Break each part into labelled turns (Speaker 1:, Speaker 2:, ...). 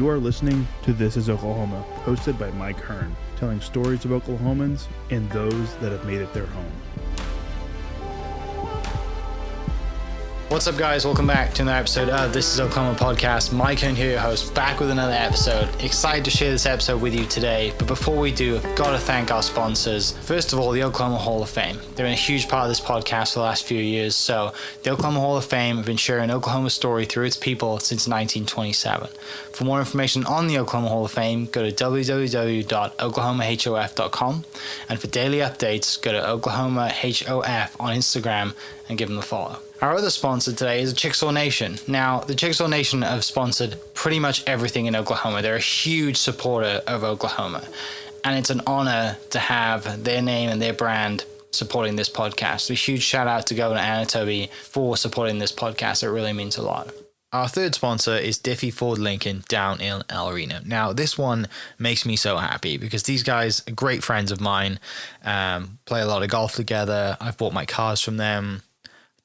Speaker 1: You are listening to This is Oklahoma, hosted by Mike Hearn, telling stories of Oklahomans and those that have made it their home.
Speaker 2: What's up, guys? Welcome back to another episode of This is Oklahoma Podcast. Mike Hearn here, your host, back with another episode. Excited to share this episode with you today, but before we do, I've got to thank our sponsors. First of all, the Oklahoma Hall of Fame. They've been a huge part of this podcast for the last few years. So the Oklahoma Hall of Fame have been sharing Oklahoma's story through its people since 1927. For more information on the Oklahoma Hall of Fame, go to www.oklahomahof.com. And for daily updates, go to oklahomahof on Instagram and give them a follow. Our other sponsor today is the Chickasaw Nation. Now, the Chickasaw Nation have sponsored pretty much everything in Oklahoma. They're a huge supporter of Oklahoma. And it's an honor to have their name and their brand supporting this podcast. A huge shout out to Governor Anatobi for supporting this podcast. It really means a lot. Our third sponsor is Diffie Ford Lincoln down in El Reno. Now, this one makes me so happy because these guys are great friends of mine, play a lot of golf together. I've bought my cars from them,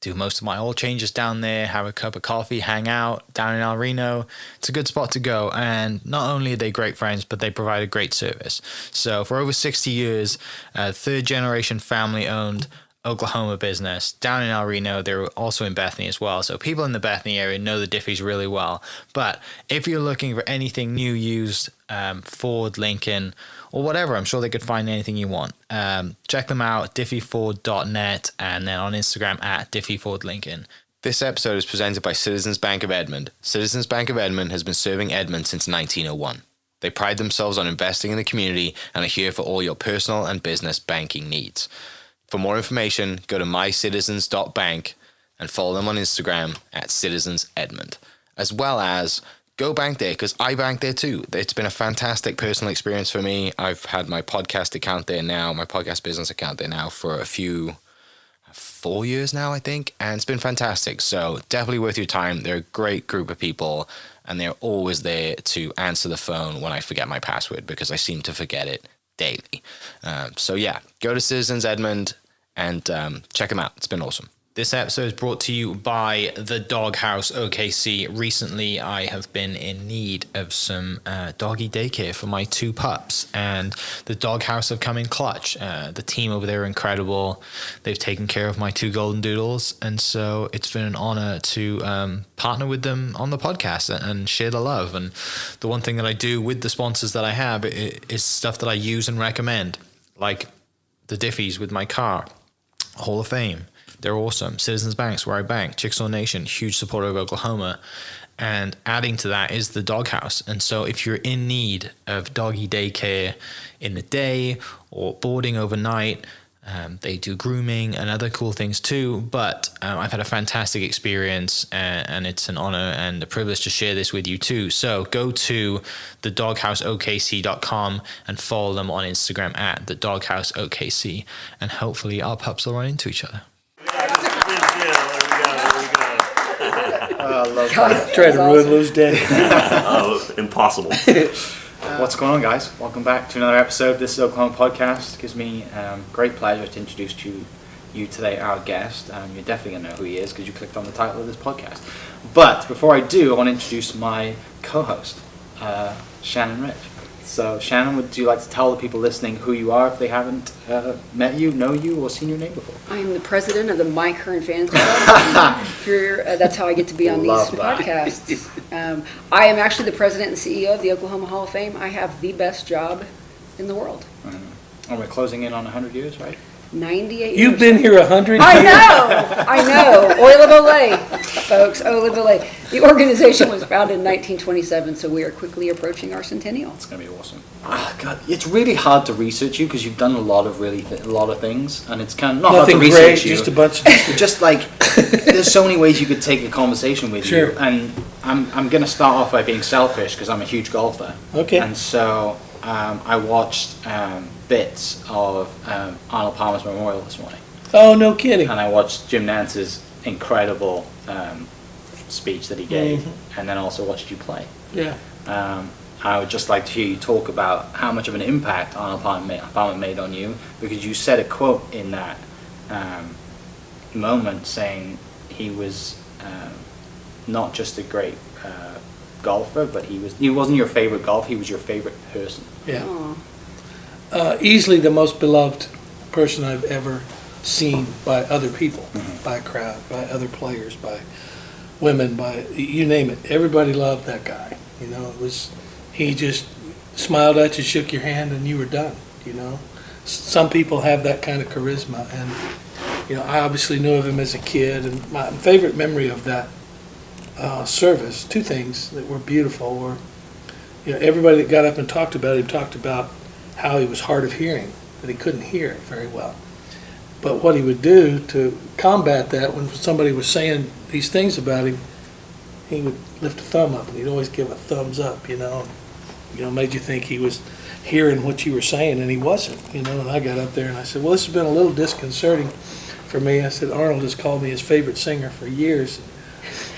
Speaker 2: do most of my oil changes down there, have a cup of coffee, hang out down in El Reno. It's a good spot to go. And not only are they great friends, but they provide a great service. So for over 60 years, third generation family owned Oklahoma business down in El Reno. They're also in Bethany as well. So people in the Bethany area know the Diffies really well. But if you're looking for anything new, used, Ford, Lincoln, or whatever, I'm sure they could find anything you want. Check them out, diffieford.net, and then on Instagram at diffiefordlincoln. This episode is presented by Citizens Bank of Edmond. Citizens Bank of Edmond has been serving Edmond since 1901. They pride themselves on investing in the community and are here for all your personal and business banking needs. For more information, go to mycitizens.bank and follow them on Instagram at citizensedmond, as well as go bank there, because I bank there too. It's been a fantastic personal experience for me. I've had my podcast account there now, my podcast business account there now for 4 years now, I think, and it's been fantastic. So definitely worth your time. They're a great group of people, and they're always there to answer the phone when I forget my password, because I seem to forget it daily. So yeah, go to Citizens Edmond and check them out. It's been awesome. This episode is brought to you by the Doghouse OKC. Recently, I have been in need of some doggy daycare for my two pups, and the Doghouse have come in clutch. The team over there are incredible. They've taken care of my two golden doodles, and so it's been an honor to partner with them on the podcast and share the love. And the one thing that I do with the sponsors that I have is stuff that I use and recommend, like the Diffies with my car, Hall of Fame. They're awesome. Citizens Banks, where I bank. Chickasaw Nation, huge supporter of Oklahoma. And adding to that is the Doghouse. And so if you're in need of doggy daycare in the day or boarding overnight, they do grooming and other cool things too. But I've had a fantastic experience, and it's an honor and a privilege to share this with you too. So go to thedogHouseOKC.com and follow them on Instagram at thedogHouseOKC. And hopefully our pups will run into each other.
Speaker 3: Trying to ruin Lou's day.
Speaker 4: Impossible.
Speaker 5: What's going on, guys? Welcome back to another episode. This is Oklahoma Podcast. It gives me great pleasure to introduce to you today our guest. You're definitely going to know who he is because you clicked on the title of this podcast. But before I do, I want to introduce my co-host, Shannon Rich. So, Shannon, would you like to tell the people listening who you are if they haven't met you, know you, or seen your name before?
Speaker 6: I am the president of the Mike Hearn Fans Club. That's how I get to be on these podcasts. I am actually the president and CEO of the Oklahoma Hall of Fame. I have the best job in the world.
Speaker 5: And we're closing in on 100 years, right?
Speaker 6: 98
Speaker 3: You've
Speaker 6: years.
Speaker 3: been here 100 years.
Speaker 6: I know. Oil of Olay, folks. Oil of Olay. The organization was founded in 1927, so we are quickly approaching our centennial.
Speaker 5: It's going to be awesome. God, it's really hard to research you because you've done a lot of things, and it's kind of not
Speaker 3: Nothing
Speaker 5: hard to
Speaker 3: great,
Speaker 5: research you.
Speaker 3: just a bunch of
Speaker 5: just like there's so many ways you could take a conversation with
Speaker 3: Sure.
Speaker 5: you, and I'm going to start off by being selfish because I'm a huge golfer.
Speaker 3: Okay.
Speaker 5: And so I watched bits of Arnold Palmer's memorial this morning.
Speaker 3: Oh, no kidding.
Speaker 5: And I watched Jim Nance's incredible speech that he gave, and then also watched you play.
Speaker 3: Yeah.
Speaker 5: I would just like to hear you talk about how much of an impact Arnold Palmer made on you, because you said a quote in that moment saying he was not just a great golfer, but he wasn't your favorite golfer. He was your favorite person.
Speaker 3: Yeah.
Speaker 6: Aw.
Speaker 3: Easily the most beloved person I've ever seen by other people, by a crowd, by other players, by women, by you name it. Everybody loved that guy. You know, he just smiled at you, shook your hand, and you were done. You know, some people have that kind of charisma, and you know, I obviously knew of him as a kid, and my favorite memory of that service, two things that were beautiful were, you know, everybody that got up and talked about him talked about how he was hard of hearing, that he couldn't hear very well. But what he would do to combat that, when somebody was saying these things about him, he would lift a thumb up, and he'd always give a thumbs up, you know, made you think he was hearing what you were saying, and he wasn't, you know. And I got up there and I said, well, this has been a little disconcerting for me. I said, Arnold has called me his favorite singer for years.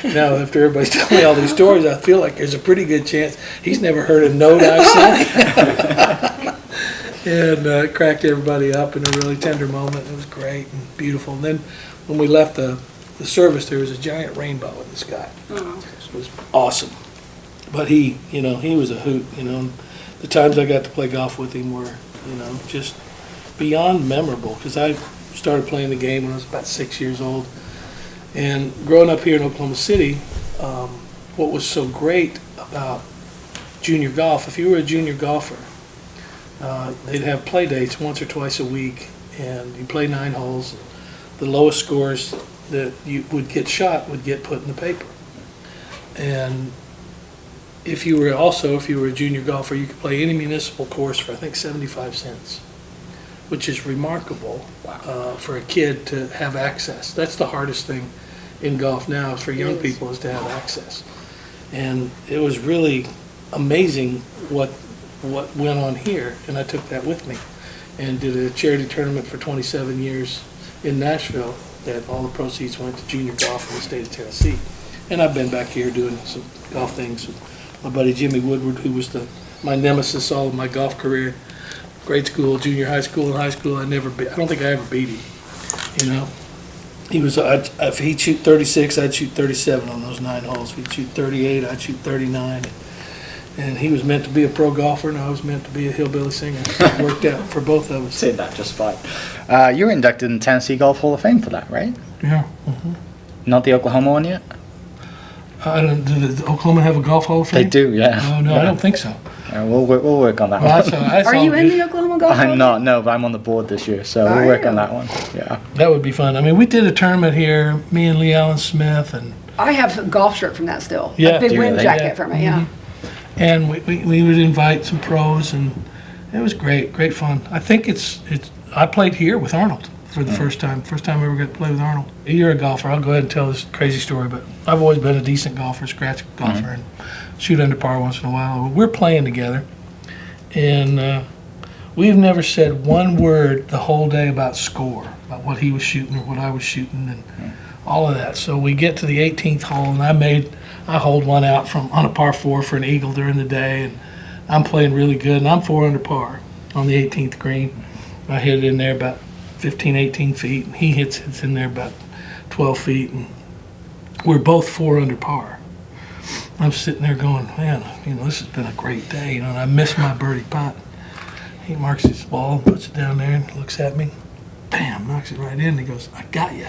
Speaker 3: Now, after everybody's telling me all these stories, I feel like there's a pretty good chance he's never heard a note I've sung. And it cracked everybody up in a really tender moment. It was great and beautiful. And then when we left the service, there was a giant rainbow in the sky. It was awesome. But he was a hoot, you know. The times I got to play golf with him were, you know, just beyond memorable, because I started playing the game when I was about 6 years old. And growing up here in Oklahoma City, what was so great about junior golf, if you were a junior golfer, they'd have play dates once or twice a week, and you play 9 holes. The lowest scores that you would get shot would get put in the paper. And if you were a junior golfer, you could play any municipal course for, I think, 75 cents, which is remarkable for a kid to have access. That's the hardest thing in golf now for young people, is to have access. And it was really amazing what went on here, and I took that with me and did a charity tournament for 27 years in Nashville that all the proceeds went to junior golf in the state of Tennessee. And I've been back here doing some golf things with my buddy Jimmy Woodward, who was my nemesis all of my golf career. Grade school, junior high school, and high school, I don't think I ever beat him, you know. If he'd shoot 36, I'd shoot 37 on those 9 holes. If he'd shoot 38, I'd shoot 39. And he was meant to be a pro golfer, and I was meant to be a hillbilly singer. It worked out for both of us.
Speaker 5: Said that just fine.
Speaker 2: You were inducted in Tennessee Golf Hall of Fame for that, right?
Speaker 3: Yeah.
Speaker 2: Not the Oklahoma one yet?
Speaker 3: Does Oklahoma have a golf hall of fame?
Speaker 2: They do, yeah.
Speaker 3: Oh, no, I don't think so.
Speaker 2: We'll work on that one.
Speaker 3: That's
Speaker 6: Are
Speaker 3: all
Speaker 6: you in
Speaker 3: good.
Speaker 6: the Oklahoma Golf Hall?
Speaker 2: I'm not, no, but I'm on the board this year, so we'll work on that one. Yeah.
Speaker 3: That would be fun. I mean, we did a tournament here, me and Lee Allen Smith, and
Speaker 6: I have a golf shirt from that still.
Speaker 3: Yeah.
Speaker 6: A big
Speaker 2: Do you
Speaker 6: wind
Speaker 2: really?
Speaker 6: jacket
Speaker 3: Yeah.
Speaker 6: from it, yeah.
Speaker 3: and we would invite some pros, and it was great fun. I think I played here with Arnold for the first time I ever got to play with Arnold. You're a golfer. I'll go ahead and tell this crazy story, but I've always been a decent golfer, scratch golfer, and shoot under par once in a while. We're playing together, and we've never said one word the whole day about score, about what he was shooting or what I was shooting, and all of that. So we get to the 18th hole, and I hold one out on a par 4 for an eagle during the day, and I'm playing really good, and I'm 4 under par on the 18th green. I hit it in there about 15, 18 feet, and he hits it in there about 12 feet, and we're both 4 under par. I'm sitting there going, man, you know, this has been a great day, you know, and I missed my birdie putt. He marks his ball, puts it down there, and looks at me, bam, knocks it right in, and he goes, I got you.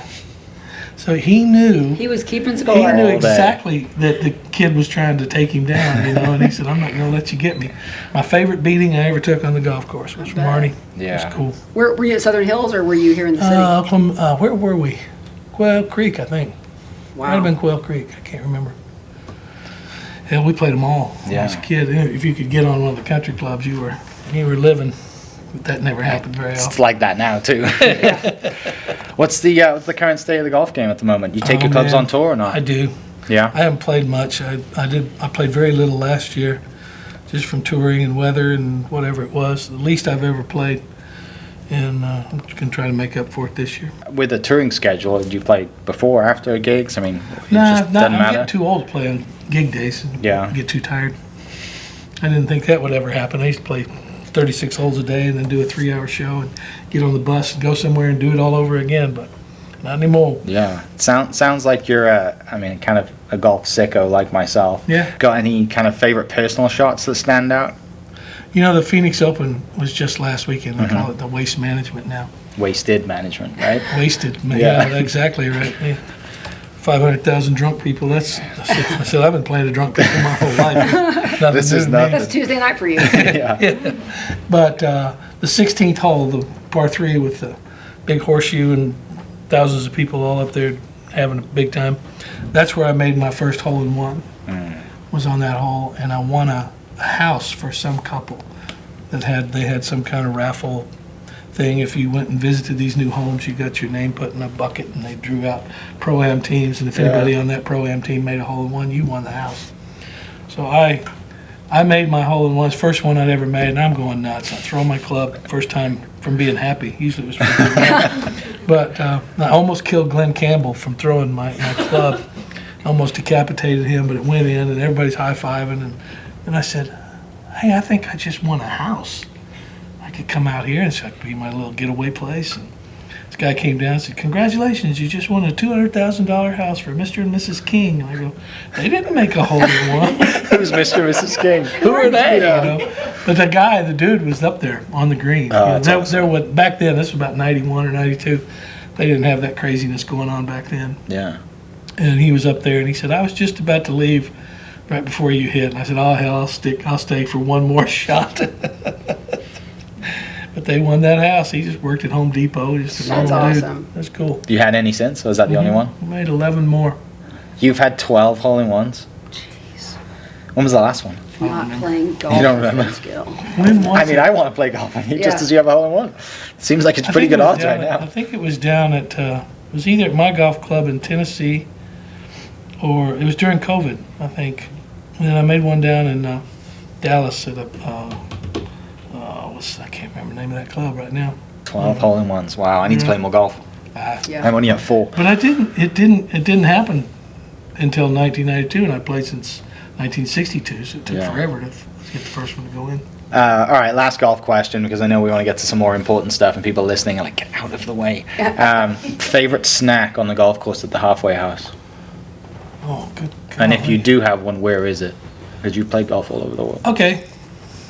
Speaker 3: So he knew.
Speaker 6: He was keeping score.
Speaker 3: He knew exactly that the kid was trying to take him down, you know, and he said, I'm not going to let you get me. My favorite beating I ever took on the golf course was from Arnie.
Speaker 2: Yeah.
Speaker 3: It was cool.
Speaker 6: Were you at Southern Hills, or were you here in the city?
Speaker 3: Where were we? Quail Creek, I think. Might have been Quail Creek. I can't remember. Yeah, we played them all when I was a kid. If you could get on one of the country clubs, you were living. But that never happened very often.
Speaker 2: It's like that now too. What's the current state of the golf game at the moment? You take your clubs on tour or not?
Speaker 3: I do.
Speaker 2: Yeah.
Speaker 3: I haven't played much. I played very little last year, just from touring and weather and whatever it was. The least I've ever played, and I'm going to try to make up for it this year.
Speaker 2: With a touring schedule, did you play before or after gigs? I mean,
Speaker 3: Nah,
Speaker 2: doesn't matter.
Speaker 3: I'm getting too old to play on gig days.
Speaker 2: Yeah.
Speaker 3: Get too tired. I didn't think that would ever happen. I used to play 36 holes a day and then do a 3-hour show and get on the bus and go somewhere and do it all over again. But not anymore.
Speaker 5: Yeah. Sounds like you're kind of a golf sicko like myself.
Speaker 3: Yeah.
Speaker 5: Got any kind of favorite personal shots that stand out?
Speaker 3: You know, the Phoenix Open was just last weekend. They call it the waste management now.
Speaker 5: Wasted management, right?
Speaker 3: Wasted.
Speaker 5: Yeah.
Speaker 3: Yeah, exactly right. Yeah. 500,000 drunk people. I said, I've been playing to drunk people my whole life. Nothing
Speaker 5: This
Speaker 3: new
Speaker 5: is
Speaker 3: to
Speaker 5: nothing.
Speaker 3: me.
Speaker 6: That's Tuesday night for you.
Speaker 5: Yeah.
Speaker 3: But the 16th hole, the par 3 with the big horseshoe and thousands of people all up there having a big time, that's where I made my first hole in one. Was on that hole, and I won a house for some couple that they had some kind of raffle thing. If you went and visited these new homes, you got your name put in a bucket, and they drew out pro-am teams, and if anybody on that pro-am team made a hole in one, you won the house. So I made my hole in one, first one I'd ever made, and I'm going nuts. I throw my club, first time from being happy. Usually it was from being mad. But I almost killed Glenn Campbell from throwing my club. Almost decapitated him, but it went in, and everybody's high-fiving, and I said, hey, I think I just won a house. I could come out here, and it's like be my little getaway place. And this guy came down and said, congratulations, you just won a $200,000 house for Mr. and Mrs. King. And I go, they didn't make a hole in one.
Speaker 5: Who's Mr. and Mrs. King?
Speaker 3: Who are they? You know? But the dude was up there on the green.
Speaker 5: That's
Speaker 3: that was there back then. This was about 91 or 92. They didn't have that craziness going on back then.
Speaker 5: Yeah.
Speaker 3: And he was up there, and he said, I was just about to leave right before you hit. And I said, oh, hell, I'll stay for one more shot. But they won that house. He just worked at Home Depot. Just a
Speaker 6: That's
Speaker 3: normal dude.
Speaker 6: awesome.
Speaker 3: That's cool.
Speaker 5: You had any since? Or was that the only one?
Speaker 3: We made 11 more.
Speaker 5: You've had 12 hole-in-ones?
Speaker 6: Jeez.
Speaker 5: When was the last one?
Speaker 6: Not playing golf.
Speaker 5: You don't remember?
Speaker 6: Skill.
Speaker 3: When was
Speaker 5: I mean,
Speaker 3: it?
Speaker 5: I want to play golf with you just
Speaker 6: Yeah.
Speaker 5: as you have a hole-in-one. Seems like it's
Speaker 3: I
Speaker 5: pretty
Speaker 3: think
Speaker 5: good
Speaker 3: it was
Speaker 5: odds
Speaker 3: down
Speaker 5: right
Speaker 3: at-
Speaker 5: now.
Speaker 3: I think it was down at, it was either at my golf club in Tennessee, or it was during COVID, I think. And then I made one down in Dallas at I can't remember the name of that club right now.
Speaker 5: 12 hole-in-ones. Wow, I need to play more golf.
Speaker 6: Yeah.
Speaker 5: I'm only at 4.
Speaker 3: But it didn't happen until 1992, and I played since 1962, so it took
Speaker 5: Yeah.
Speaker 3: forever to get the first one to go in.
Speaker 5: All right, last golf question, because I know we want to get to some more important stuff, and people listening are like, get out of the way. Favorite snack on the golf course at the halfway house?
Speaker 3: Oh, good.
Speaker 5: And if you
Speaker 3: golly.
Speaker 5: do have one, where is it? Because you play golf all over the world.
Speaker 3: Okay,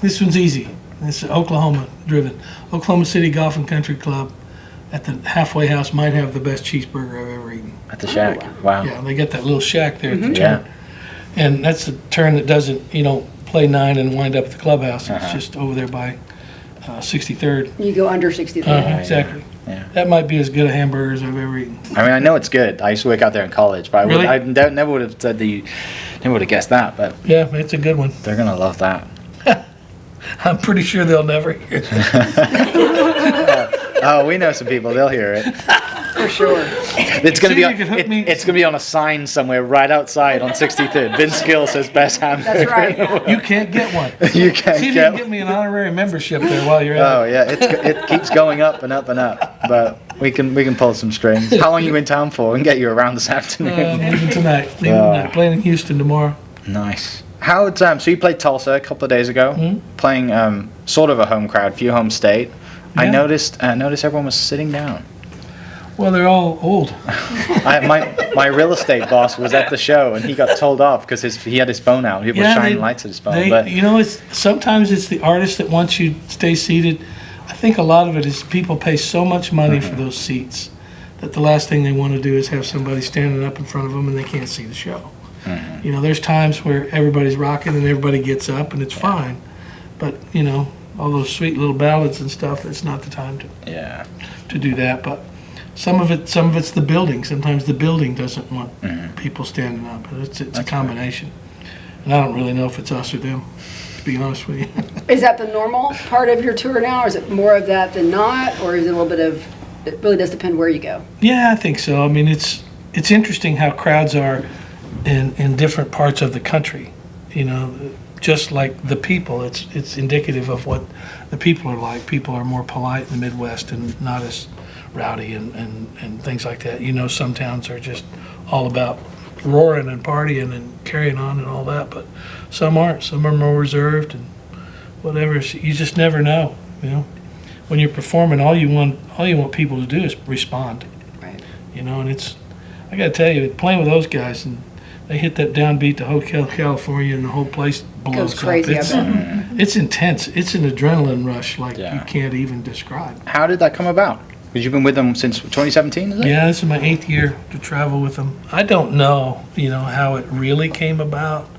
Speaker 3: this one's easy. This is Oklahoma driven. Oklahoma City Golf and Country Club at the halfway house might have the best cheeseburger I've ever eaten.
Speaker 5: At the shack. Wow.
Speaker 3: Yeah, they got that little shack there at the
Speaker 5: Yeah.
Speaker 3: turn. And that's the turn that doesn't, you don't play 9 and wind up at the clubhouse. It's just over there by 63rd.
Speaker 6: You go under 63.
Speaker 3: Exactly.
Speaker 5: Yeah.
Speaker 3: That might be as good a hamburger as I've ever eaten.
Speaker 5: I mean, I know it's good. I used to work out there in college, but
Speaker 3: Really?
Speaker 5: I never would have said never would have guessed that, but
Speaker 3: Yeah, it's a good one.
Speaker 5: they're going to love that.
Speaker 3: I'm pretty sure they'll never hear it.
Speaker 5: Oh, we know some people. They'll hear it.
Speaker 6: For sure.
Speaker 5: It's going to be
Speaker 3: See,
Speaker 5: on,
Speaker 3: you could hook me-
Speaker 5: it's going to be on a sign somewhere right outside on 63rd. Vince Gill says best hamburger.
Speaker 6: That's right.
Speaker 3: You can't get one.
Speaker 5: You can't
Speaker 3: See if you
Speaker 5: get
Speaker 3: can get me an honorary membership there while you're at
Speaker 5: Oh
Speaker 3: it.
Speaker 5: yeah, it keeps going up and up and up. But we can pull some strings. How long are you in town for? We can get you around this afternoon.
Speaker 3: Leaving tonight. Playing in Houston tomorrow.
Speaker 5: Nice. How so you played Tulsa a couple of days ago, playing sort of a home crowd, few home state. I
Speaker 3: Yeah.
Speaker 5: noticed everyone was sitting down.
Speaker 3: Well, they're all old.
Speaker 5: My real estate boss was at the show and he got told off because he had his phone out. People were shining lights at his phone. But
Speaker 3: Sometimes it's the artist that wants you to stay seated. I think a lot of it is people pay so much money for those seats that the last thing they want to do is have somebody standing up in front of them and they can't see the show. You know, there's times where everybody's rocking and everybody gets up and it's fine. But, all those sweet little ballads and stuff, it's not the time
Speaker 5: yeah.
Speaker 3: to do that. But some of it's the building. Sometimes the building doesn't want people standing up. It's a combination. And I don't really know if it's us or them, to be honest with you.
Speaker 6: Is that the normal part of your tour now, or is it more of that than not, or is it a little bit of, it really does depend where you go?
Speaker 3: Yeah, I think so. I mean, it's interesting how crowds are in different parts of the country. Just like the people, it's indicative of what the people are like. People are more polite in the Midwest and not as rowdy and things like that. Some towns are just all about roaring and partying and carrying on and all that, but some aren't. Some are more reserved and whatever. So you just never know. When you're performing, all you want people to do is respond.
Speaker 6: Right.
Speaker 3: And I got to tell you, playing with those guys, and they hit that downbeat to Hotel California, and the whole place blows
Speaker 6: Goes crazy,
Speaker 3: up.
Speaker 6: I bet.
Speaker 3: It's intense. It's an adrenaline rush like
Speaker 5: Yeah.
Speaker 3: you can't even describe.
Speaker 5: How did that come about? Because you've been with them since 2017, is it?
Speaker 3: Yeah, this is my 8th year to travel with them. I don't know, how it really came about.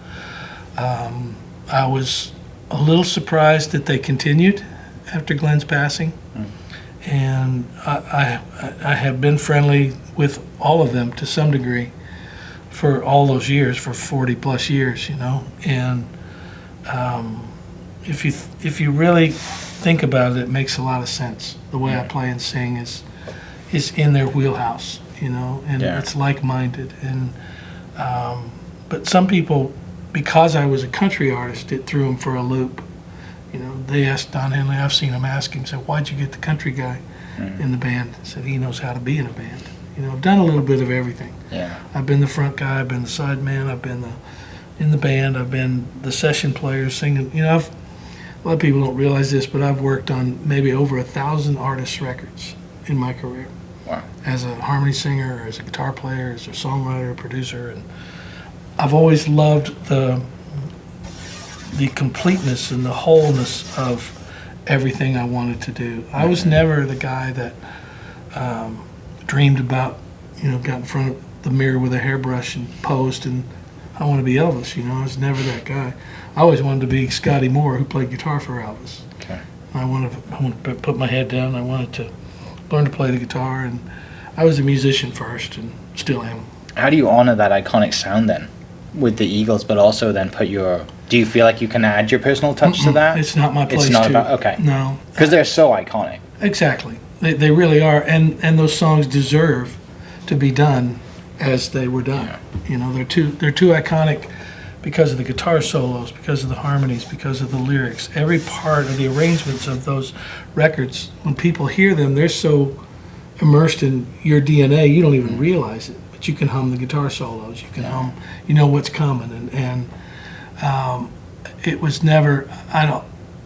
Speaker 3: I was a little surprised that they continued after Glenn's passing. And I have been friendly with all of them to some degree for all those years, for 40 plus years, And if you really think about it, it makes a lot of sense. The way I play and sing is in their wheelhouse, and
Speaker 5: Yeah.
Speaker 3: it's like-minded. And but some people, because I was a country artist, it threw them for a loop. They asked Don Henley, I've seen him ask him, said, why'd you get the country guy in the band? I said, he knows how to be in a band. I've done a little bit of everything.
Speaker 5: Yeah.
Speaker 3: I've been the front guy, I've been the side man, I've been in the band, I've been the session player singing. A lot of people don't realize this, but I've worked on maybe over 1,000 artists' records in my career.
Speaker 5: Wow.
Speaker 3: As a harmony singer, or as a guitar player, as a songwriter, producer, and I've always loved the completeness and the wholeness of everything I wanted to do. I was never the guy that dreamed about, got in front of the mirror with a hairbrush and posed and I want to be Elvis. I was never that guy. I always wanted to be Scotty Moore, who played guitar for Elvis.
Speaker 5: Okay.
Speaker 3: I wanted to put my head down. I wanted to learn to play the guitar, and I was a musician first, and still am.
Speaker 5: How do you honor that iconic sound then with the Eagles, but also then do you feel like you can add your personal touch to that?
Speaker 3: It's not my place
Speaker 5: It's not
Speaker 3: to.
Speaker 5: about, okay.
Speaker 3: No.
Speaker 5: Because they're so iconic.
Speaker 3: Exactly. They really are, and those songs deserve to be done as they were done.
Speaker 5: Yeah.
Speaker 3: They're too iconic because of the guitar solos, because of the harmonies, because of the lyrics. Every part of the arrangements of those records, when people hear them, they're so immersed in your DNA, you don't even realize it. But you can hum the guitar solos, you can hum, what's coming, and it was never.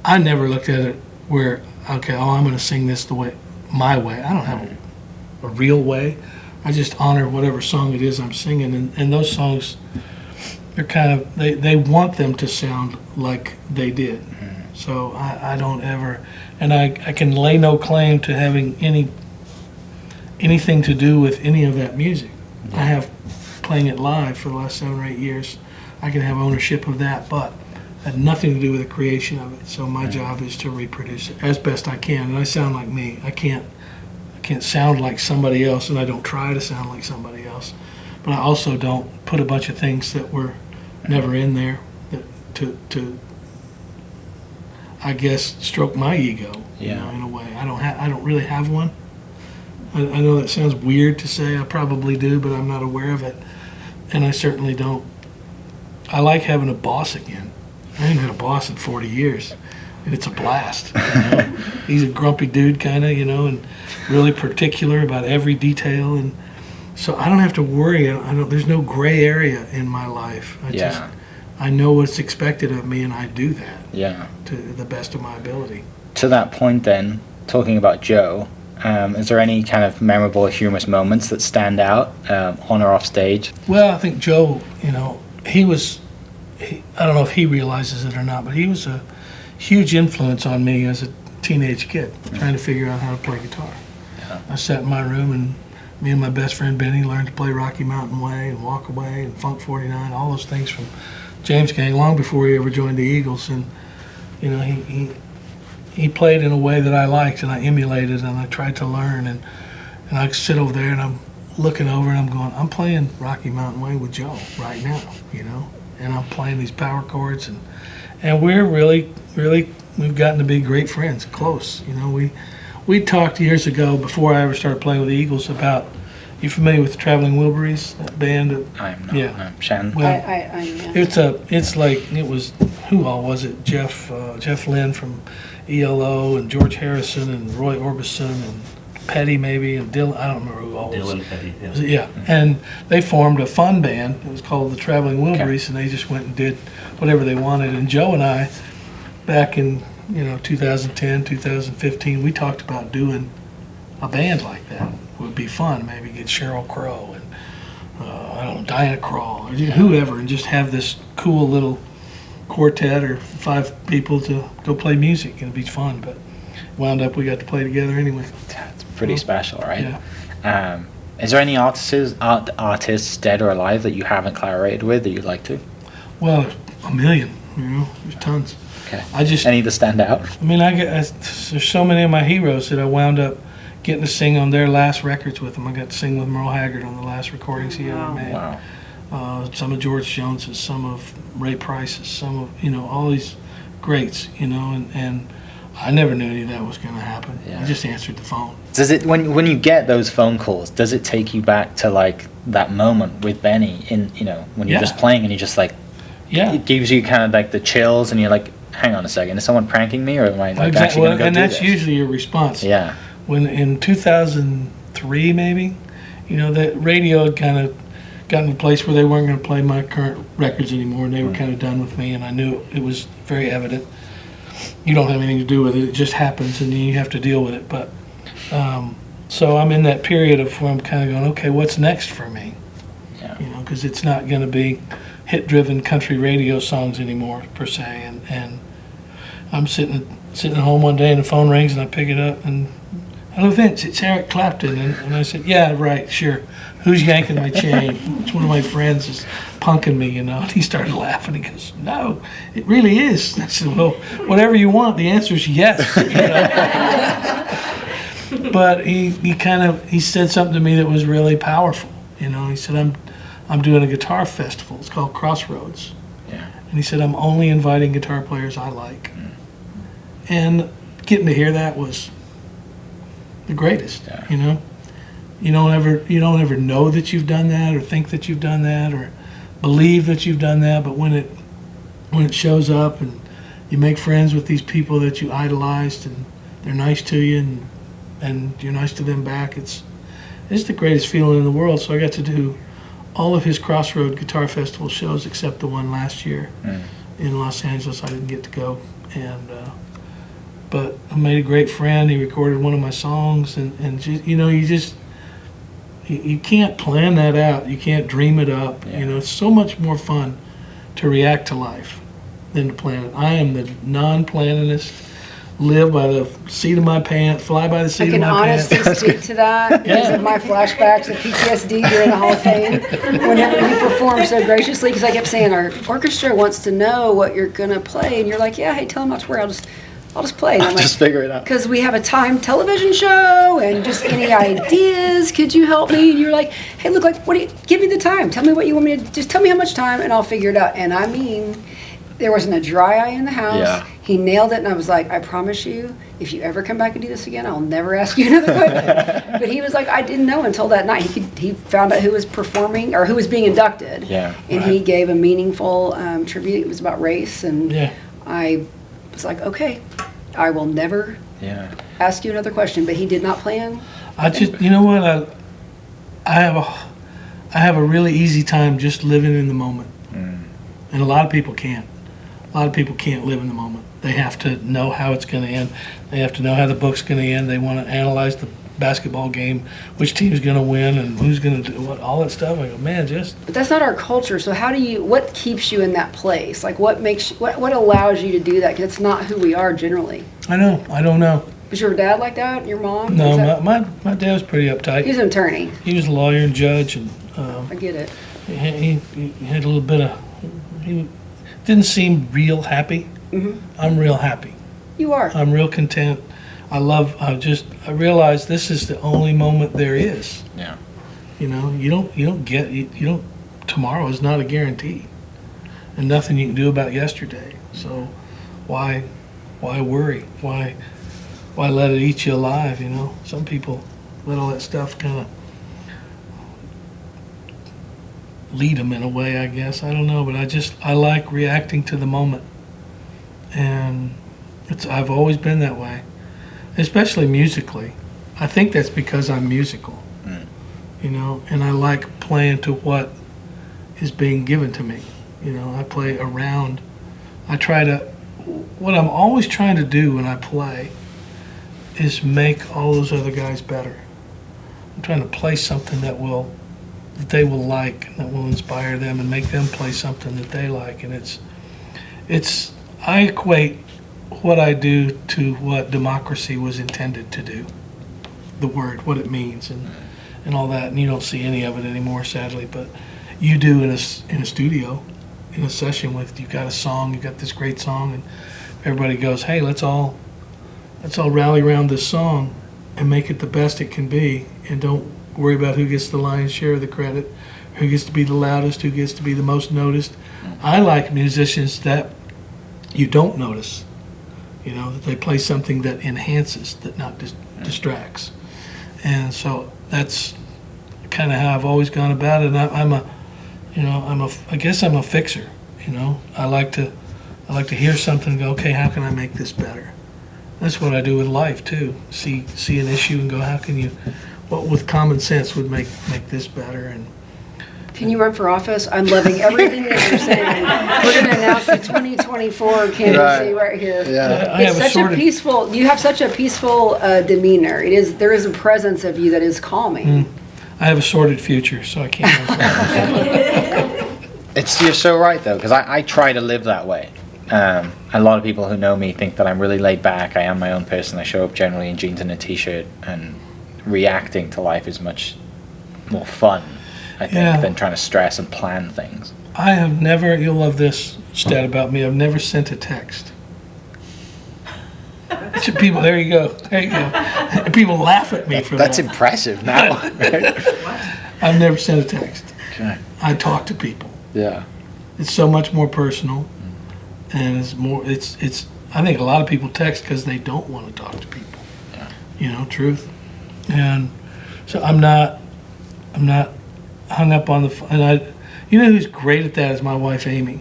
Speaker 3: I never looked at it where I'm going to sing this my way. I don't have a real way. I just honor whatever song it is I'm singing, and those songs, they're kind of they want them to sound like they did. So I don't ever, and I can lay no claim to having anything to do with any of that music. I have playing it live for the last 7 or 8 years. I can have ownership of that, but it had nothing to do with the creation of it. So my job is to reproduce it as best I can, and I sound like me. I can't sound like somebody else, and I don't try to sound like somebody else. But I also don't put a bunch of things that were never in there to I guess stroke my ego.
Speaker 5: Yeah.
Speaker 3: In a way. I don't really have one. I know that sounds weird to say. I probably do, but I'm not aware of it, and I certainly don't. I like having a boss again. I haven't had a boss in 40 years, and it's a blast. He's a grumpy dude, kind of, and really particular about every detail, and so I don't have to worry. There's no gray area in my life. I know what's expected of me, and I do that.
Speaker 5: Yeah.
Speaker 3: To the best of my ability.
Speaker 5: To that point, then, talking about Joe, is there any kind of memorable or humorous moments that stand out on or off stage?
Speaker 3: Well, I think Joe, I don't know if he realizes it or not, but he was a huge influence on me as a teenage kid, trying to figure out how to play guitar.
Speaker 5: Yeah.
Speaker 3: I sat in my room, and me and my best friend Benny learned to play Rocky Mountain Way and Walk Away and Funk 49, all those things from James Gang long before he ever joined the Eagles. And he played in a way that I liked, and I emulated, and I tried to learn. And I sit over there, and I'm looking over, and I'm going, I'm playing Rocky Mountain Way with Joe right now, and I'm playing these power chords, and we're really, we've gotten to be great friends, close. We talked years ago before I ever started playing with the Eagles about. You familiar with the Traveling Wilburys, that band?
Speaker 5: I'm not.
Speaker 3: Yeah.
Speaker 5: Shannon.
Speaker 3: Well,
Speaker 6: I
Speaker 3: it's like it was who all was it? Jeff Lynne from ELO, and George Harrison, and Roy Orbison, and Petty maybe, and Dylan. I don't remember who all was.
Speaker 4: Dylan Petty. Yeah.
Speaker 3: Yeah, and they formed a fun band. It was called the Traveling Wilburys, and they just went and did whatever they wanted. And Joe and I, back in 2010, 2015, we talked about doing a band like that. would be fun. Maybe get Sheryl Crow and I don't know, Diana Krall or whoever, and just have this cool little quartet or 5 people to go play music, and it'd be fun. But wound up we got to play together anyway.
Speaker 5: It's pretty special, right?
Speaker 3: Yeah.
Speaker 5: Is there any artists, dead or alive, that you haven't collaborated with that you'd like to?
Speaker 3: Well, a million. There's tons.
Speaker 5: Okay.
Speaker 3: I just,
Speaker 5: Any that stand out?
Speaker 3: I mean, there's so many of my heroes that I wound up getting to sing on their last records with them. I got to sing with Merle Haggard on the last recordings he ever made.
Speaker 5: Wow.
Speaker 3: Some of George Jones's, some of Ray Price's, some of, all these greats, and I never knew any of that was going to happen.
Speaker 5: Yeah.
Speaker 3: I just answered the phone.
Speaker 5: Does it, when you get those phone calls, does it take you back to like that moment with Benny in, when you're
Speaker 3: Yeah.
Speaker 5: just playing and you're just like,
Speaker 3: Yeah.
Speaker 5: it gives you kind of like the chills and you're like, hang on a second, is someone pranking me or am I like actually going to go
Speaker 3: and
Speaker 5: do
Speaker 3: that's
Speaker 5: this?
Speaker 3: usually your response.
Speaker 5: Yeah.
Speaker 3: When in 2003 maybe, the radio had kind of gotten to a place where they weren't going to play my current records anymore, and they were kind of done with me, and I knew it was very evident. You don't have anything to do with it; it just happens, and you have to deal with it. But so I'm in that period of where I'm kind of going, okay, what's next for me?
Speaker 5: Yeah.
Speaker 3: Because it's not going to be hit-driven country radio songs anymore per se, and I'm sitting at home one day and the phone rings and I pick it up and, hello Vince, it's Eric Clapton. And I said, yeah, right, sure. Who's yanking my chain? It's one of my friends is punking me, And he started laughing. He goes, no, it really is. I said, well, whatever you want, the answer is yes. But he said something to me that was really powerful. He said, I'm doing a guitar festival. It's called Crossroads.
Speaker 5: Yeah.
Speaker 3: And he said, I'm only inviting guitar players I like. And getting to hear that was the greatest.
Speaker 5: Yeah.
Speaker 3: You don't ever know that you've done that or think that you've done that or believe that you've done that, but when it shows up and you make friends with these people that you idolized and they're nice to you and you're nice to them back, it's the greatest feeling in the world. So I got to do all of his Crossroad Guitar Festival shows except the one last year in Los Angeles. I didn't get to go, but I made a great friend. He recorded one of my songs, and you can't plan that out. You can't dream it up.
Speaker 5: Yeah.
Speaker 3: It's so much more fun to react to life than to plan it. I am the non-planninist. Live by the seat of my pants, fly by the seat of my pants.
Speaker 6: I can honestly speak to that because of my flashbacks of PTSD during the Hall of Fame. Whenever you perform so graciously, because I kept saying our orchestra wants to know what you're gonna play, and you're like, yeah, hey, tell them not to worry, I'll just play. And I'm like,
Speaker 5: Just figure it out.
Speaker 6: because we have a timed television show, and just any ideas? Could you help me? And you're like, hey, look, give me the time. Tell me what you want me to. Just tell me how much time, and I'll figure it out. And I mean, there wasn't a dry eye in the house.
Speaker 5: Yeah.
Speaker 6: He nailed it, and I was like, I promise you, if you ever come back and do this again, I'll never ask you another question. But he was like, I didn't know until that night. He found out who was performing, or who was being inducted.
Speaker 5: Yeah.
Speaker 6: And he gave a meaningful tribute. It was about race, and
Speaker 3: Yeah.
Speaker 6: I was like, okay, I will never
Speaker 5: Yeah.
Speaker 6: ask you another question. But he did not plan.
Speaker 3: I just, you know what? I have a really easy time just living in the moment, and a lot of people can't. A lot of people can't live in the moment. They have to know how it's going to end. They have to know how the book's going to end. They want to analyze the basketball game, which team's going to win, and who's going to do what, all that stuff. I go, man, just.
Speaker 6: But that's not our culture. So what keeps you in that place? Like what allows you to do that? Because it's not who we are generally.
Speaker 3: I know. I don't know.
Speaker 6: Was your dad like that? Your mom?
Speaker 3: No,
Speaker 6: Was that-
Speaker 3: my dad was pretty uptight.
Speaker 6: He's an attorney.
Speaker 3: He was a lawyer and judge, and
Speaker 6: I get it.
Speaker 3: he had a little bit of. He didn't seem real happy. I'm real happy.
Speaker 6: You are.
Speaker 3: I'm real content. I realize this is the only moment there is.
Speaker 5: Yeah.
Speaker 3: Tomorrow is not a guarantee. And nothing you can do about yesterday. So why worry? Why let it eat you alive, Some people let all that stuff kind of lead them in a way, I guess. I don't know, but I like reacting to the moment. And I've always been that way, especially musically. I think that's because I'm musical, and I like playing to what is being given to me. I play around. What I'm always trying to do when I play is make all those other guys better. I'm trying to play something that they will like, that will inspire them and make them play something that they like. And I equate what I do to what democracy was intended to do. The word, what it means, and all that. And you don't see any of it anymore, sadly. But you do in a studio, in a session with, you've got a song, you've got this great song, and everybody goes, hey, let's all rally around this song and make it the best it can be, and don't worry about who gets the lion's share of the credit, who gets to be the loudest, who gets to be the most noticed. I like musicians that you don't notice, that they play something that enhances, that not distracts. And so that's kind of how I've always gone about it. And I guess I'm a fixer. I like to hear something and go, okay, how can I make this better? That's what I do with life too. See an issue and go, how can you, what with common sense would make this better? And
Speaker 6: Can you run for office? I'm loving everything that you're saying. We're going to announce the 2024 candidacy right here.
Speaker 3: Yeah.
Speaker 6: It's such a peaceful. You have such a peaceful demeanor. There is a presence of you that is calming.
Speaker 3: I have a sordid future, so I can't.
Speaker 5: You're so right though, because I try to live that way. A lot of people who know me think that I'm really laid back. I am my own person. I show up generally in jeans and a t-shirt, and reacting to life is much more fun, I think, than trying to stress and plan things.
Speaker 3: I have never, you'll love this stat about me, I've never sent a text. People, there you go. People laugh at me for that.
Speaker 5: That's impressive now.
Speaker 3: I've never sent a text.
Speaker 5: Okay.
Speaker 3: I talk to people.
Speaker 5: Yeah.
Speaker 3: It's so much more personal, and it's I think a lot of people text because they don't want to talk to people. Yeah. Truth. And so I'm not hung up on who's great at that is my wife Amy.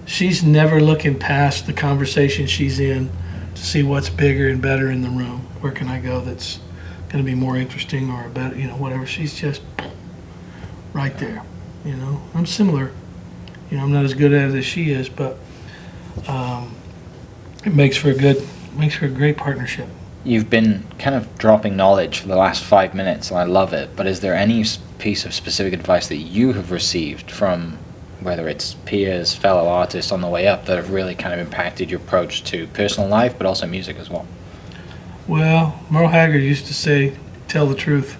Speaker 3: She's never looking past the conversation she's in to see what's bigger and better in the room. Where can I go that's going to be more interesting or better, whatever. She's just right there. I'm similar. I'm not as good at it as she is, but it makes for a great partnership.
Speaker 5: You've been kind of dropping knowledge for the last 5 minutes, and I love it. But is there any piece of specific advice that you have received from, whether it's peers, fellow artists on the way up, that have really kind of impacted your approach to personal life, but also music as well?
Speaker 3: Well, Merle Haggard used to say, "Tell the truth."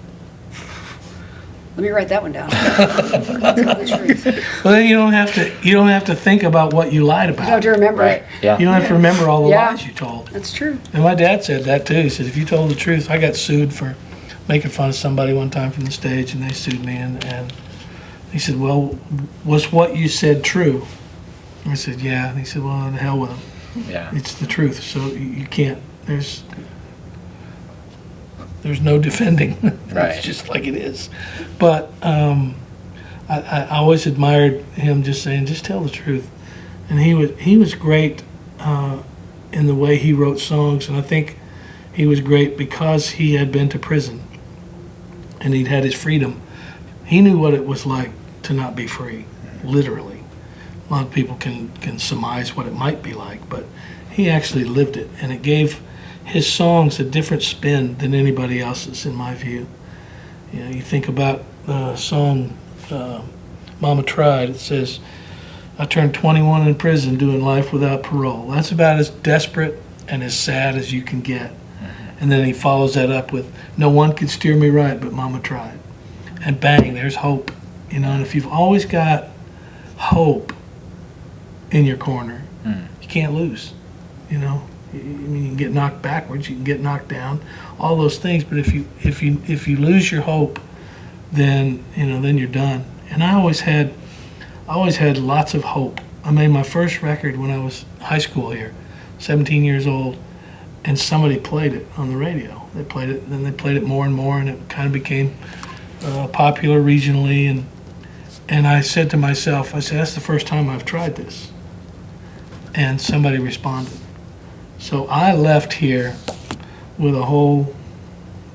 Speaker 6: Let me write that one down. Tell the truth.
Speaker 3: Well, then you don't have to think about what you lied about.
Speaker 6: You don't have to remember
Speaker 5: Right.
Speaker 6: it.
Speaker 5: Yeah.
Speaker 3: You don't have to remember all the
Speaker 6: Yeah.
Speaker 3: lies you told.
Speaker 6: That's true.
Speaker 3: And my dad said that too. He said, if you told the truth, I got sued for making fun of somebody one time from the stage, and they sued me. And he said, well, was what you said true? And I said, yeah. And he said, well, the hell with them.
Speaker 5: Yeah.
Speaker 3: It's the truth. So you can't, there's no defending.
Speaker 5: Right.
Speaker 3: It's just like it is. But I always admired him just saying, just tell the truth. And he was great in the way he wrote songs, and I think he was great because he had been to prison and he'd had his freedom. He knew what it was like to not be free, literally. A lot of people can surmise what it might be like, but he actually lived it, and it gave his songs a different spin than anybody else's, in my view. You think about the song Mama Tried. It says, I turned 21 in prison doing life without parole. That's about as desperate and as sad as you can get. And then he follows that up with, no one could steer me right, but Mama tried. And bang, there's hope. And if you've always got hope in your corner, you can't lose. You can get knocked backwards, you can get knocked down, all those things. But if you lose your hope, then you're done. And I always had lots of hope. I made my first record when I was high school here, 17 years old, and somebody played it on the radio. They played it, then they played it more and more, and it kind of became popular regionally. And I said to myself, that's the first time I've tried this. And somebody responded. So I left here with a whole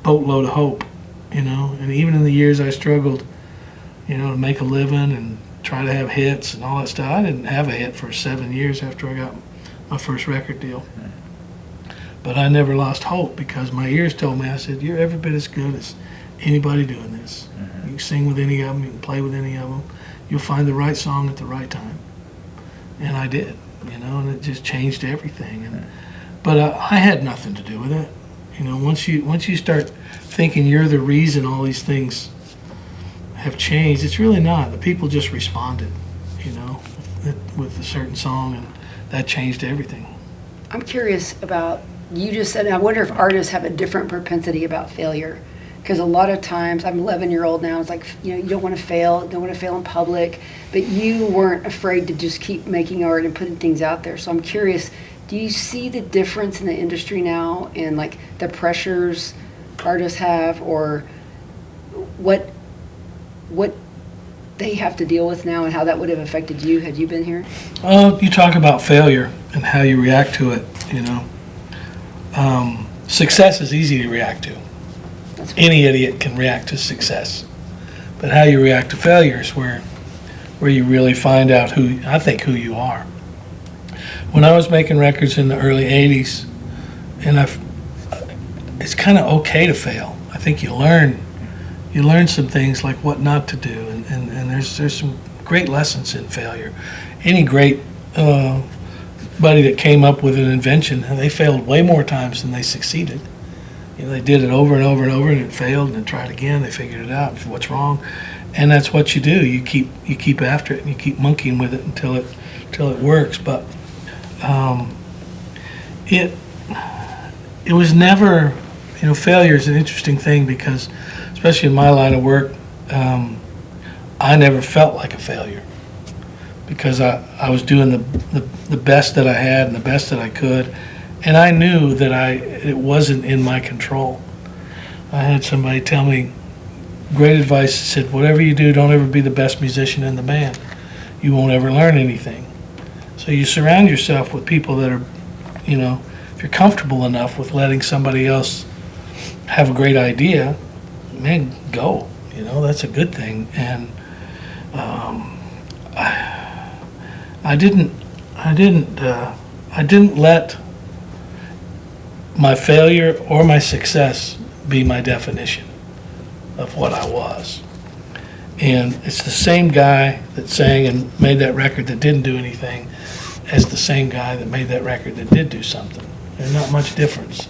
Speaker 3: boatload of hope, and even in the years I struggled, to make a living and try to have hits and all that stuff. I didn't have a hit for 7 years after I got my first record deal. But I never lost hope because my ears told me, I said, you're every bit as good as anybody doing this. You can sing with any of them, you can play with any of them. You'll find the right song at the right time. And I did, and it just changed everything. But I had nothing to do with it. Once you start thinking you're the reason all these things have changed, it's really not. The people just responded, with a certain song, and that changed everything.
Speaker 6: I'm curious about, you just said, I wonder if artists have a different propensity about failure. Because a lot of times, I'm 11-year-old now, it's like, you don't want to fail, don't want to fail in public, but you weren't afraid to just keep making art and putting things out there. So I'm curious, do you see the difference in the industry now and like the pressures artists have, or what they have to deal with now and how that would have affected you had you been here?
Speaker 3: You talk about failure and how you react to it, Success is easy to react to. Any idiot can react to success. But how you react to failure is where you really find out who you are. When I was making records in the early 80s, and it's kind of okay to fail. I think you learn some things like what not to do, and there's some great lessons in failure. Any great buddy that came up with an invention, they failed way more times than they succeeded. They did it over and over and over, and it failed, and then tried again. They figured it out, what's wrong, and that's what you do. You keep after it, and you keep monkeying with it until it works. But it was never, failure is an interesting thing because, especially in my line of work, I never felt like a failure because I was doing the best that I had and the best that I could. And I knew that it wasn't in my control. I had somebody tell me great advice. Said, whatever you do, don't ever be the best musician in the band. You won't ever learn anything. So you surround yourself with people that are, if you're comfortable enough with letting somebody else have a great idea, man, go. That's a good thing. And I didn't let my failure or my success be my definition of what I was. And it's the same guy that sang and made that record that didn't do anything as the same guy that made that record that did do something. There's not much difference,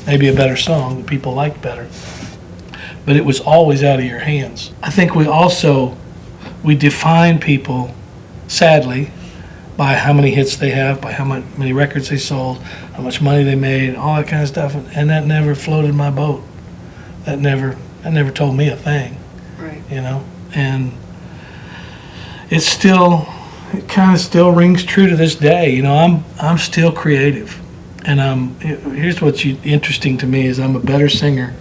Speaker 3: Maybe a better song that people liked better. But it was always out of your hands. I think we define people, sadly, by how many hits they have, by how many records they sold, how much money they made, all that kind of stuff, and that never floated my boat. That never told me a thing.
Speaker 6: Right.
Speaker 3: And it kind of still rings true to this day. I'm still creative, and here's what's interesting to me is I'm a better singer,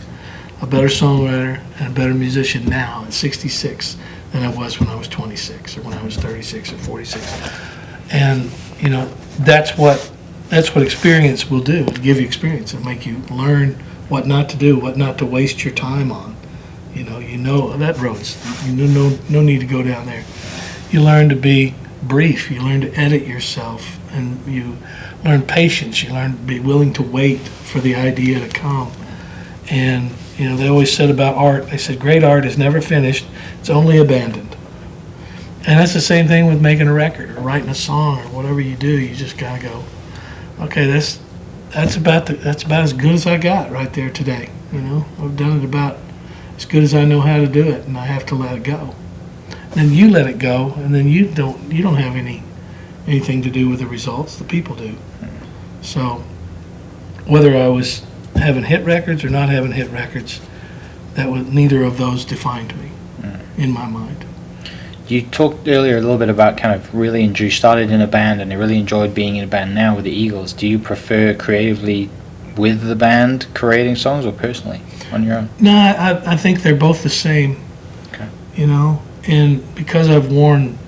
Speaker 3: a better songwriter, and a better musician now at 66 than I was when I was 26 or when I was 36 or 46. And that's what experience will do. It'll give you experience. It'll make you learn what not to do, what not to waste your time on. That road's no need to go down there. You learn to be brief. You learn to edit yourself, and you learn patience. You learn to be willing to wait for the idea to come. And they always said about art. They said great art is never finished. It's only abandoned. And that's the same thing with making a record or writing a song or whatever you do. You just gotta go, okay, that's about as good as I got right there today. I've done it about as good as I know how to do it, and I have to let it go. And then you let it go, and then you don't have anything to do with the results. The people do. So whether I was having hit records or not having hit records, neither of those defined me in my mind.
Speaker 5: You talked earlier a little bit about kind of you started in a band and you really enjoyed being in a band now with the Eagles. Do you prefer creatively with the band creating songs or personally on your own?
Speaker 3: No, I think they're both the same.
Speaker 5: Okay.
Speaker 3: And because I've worn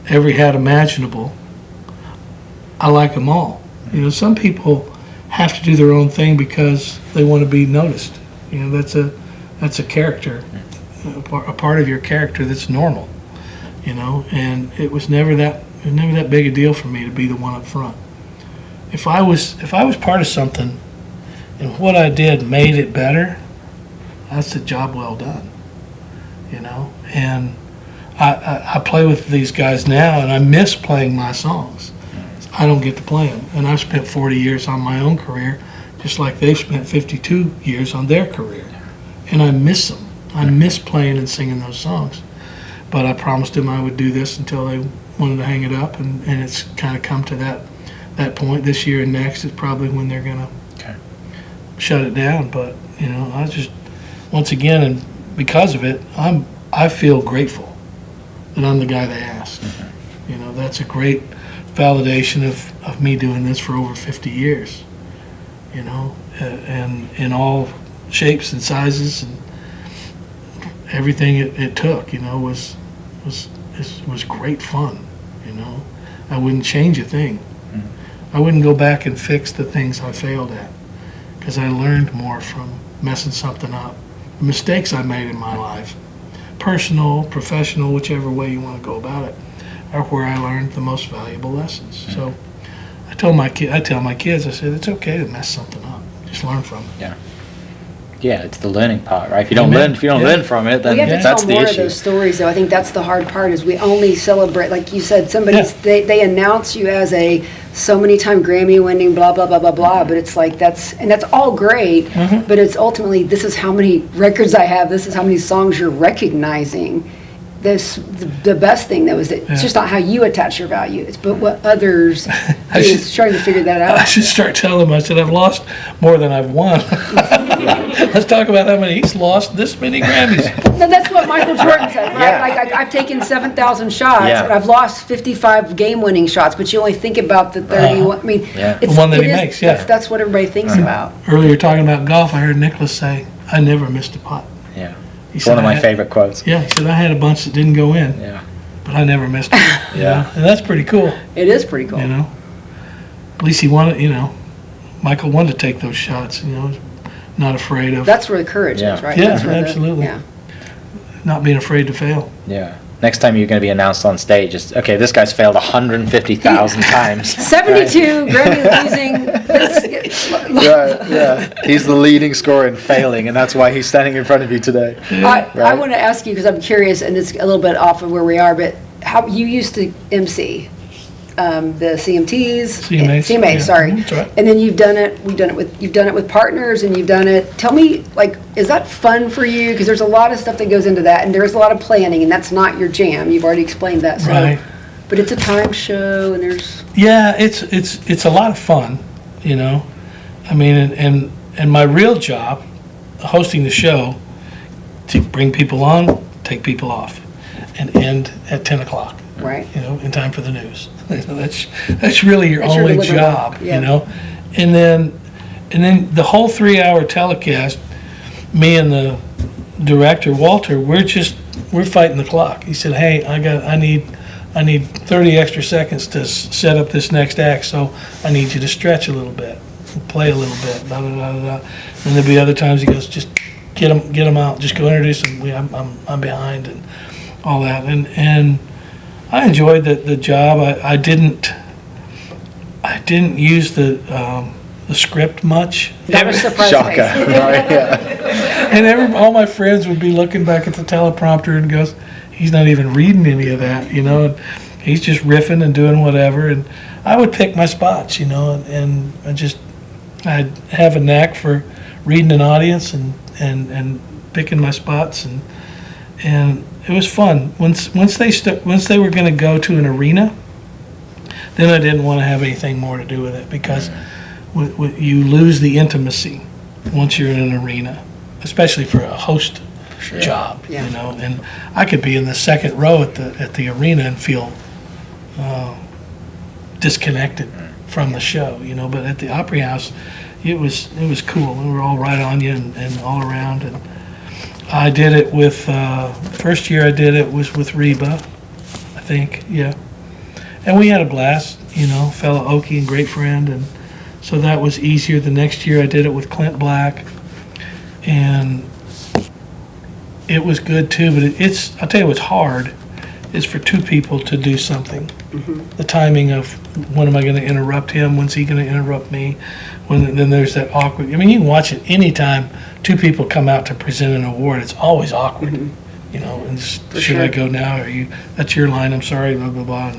Speaker 3: every hat imaginable, I like them all. Some people have to do their own thing because they want to be noticed. That's a character, a part of your character that's normal. And it was never that big a deal for me to be the one up front. If I was part of something and what I did made it better, that's a job well done, and I play with these guys now, and I miss playing my songs. I don't get to play them, and I've spent 40 years on my own career, just like they've spent 52 years on their career, and I miss them. I miss playing and singing those songs, but I promised them I would do this until they wanted to hang it up, and it's kind of come to that point. This year and next is probably when they're gonna shut it down. But I just, once again, and because of it, I feel grateful that I'm the guy they asked. That's a great validation of me doing this for over 50 years. And in all shapes and sizes and everything it took. Was great fun. I wouldn't change a thing. I wouldn't go back and fix the things I failed at, because I learned more from messing something up. The mistakes I made in my life, personal, professional, whichever way you want to go about it, are where I learned the most valuable lessons. So I tell my kids, I said, it's okay to mess something up. Just learn from it.
Speaker 5: Yeah, it's the learning part, right? If you don't learn from it, then
Speaker 6: We have to
Speaker 5: that's
Speaker 6: tell
Speaker 5: the
Speaker 6: more
Speaker 5: issue.
Speaker 6: of those stories, though. I think that's the hard part, is we only celebrate, like you said, they announce you as a so many time Grammy winning, blah, blah, blah, blah, blah, but it's like that's all great, but it's ultimately, this is how many records I have, this is how many songs you're recognizing. The best thing, though, is that it's just not how you attach your value, it's but what others do. It's trying to figure that out.
Speaker 3: I should start telling them, I said, I've lost more than I've won. Let's talk about how many he's lost this many Grammys.
Speaker 6: No, that's what Michael Jordan said, right? Like, I've taken 7,000 shots, and I've lost 55 game-winning shots, but you only think about the 31. I mean,
Speaker 3: The one that he makes,
Speaker 6: That's what everybody thinks about.
Speaker 3: Earlier talking about golf, I heard Nicholas say, I never missed a putt.
Speaker 5: Yeah.
Speaker 3: He
Speaker 5: It's
Speaker 3: said,
Speaker 5: one of my favorite quotes.
Speaker 3: Yeah, he said, I had a bunch that didn't go in, but I never missed one.
Speaker 5: Yeah.
Speaker 3: And that's pretty cool,
Speaker 6: It is pretty cool.
Speaker 3: At least he wanted, Michael wanted to take those shots, not afraid of
Speaker 6: That's where the courage is, right?
Speaker 3: Yeah,
Speaker 6: That's where
Speaker 3: absolutely. Not being afraid to fail.
Speaker 5: Yeah. Next time you're going to be announced on stage, it's, okay, this guy's failed 150,000 times.
Speaker 6: 72 Grammy losing.
Speaker 5: Right, yeah. He's the leading scorer in failing, and that's why he's standing in front of you today.
Speaker 6: I want to ask you, because I'm curious, and it's a little bit off of where we are, but how you used to MC the CMAs, sorry.
Speaker 3: That's right.
Speaker 6: And then you've done it with partners, and you've done it. Tell me, like, is that fun for you? Because there's a lot of stuff that goes into that, and there's a lot of planning, and that's not your jam. You've already explained that. So,
Speaker 3: Right.
Speaker 6: but it's a time show, and there's.
Speaker 3: Yeah, it's a lot of fun, I mean, and my real job, hosting the show, to bring people on, take people off, and end at 10 o'clock.
Speaker 6: Right.
Speaker 3: In time for the news. That's really your
Speaker 6: That's your
Speaker 3: only
Speaker 6: deliverable,
Speaker 3: job,
Speaker 6: yeah.
Speaker 3: And then the whole 3-hour telecast, me and the director Walter, we're fighting the clock. He said, "Hey, I need 30 extra seconds to set up this next act, so I need you to stretch a little bit, play a little bit, da da da da." And there'll be other times he goes, "Just get them out, just go introduce them. I'm behind," and all that, and I enjoyed the job. I didn't use the script much.
Speaker 6: That was surprise
Speaker 5: Shocker.
Speaker 6: face.
Speaker 5: Right, yeah.
Speaker 3: And all my friends would be looking back at the teleprompter and goes, he's not even reading any of that, He's just riffing and doing whatever. And I would pick my spots, and I'd have a knack for reading an audience and picking my spots, and it was fun. Once they were going to go to an arena, then I didn't want to have anything more to do with it, because you lose the intimacy once you're in an arena, especially for a host job.
Speaker 6: Yeah.
Speaker 3: And I could be in the second row at the arena and feel disconnected from the show. But at the Opry House, it was cool. We were all right on you and all around. And I did it with, first year I did it was with Reba, I think, yeah. And we had a blast, fellow Okie and great friend, and so that was easier. The next year I did it with Clint Black, and it was good too, but I'll tell you what's hard is for two people to do something. The timing of when am I going to interrupt him? When's he going to interrupt me? Then there's that awkward. I mean, you can watch it anytime two people come out to present an award. It's always awkward, you know. And should I go now? That's your line. I'm sorry. Blah blah blah.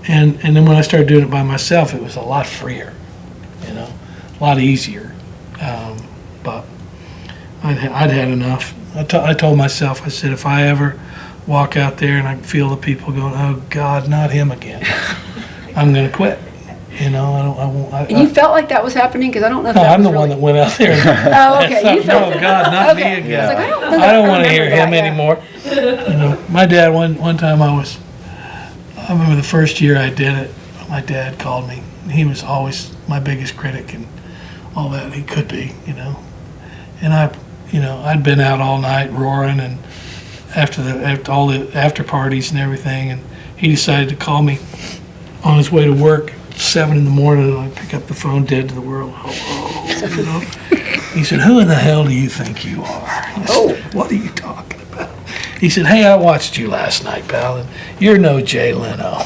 Speaker 3: And then when I started doing it by myself, it was a lot freer, you know, a lot easier. But I'd had enough. I told myself, I said, if I ever walk out there and I feel the people going, oh God, not him again, I'm going to quit. You know, I won't.
Speaker 6: And you felt like that was happening? Because I don't know if
Speaker 3: No,
Speaker 6: that
Speaker 3: I'm
Speaker 6: was
Speaker 3: the
Speaker 6: really...
Speaker 3: one that went out there. And
Speaker 6: Oh, okay. You felt
Speaker 3: no,
Speaker 6: it.
Speaker 3: God, not me
Speaker 6: Okay.
Speaker 3: again.
Speaker 6: I was like,
Speaker 3: I don't want to hear
Speaker 6: remember
Speaker 3: him
Speaker 6: that, yeah.
Speaker 3: anymore. You know, my dad, one time I remember the first year I did it, my dad called me. He was always my biggest critic and all that he could be, you know. And I'd been out all night roaring and after all the after parties and everything, and he decided to call me on his way to work at 7 in the morning, and I pick up the phone, dead to the world. Hello, you know. He said, "Who in the hell do you think you are?" I said, "What are you talking about?" He said, "Hey, I watched you last night, pal, and you're no Jay Leno."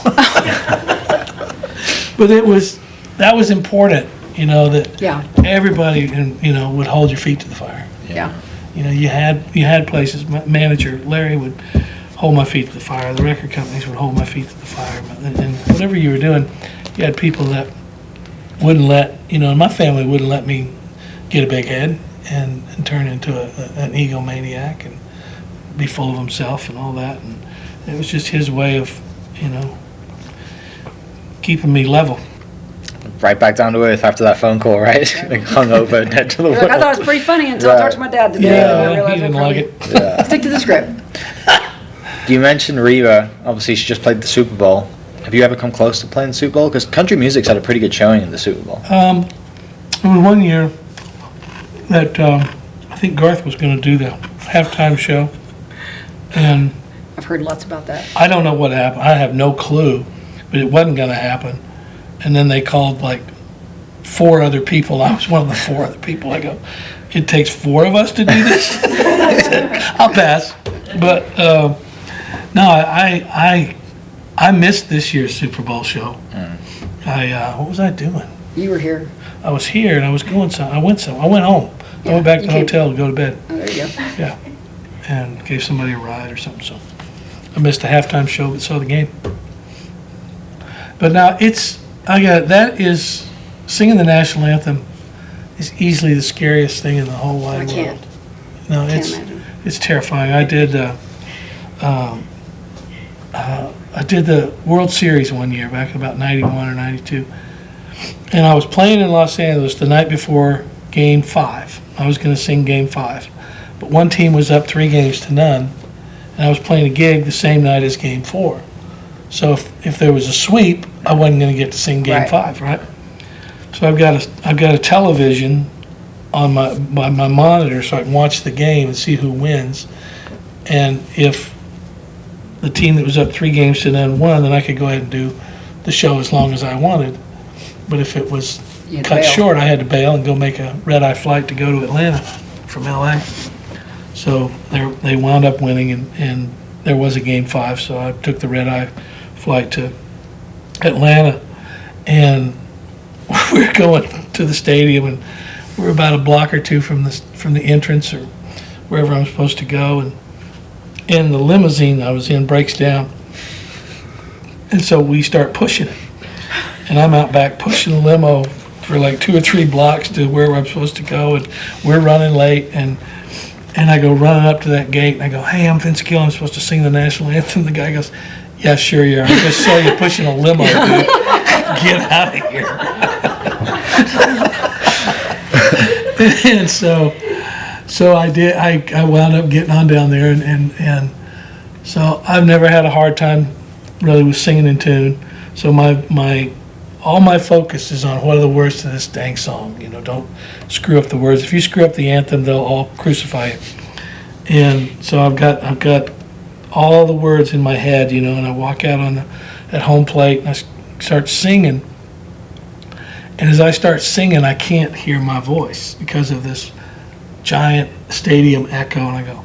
Speaker 3: But that was important, you know, that everybody, you know, would hold your feet to the fire.
Speaker 6: Yeah.
Speaker 3: You know, you had places. My manager Larry would hold my feet to the fire. The record companies would hold my feet to the fire. And whatever you were doing, you had people that wouldn't let, you know, my family wouldn't let me get a big head and turn into an egomaniac and be full of himself and all that. And it was just his way of, you know, keeping me level.
Speaker 5: Right back down to earth after that phone call, right? Like hung over, dead to the
Speaker 6: You're
Speaker 5: world.
Speaker 6: like, I thought it was pretty funny until I talked to my dad today.
Speaker 3: Yeah,
Speaker 6: and I
Speaker 3: he
Speaker 6: realized
Speaker 3: didn't
Speaker 6: I
Speaker 3: like
Speaker 6: probably-
Speaker 3: it.
Speaker 5: Yeah.
Speaker 6: Stick to the script.
Speaker 5: You mentioned Reba. Obviously, she just played the Super Bowl. Have you ever come close to playing the Super Bowl? Because country music's had a pretty good showing in the Super Bowl.
Speaker 3: There was one year that I think Garth was going to do the halftime show, and
Speaker 6: I've heard lots about that.
Speaker 3: I don't know what happened. I have no clue, but it wasn't going to happen. And then they called like 4 other people. I was one of the 4 other people. I go, it takes 4 of us to do this? I said, I'll pass. But no, I missed this year's Super Bowl show. What was I doing?
Speaker 6: You were here.
Speaker 3: I was here and I was going I went home. I went back to the hotel to go to bed.
Speaker 6: Oh, there you go.
Speaker 3: Yeah. And gave somebody a ride or something. So I missed a halftime show but saw the game. But now that is singing the national anthem is easily the scariest thing in the whole wide world.
Speaker 6: I can't.
Speaker 3: No,
Speaker 6: Can't imagine.
Speaker 3: it's terrifying. I did the World Series one year back in about 91 or 92. And I was playing in Los Angeles the night before Game 5. I was going to sing Game 5. But one team was up 3-0, and I was playing a gig the same night as Game 4. So if there was a sweep, I wasn't going to get to sing Game
Speaker 6: Right.
Speaker 3: 5, right? So I've got a television on my monitor so I can watch the game and see who wins. And if the team that was up 3-0 won, then I could go ahead and do the show as long as I wanted. But if it was
Speaker 6: You had to
Speaker 3: cut
Speaker 6: bail.
Speaker 3: short, I had to bail and go make a red-eye flight to go to Atlanta from LA. So they wound up winning, and there was a Game 5, so I took the red-eye flight to Atlanta, and we were going to the stadium, and we were about a block or 2 from the entrance or wherever I'm supposed to go, and the limousine I was in breaks down, and so we start pushing it, and I'm out back pushing the limo for like 2 or 3 blocks to where I'm supposed to go, and we're running late, and I go running up to that gate, and I go, "Hey, I'm Vince Gill. I'm supposed to sing the national anthem." The guy goes, "Yeah, sure you are. I just saw you pushing a limo, dude. Get out of here." And so I did. I wound up getting on down there, and so I've never had a hard time really with singing in tune. So all my focus is on what are the words to this dang song. You know, don't screw up the words. If you screw up the anthem, they'll all crucify you. And so I've got all the words in my head, you know, and I walk out at home plate and I start singing. And as I start singing, I can't hear my voice because of this giant stadium echo. And I go,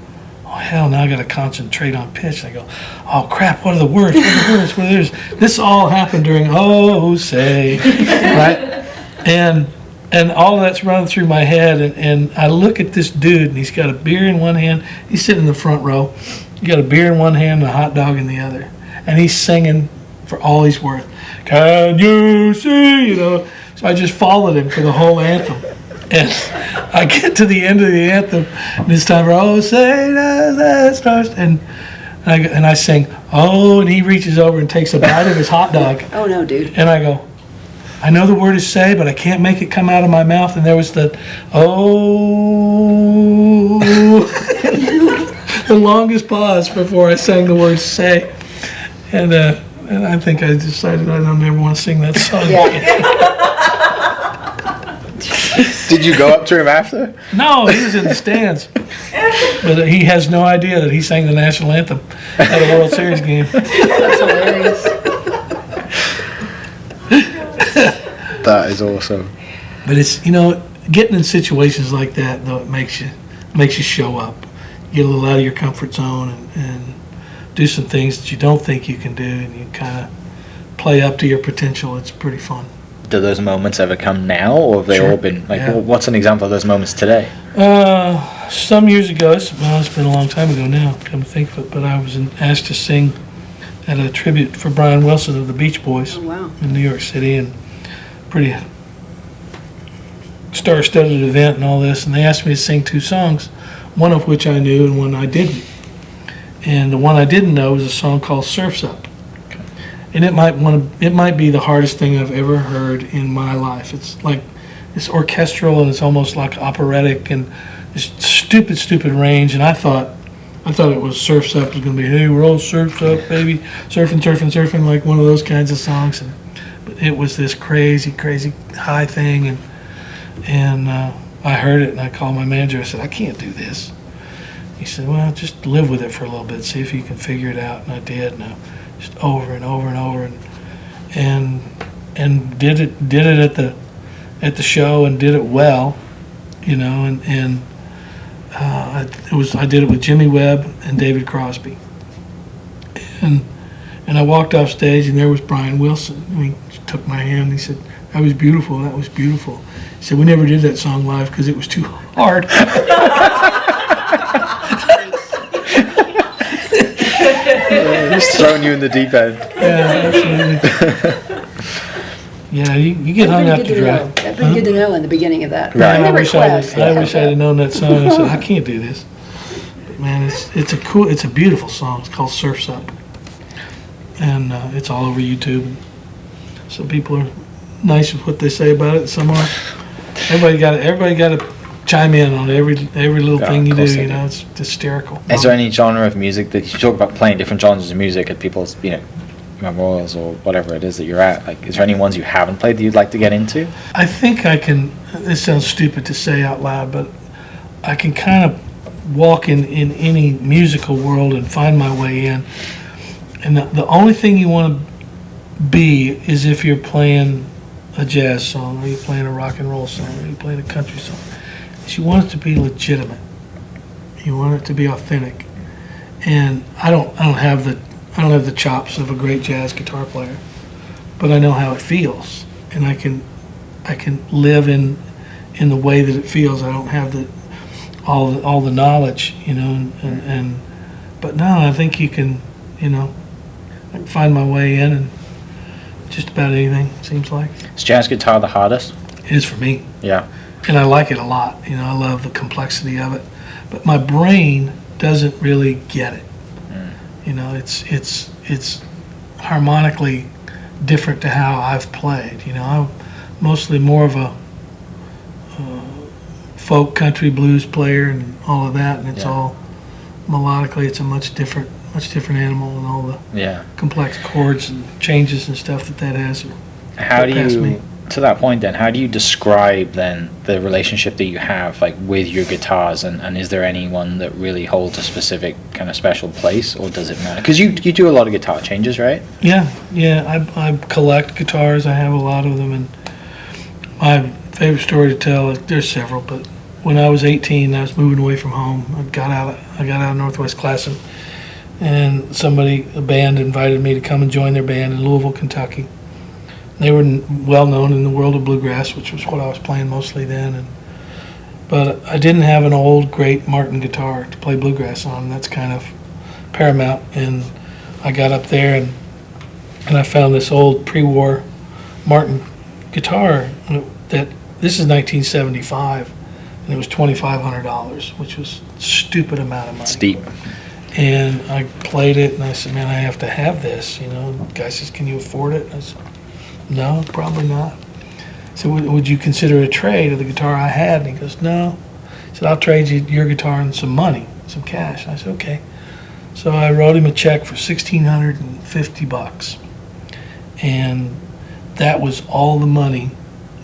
Speaker 3: oh hell, now I got to concentrate on pitch. And I go, oh crap, what are the words? What are the words? What are the words? This all happened during Oh Say, right? And all of that's running through my head, and I look at this dude, and he's got a beer in one hand. He's sitting in the front row. He got a beer in one hand and a hot dog in the other, and he's singing for all he's worth. Can you see? You know. So I just followed him for the whole anthem, and I get to the end of the anthem, and it's time for Oh Say That Stars, and I sing Oh, and he reaches over and takes a bite of his hot dog.
Speaker 6: Oh no, dude.
Speaker 3: And I go, I know the word is say, but I can't make it come out of my mouth. And there was the, oh, the longest pause before I sang the word say. And I think I decided I don't ever want to sing that song again.
Speaker 5: Did you go up to him after?
Speaker 3: No, he was in the stands. But he has no idea that he sang the national anthem at a World Series game.
Speaker 6: That's hilarious.
Speaker 5: That is awesome.
Speaker 3: But it's, getting in situations like that, though, it makes you show up. Get a little out of your comfort zone and do some things that you don't think you can do, and you kind of play up to your potential. It's pretty fun.
Speaker 5: Do those moments ever come now, or have they
Speaker 3: Sure.
Speaker 5: all been, like,
Speaker 3: Yeah.
Speaker 5: what's an example of those moments today?
Speaker 3: Some years ago, it's been a long time ago now, come to think of it, but I was asked to sing at a tribute for Brian Wilson of the Beach Boys
Speaker 6: Oh, wow.
Speaker 3: in New York City, and pretty star-studded event and all this, and they asked me to sing 2 songs, one of which I knew and one I didn't. And the one I didn't know was a song called Surf's Up. And it might be the hardest thing I've ever heard in my life. It's orchestral, and it's almost like operatic, and it's stupid range. And I thought it was Surf's Up. It was going to be, hey, we're all surf's up, baby, surfing, like one of those kinds of songs. But it was this crazy high thing, and I heard it, and I called my manager. I said, I can't do this. He said, well, just live with it for a little bit, see if you can figure it out. And I did, and I just over and over, and did it at the show, and did it well, and I did it with Jimmy Webb and David Crosby, and I walked off stage, and there was Brian Wilson. He took my hand, and he said, that was beautiful. He said, we never did that song live because it was too hard.
Speaker 5: Just throwing you in the deep end.
Speaker 3: Yeah, absolutely. Yeah, you get hung out to dry.
Speaker 6: That'd be good to know in the beginning of that.
Speaker 5: Right.
Speaker 6: In the
Speaker 3: I wish I
Speaker 6: request,
Speaker 3: wish I'd have known that song. I said, I can't do this. But man, it's a beautiful song. It's called Surf's Up, and it's all over YouTube. Some people are nice with what they say about it. Some aren't. Everybody got to chime in on every little
Speaker 5: Yeah,
Speaker 3: thing you
Speaker 5: of course
Speaker 3: do.
Speaker 5: they do.
Speaker 3: It's hysterical.
Speaker 5: Is there any genre of music that you talk about playing different genres of music at people's, memorials or whatever it is that you're at? Like, is there any ones you haven't played that you'd like to get into?
Speaker 3: I think I can. This sounds stupid to say out loud, but I can kind of walk in any musical world and find my way in. And the only thing you want to be is if you're playing a jazz song, or you're playing a rock and roll song, or you're playing a country song. Is you want it to be legitimate. You want it to be authentic. And I don't have the chops of a great jazz guitar player, but I know how it feels, and I can live in the way that it feels. I don't have all the knowledge, but no, I think you can, I can find my way in and just about anything, it seems like.
Speaker 5: Is jazz guitar the hardest?
Speaker 3: It is for me.
Speaker 5: Yeah.
Speaker 3: And I like it a lot. I love the complexity of it. But my brain doesn't really get it. It's harmonically different to how I've played. I'm mostly more of a folk, country, blues player and all of that, and it's all melodically. It's a much different animal, and all the complex chords and changes and stuff that has.
Speaker 5: How do
Speaker 3: past
Speaker 5: you,
Speaker 3: me.
Speaker 5: to that point then, how do you describe then the relationship that you have like with your guitars, and is there anyone that really holds a specific kind of special place, or does it matter? Because you do a lot of guitar changes, right?
Speaker 3: Yeah. I collect guitars. I have a lot of them, and my favorite story to tell, there's several, but when I was 18, I was moving away from home. I got out of Northwest Classen, and a band invited me to come and join their band in Louisville, Kentucky. They were well known in the world of bluegrass, which was what I was playing mostly then. But I didn't have an old, great Martin guitar to play bluegrass on. That's kind of paramount. And I got up there and I found this old pre-war Martin guitar. This is 1975, and it was $2,500, which was a stupid amount of money.
Speaker 5: Steep.
Speaker 3: And I played it, and I said, man, I have to have this. The guy says, can you afford it? I said, no, probably not. I said, would you consider a trade of the guitar I had? And he goes, no. He said, I'll trade you your guitar and some money, some cash. I said, okay. So I wrote him a check for $1,650. And that was all the money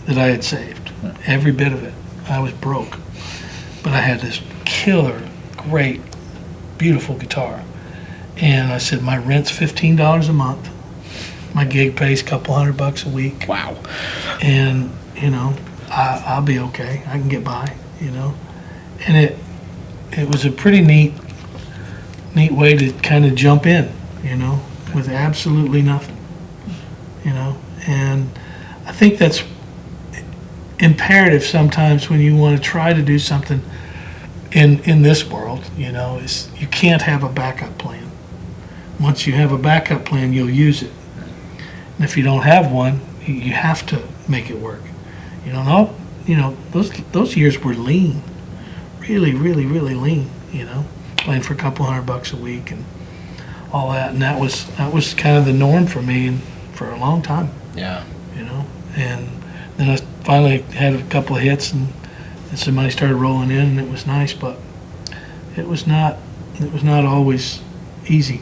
Speaker 3: that I had saved, every bit of it. I was broke. But I had this killer, great, beautiful guitar. And I said, my rent's $15 a month. My gig pays a couple $100 a week.
Speaker 5: Wow.
Speaker 3: And, I'll be okay. I can get by, And it was a pretty neat way to kind of jump in, with absolutely nothing, And I think that's imperative sometimes when you want to try to do something in this world, is you can't have a backup plan. Once you have a backup plan, you'll use it. And if you don't have one, you have to make it work. Those years were lean, really, really, really lean. Playing for a couple $100 a week and all that, and that was kind of the norm for me for a long time.
Speaker 5: Yeah.
Speaker 3: And then I finally had a couple of hits, and some money started rolling in, and it was nice, but it was not always easy.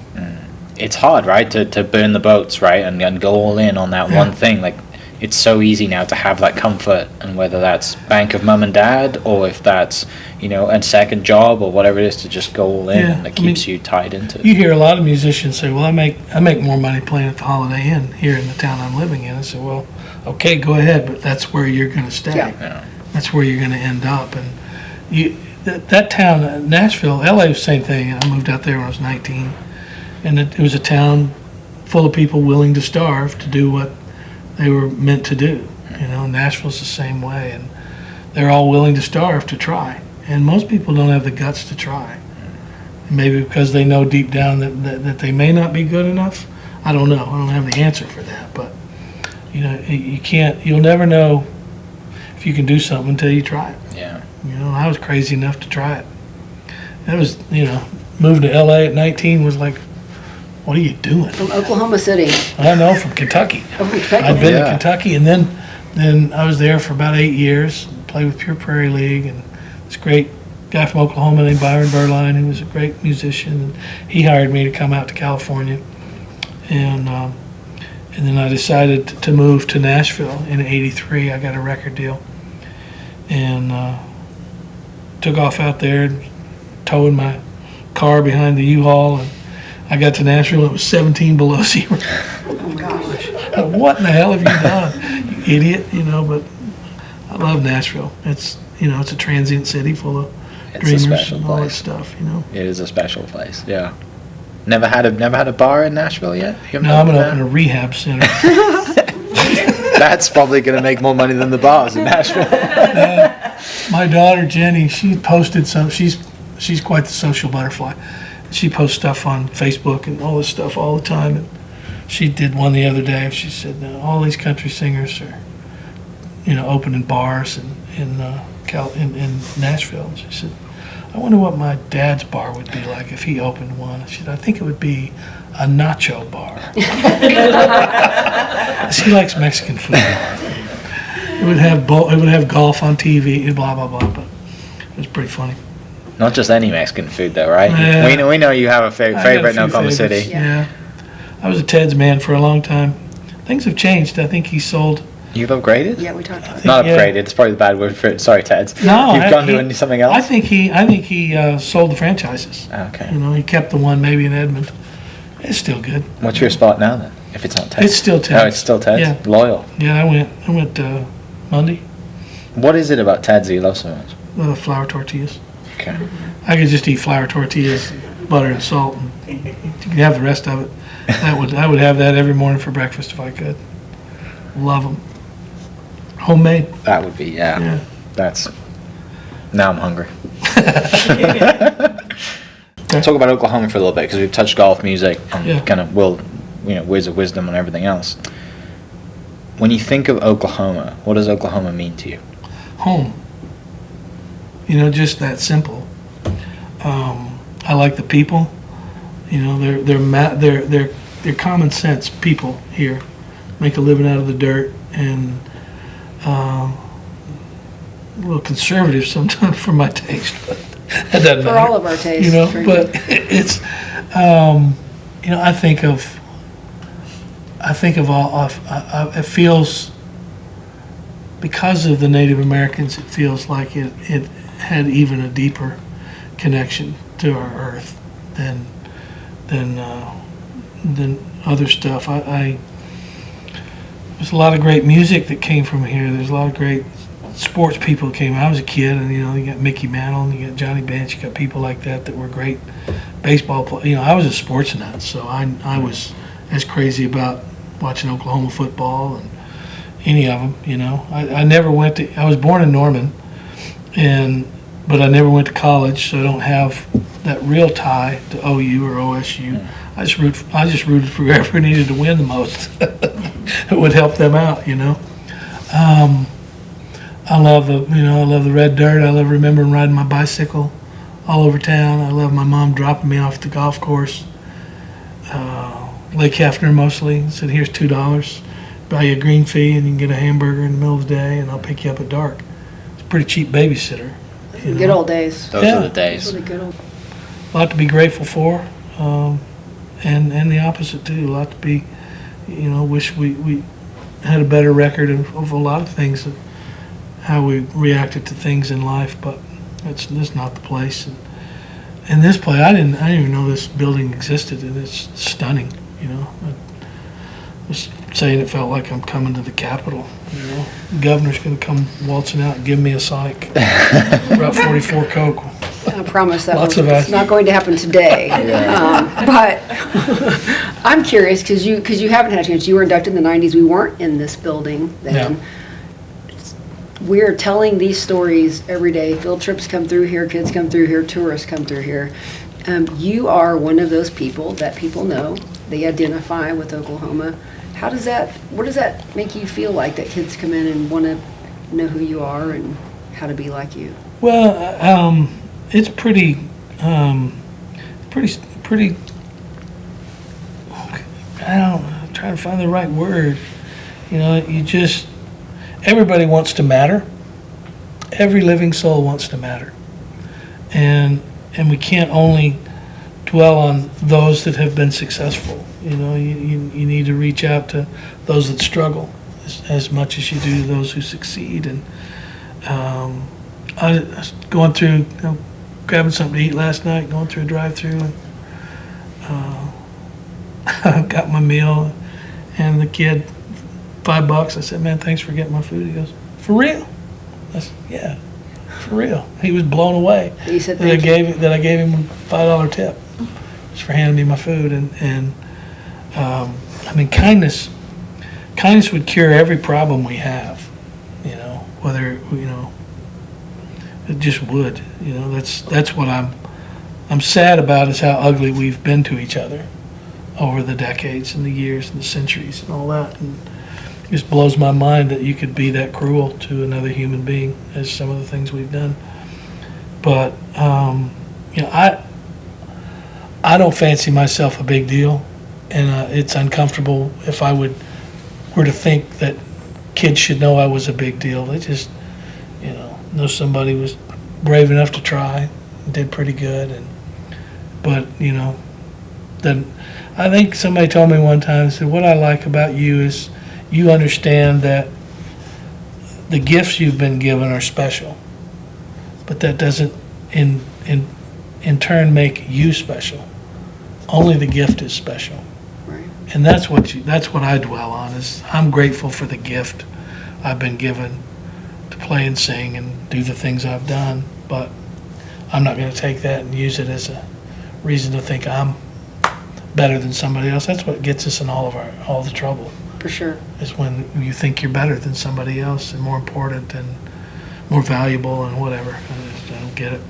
Speaker 5: It's hard, right, to burn the boats, right, and go all in on that one thing. Like, it's so easy now to have that comfort, and whether that's bank of mum and dad, or if that's, a second job or whatever it is, to just go all in, and it keeps you tied into it.
Speaker 3: You hear a lot of musicians say, well, I make more money playing at the Holiday Inn here in the town I'm living in. I said, well, okay, go ahead, but that's where you're going to stay.
Speaker 5: Yeah.
Speaker 3: That's where you're going to end up. And that town, Nashville, LA was the same thing. I moved out there when I was 19. And it was a town full of people willing to starve to do what they were meant to do. Nashville's the same way. And they're all willing to starve to try. And most people don't have the guts to try. Maybe because they know deep down that they may not be good enough. I don't know. I don't have the answer for that. But, you'll never know if you can do something until you try it.
Speaker 5: Yeah.
Speaker 3: I was crazy enough to try it. That was, moving to LA at 19 was like, what are you doing?
Speaker 6: From Oklahoma City.
Speaker 3: I know, from Kentucky.
Speaker 6: Oh, Kentucky.
Speaker 3: I'd been to Kentucky, and then I was there for about 8 years, played with Pure Prairie League, and this great guy from Oklahoma named Byron Berline, who was a great musician, and he hired me to come out to California. And then I decided to move to Nashville in '83. I got a record deal, and took off out there, towing my car behind the U-Haul, and I got to Nashville. It was 17 below zero.
Speaker 6: Oh my gosh.
Speaker 3: What in the hell have you done, you idiot? But I love Nashville. It's it's a transient city full of dreamers and all that stuff.
Speaker 5: It is a special place. Yeah. Never had a bar in Nashville yet?
Speaker 3: No, I'm gonna open a rehab center.
Speaker 5: That's probably gonna make more money than the bars in Nashville.
Speaker 3: My daughter Jenny, she posted some. She's quite the social butterfly. She posts stuff on Facebook and all this stuff all the time. And she did one the other day. She said, all these country singers are, opening bars in Nashville. And she said, I wonder what my dad's bar would be like if he opened one. She said, I think it would be a nacho bar. She likes Mexican food. It would have golf on TV and blah blah blah. But it was pretty funny.
Speaker 5: Not just any Mexican food, though, right?
Speaker 3: Yeah.
Speaker 5: We know you have a favorite in Oklahoma City.
Speaker 3: Yeah. I was a Ted's man for a long time. Things have changed. I think he sold.
Speaker 5: You've upgraded?
Speaker 6: Yeah, we talked about
Speaker 5: Not upgraded. It's probably the bad word for it. Sorry, Ted's.
Speaker 3: No,
Speaker 5: You've gone to something else?
Speaker 3: I think he sold the franchises.
Speaker 5: Okay.
Speaker 3: He kept the one maybe in Edmond. It's still good.
Speaker 5: What's your spot now, then, if it's not Ted's?
Speaker 3: It's still Ted's.
Speaker 5: Oh, it's still Ted's?
Speaker 3: Yeah.
Speaker 5: Loyal.
Speaker 3: Yeah, I went Monday.
Speaker 5: What is it about Ted's that you love so much?
Speaker 3: flour tortillas.
Speaker 5: Okay.
Speaker 3: I could just eat flour tortillas, butter and salt, and you can have the rest of it. I would have that every morning for breakfast if I could. Love them. Homemade.
Speaker 5: That would be,
Speaker 3: Yeah.
Speaker 5: That's, now I'm hungry. Talk about Oklahoma for a little bit, because we've touched golf, music, and
Speaker 3: Yeah.
Speaker 5: kind of words of wisdom and everything else. When you think of Oklahoma, what does Oklahoma mean to you?
Speaker 3: Home. Just that simple. I like the people. They're common sense people here. Make a living out of the dirt, and a little conservative sometimes for my taste, but that doesn't
Speaker 6: For
Speaker 3: matter.
Speaker 6: all of our tastes.
Speaker 3: But it's, I think of all, it feels, because of the Native Americans, it feels like it had even a deeper connection to our earth than other stuff. There's a lot of great music that came from here. There's a lot of great sports people came. I was a kid, and you got Mickey Mantle, and you got Johnny Bench, you got people like that were great baseball players. I was a sports nut, so I was as crazy about watching Oklahoma football and any of them. I never went to. I was born in Norman, but I never went to college, so I don't have that real tie to OU or OSU. I just rooted for whoever needed to win the most. It would help them out. I love the red dirt. I love remembering riding my bicycle all over town. I love my mom dropping me off the golf course. Lake Hefner mostly. Said, here's $2. Buy you a green fee and you can get a hamburger in the middle of the day, and I'll pick you up at dark. It's a pretty cheap babysitter.
Speaker 6: Good old days.
Speaker 5: Those are the days.
Speaker 6: Really good old.
Speaker 3: A lot to be grateful for, and the opposite too. A lot to be, wish we had a better record of a lot of things, how we reacted to things in life. But that's not the place. And this place, I didn't even know this building existed, and it's stunning. I was saying it felt like I'm coming to the Capitol. The governor's going to come waltzing out and give me a psych. Route 44 Coke.
Speaker 6: I promise that
Speaker 3: It's
Speaker 6: not going to happen today. But I'm curious, because you haven't had a chance. You were inducted in the 90s. We weren't in this building then.
Speaker 3: Yeah.
Speaker 6: We're telling these stories every day. Field trips come through here. Kids come through here. Tourists come through here. You are one of those people that people know. They identify with Oklahoma. What does that make you feel like, that kids come in and want to know who you are and how to be like you?
Speaker 3: Well, it's pretty. I'm trying to find the right word. Everybody wants to matter. Every living soul wants to matter, and we can't only dwell on those that have been successful. You need to reach out to those that struggle as much as you do to those who succeed. And I was going through, grabbing something to eat last night, going through a drive-through, and got my meal, and the kid, $5. I said, "Man, thanks for getting my food." He goes, "For real?" I said, "Yeah, for real." He was blown away
Speaker 6: He said,
Speaker 3: that I gave him a $5 tip just for handing me my food. And kindness would cure every problem we have. Whether it just would. That's what I'm sad about, is how ugly we've been to each other over the decades and the years and the centuries and all that. And it just blows my mind that you could be that cruel to another human being, as some of the things we've done. But I don't fancy myself a big deal, and it's uncomfortable if I were to think that kids should know I was a big deal. They just know somebody was brave enough to try and did pretty good. But then I think somebody told me one time, said, "What I like about you is you understand that the gifts you've been given are special, but that doesn't in turn make you special. Only the gift is special."
Speaker 6: Right.
Speaker 3: And that's what I dwell on, is I'm grateful for the gift I've been given to play and sing and do the things I've done, but I'm not going to take that and use it as a reason to think I'm better than somebody else. That's what gets us in all the trouble,
Speaker 6: For sure.
Speaker 3: is when you think you're better than somebody else and more important and more valuable and whatever. I don't get it.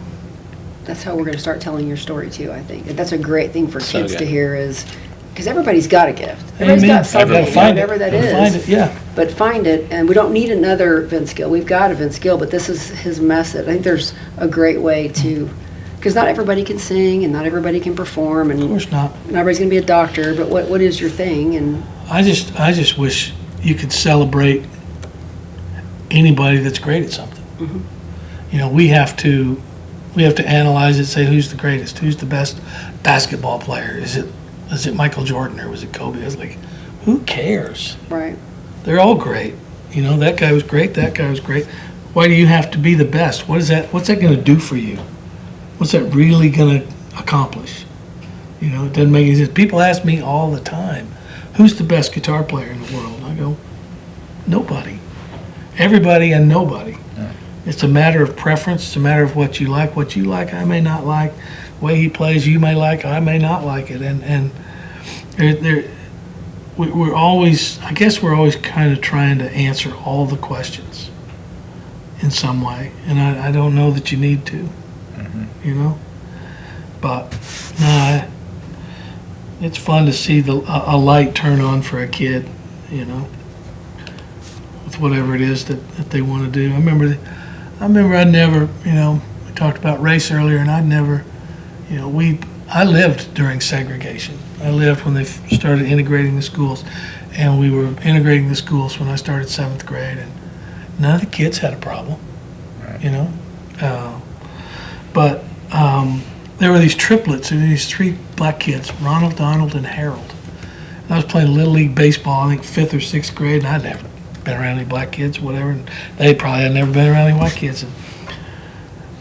Speaker 6: That's how we're going to start telling your story too, I think. And that's a great thing for
Speaker 5: So
Speaker 6: kids to
Speaker 5: good.
Speaker 6: hear is, because everybody's got a gift. Everybody's
Speaker 3: Amen.
Speaker 6: got something,
Speaker 3: Gotta find it.
Speaker 6: whatever that
Speaker 3: Gotta
Speaker 6: is.
Speaker 3: find it, yeah.
Speaker 6: But find it, and we don't need another Vince Gill. We've got a Vince Gill, but this is his message. I think there's a great way to, because not everybody can sing and not everybody can perform, and
Speaker 3: Of course not.
Speaker 6: not everybody's going to be a doctor, but what is your thing? And
Speaker 3: I just wish you could celebrate anybody that's great at something. You know, we have to analyze it, say who's the greatest, who's the best basketball player. Is it Michael Jordan or was it Kobe? It's like, who cares?
Speaker 6: right,
Speaker 3: They're all great. You know, that guy was great, that guy was great. Why do you have to be the best? What's that going to do for you? What's that really going to accomplish? You know, it doesn't make any sense. People ask me all the time, who's the best guitar player in the world? I go, nobody. Everybody and nobody. It's a matter of preference. It's a matter of what you like. What you like, I may not like. The way he plays, you may like. I may not like it. And we're always, I guess we're always kind of trying to answer all the questions in some way. And I don't know that you need to, you know. But no, it's fun to see a light turn on for a kid, you know, with whatever it is that they want to do. I remember I'd never, you know, we talked about race earlier, and I'd never, you know, I lived during segregation. I lived when they started integrating the schools, and we were integrating the schools when I started 7th grade, and none of the kids had a problem, you know. But there were these triplets, these 3 black kids, Ronald, Donald, and Harold. And I was playing Little League baseball, I think 5th or 6th grade, and I'd never been around any black kids, whatever, and they probably had never been around any white kids.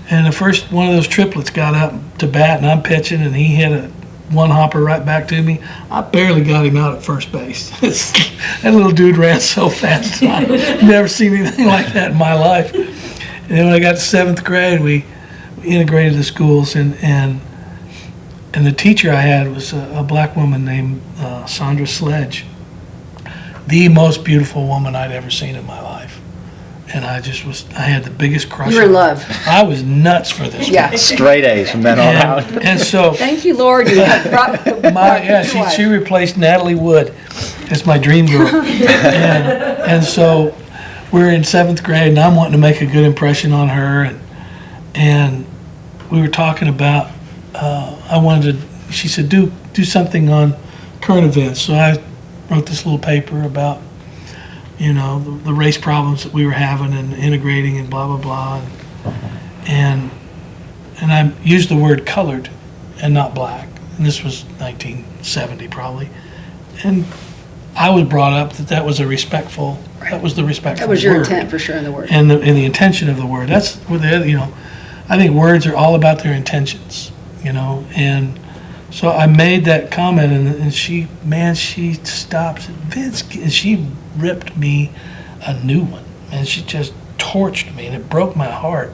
Speaker 3: And the first one of those triplets got up to bat, and I'm pitching, and he hit a one-hopper right back to me. I barely got him out at first base. That little dude ran so fast. I've never seen anything like that in my life. And then when I got to 7th grade, we integrated the schools, and the teacher I had was a black woman named Sandra Sledge. The most beautiful woman I'd ever seen in my life. And I had the biggest crush.
Speaker 6: you were in
Speaker 3: on her.
Speaker 6: love.
Speaker 3: I was nuts for this.
Speaker 6: Yeah.
Speaker 5: Straight A's from then on out.
Speaker 3: And so,
Speaker 6: Thank you, Lord. You have brought
Speaker 3: she replaced Natalie Wood as my dream girl. and so we're in 7th grade, and I'm wanting to make a good impression on her. And we were talking about, she said, do something on current events. So I wrote this little paper about, you know, the race problems that we were having and integrating and blah, blah, blah. And I used the word colored and not black. And this was 1970 probably. And I was brought up that was the respectful
Speaker 6: That was your
Speaker 3: word.
Speaker 6: intent for sure in the word.
Speaker 3: And the intention of the word. That's what you know, I think words are all about their intentions, you know. And so I made that comment, and she stopped, Vince, and she ripped me a new one, and she just torched me, and it broke my heart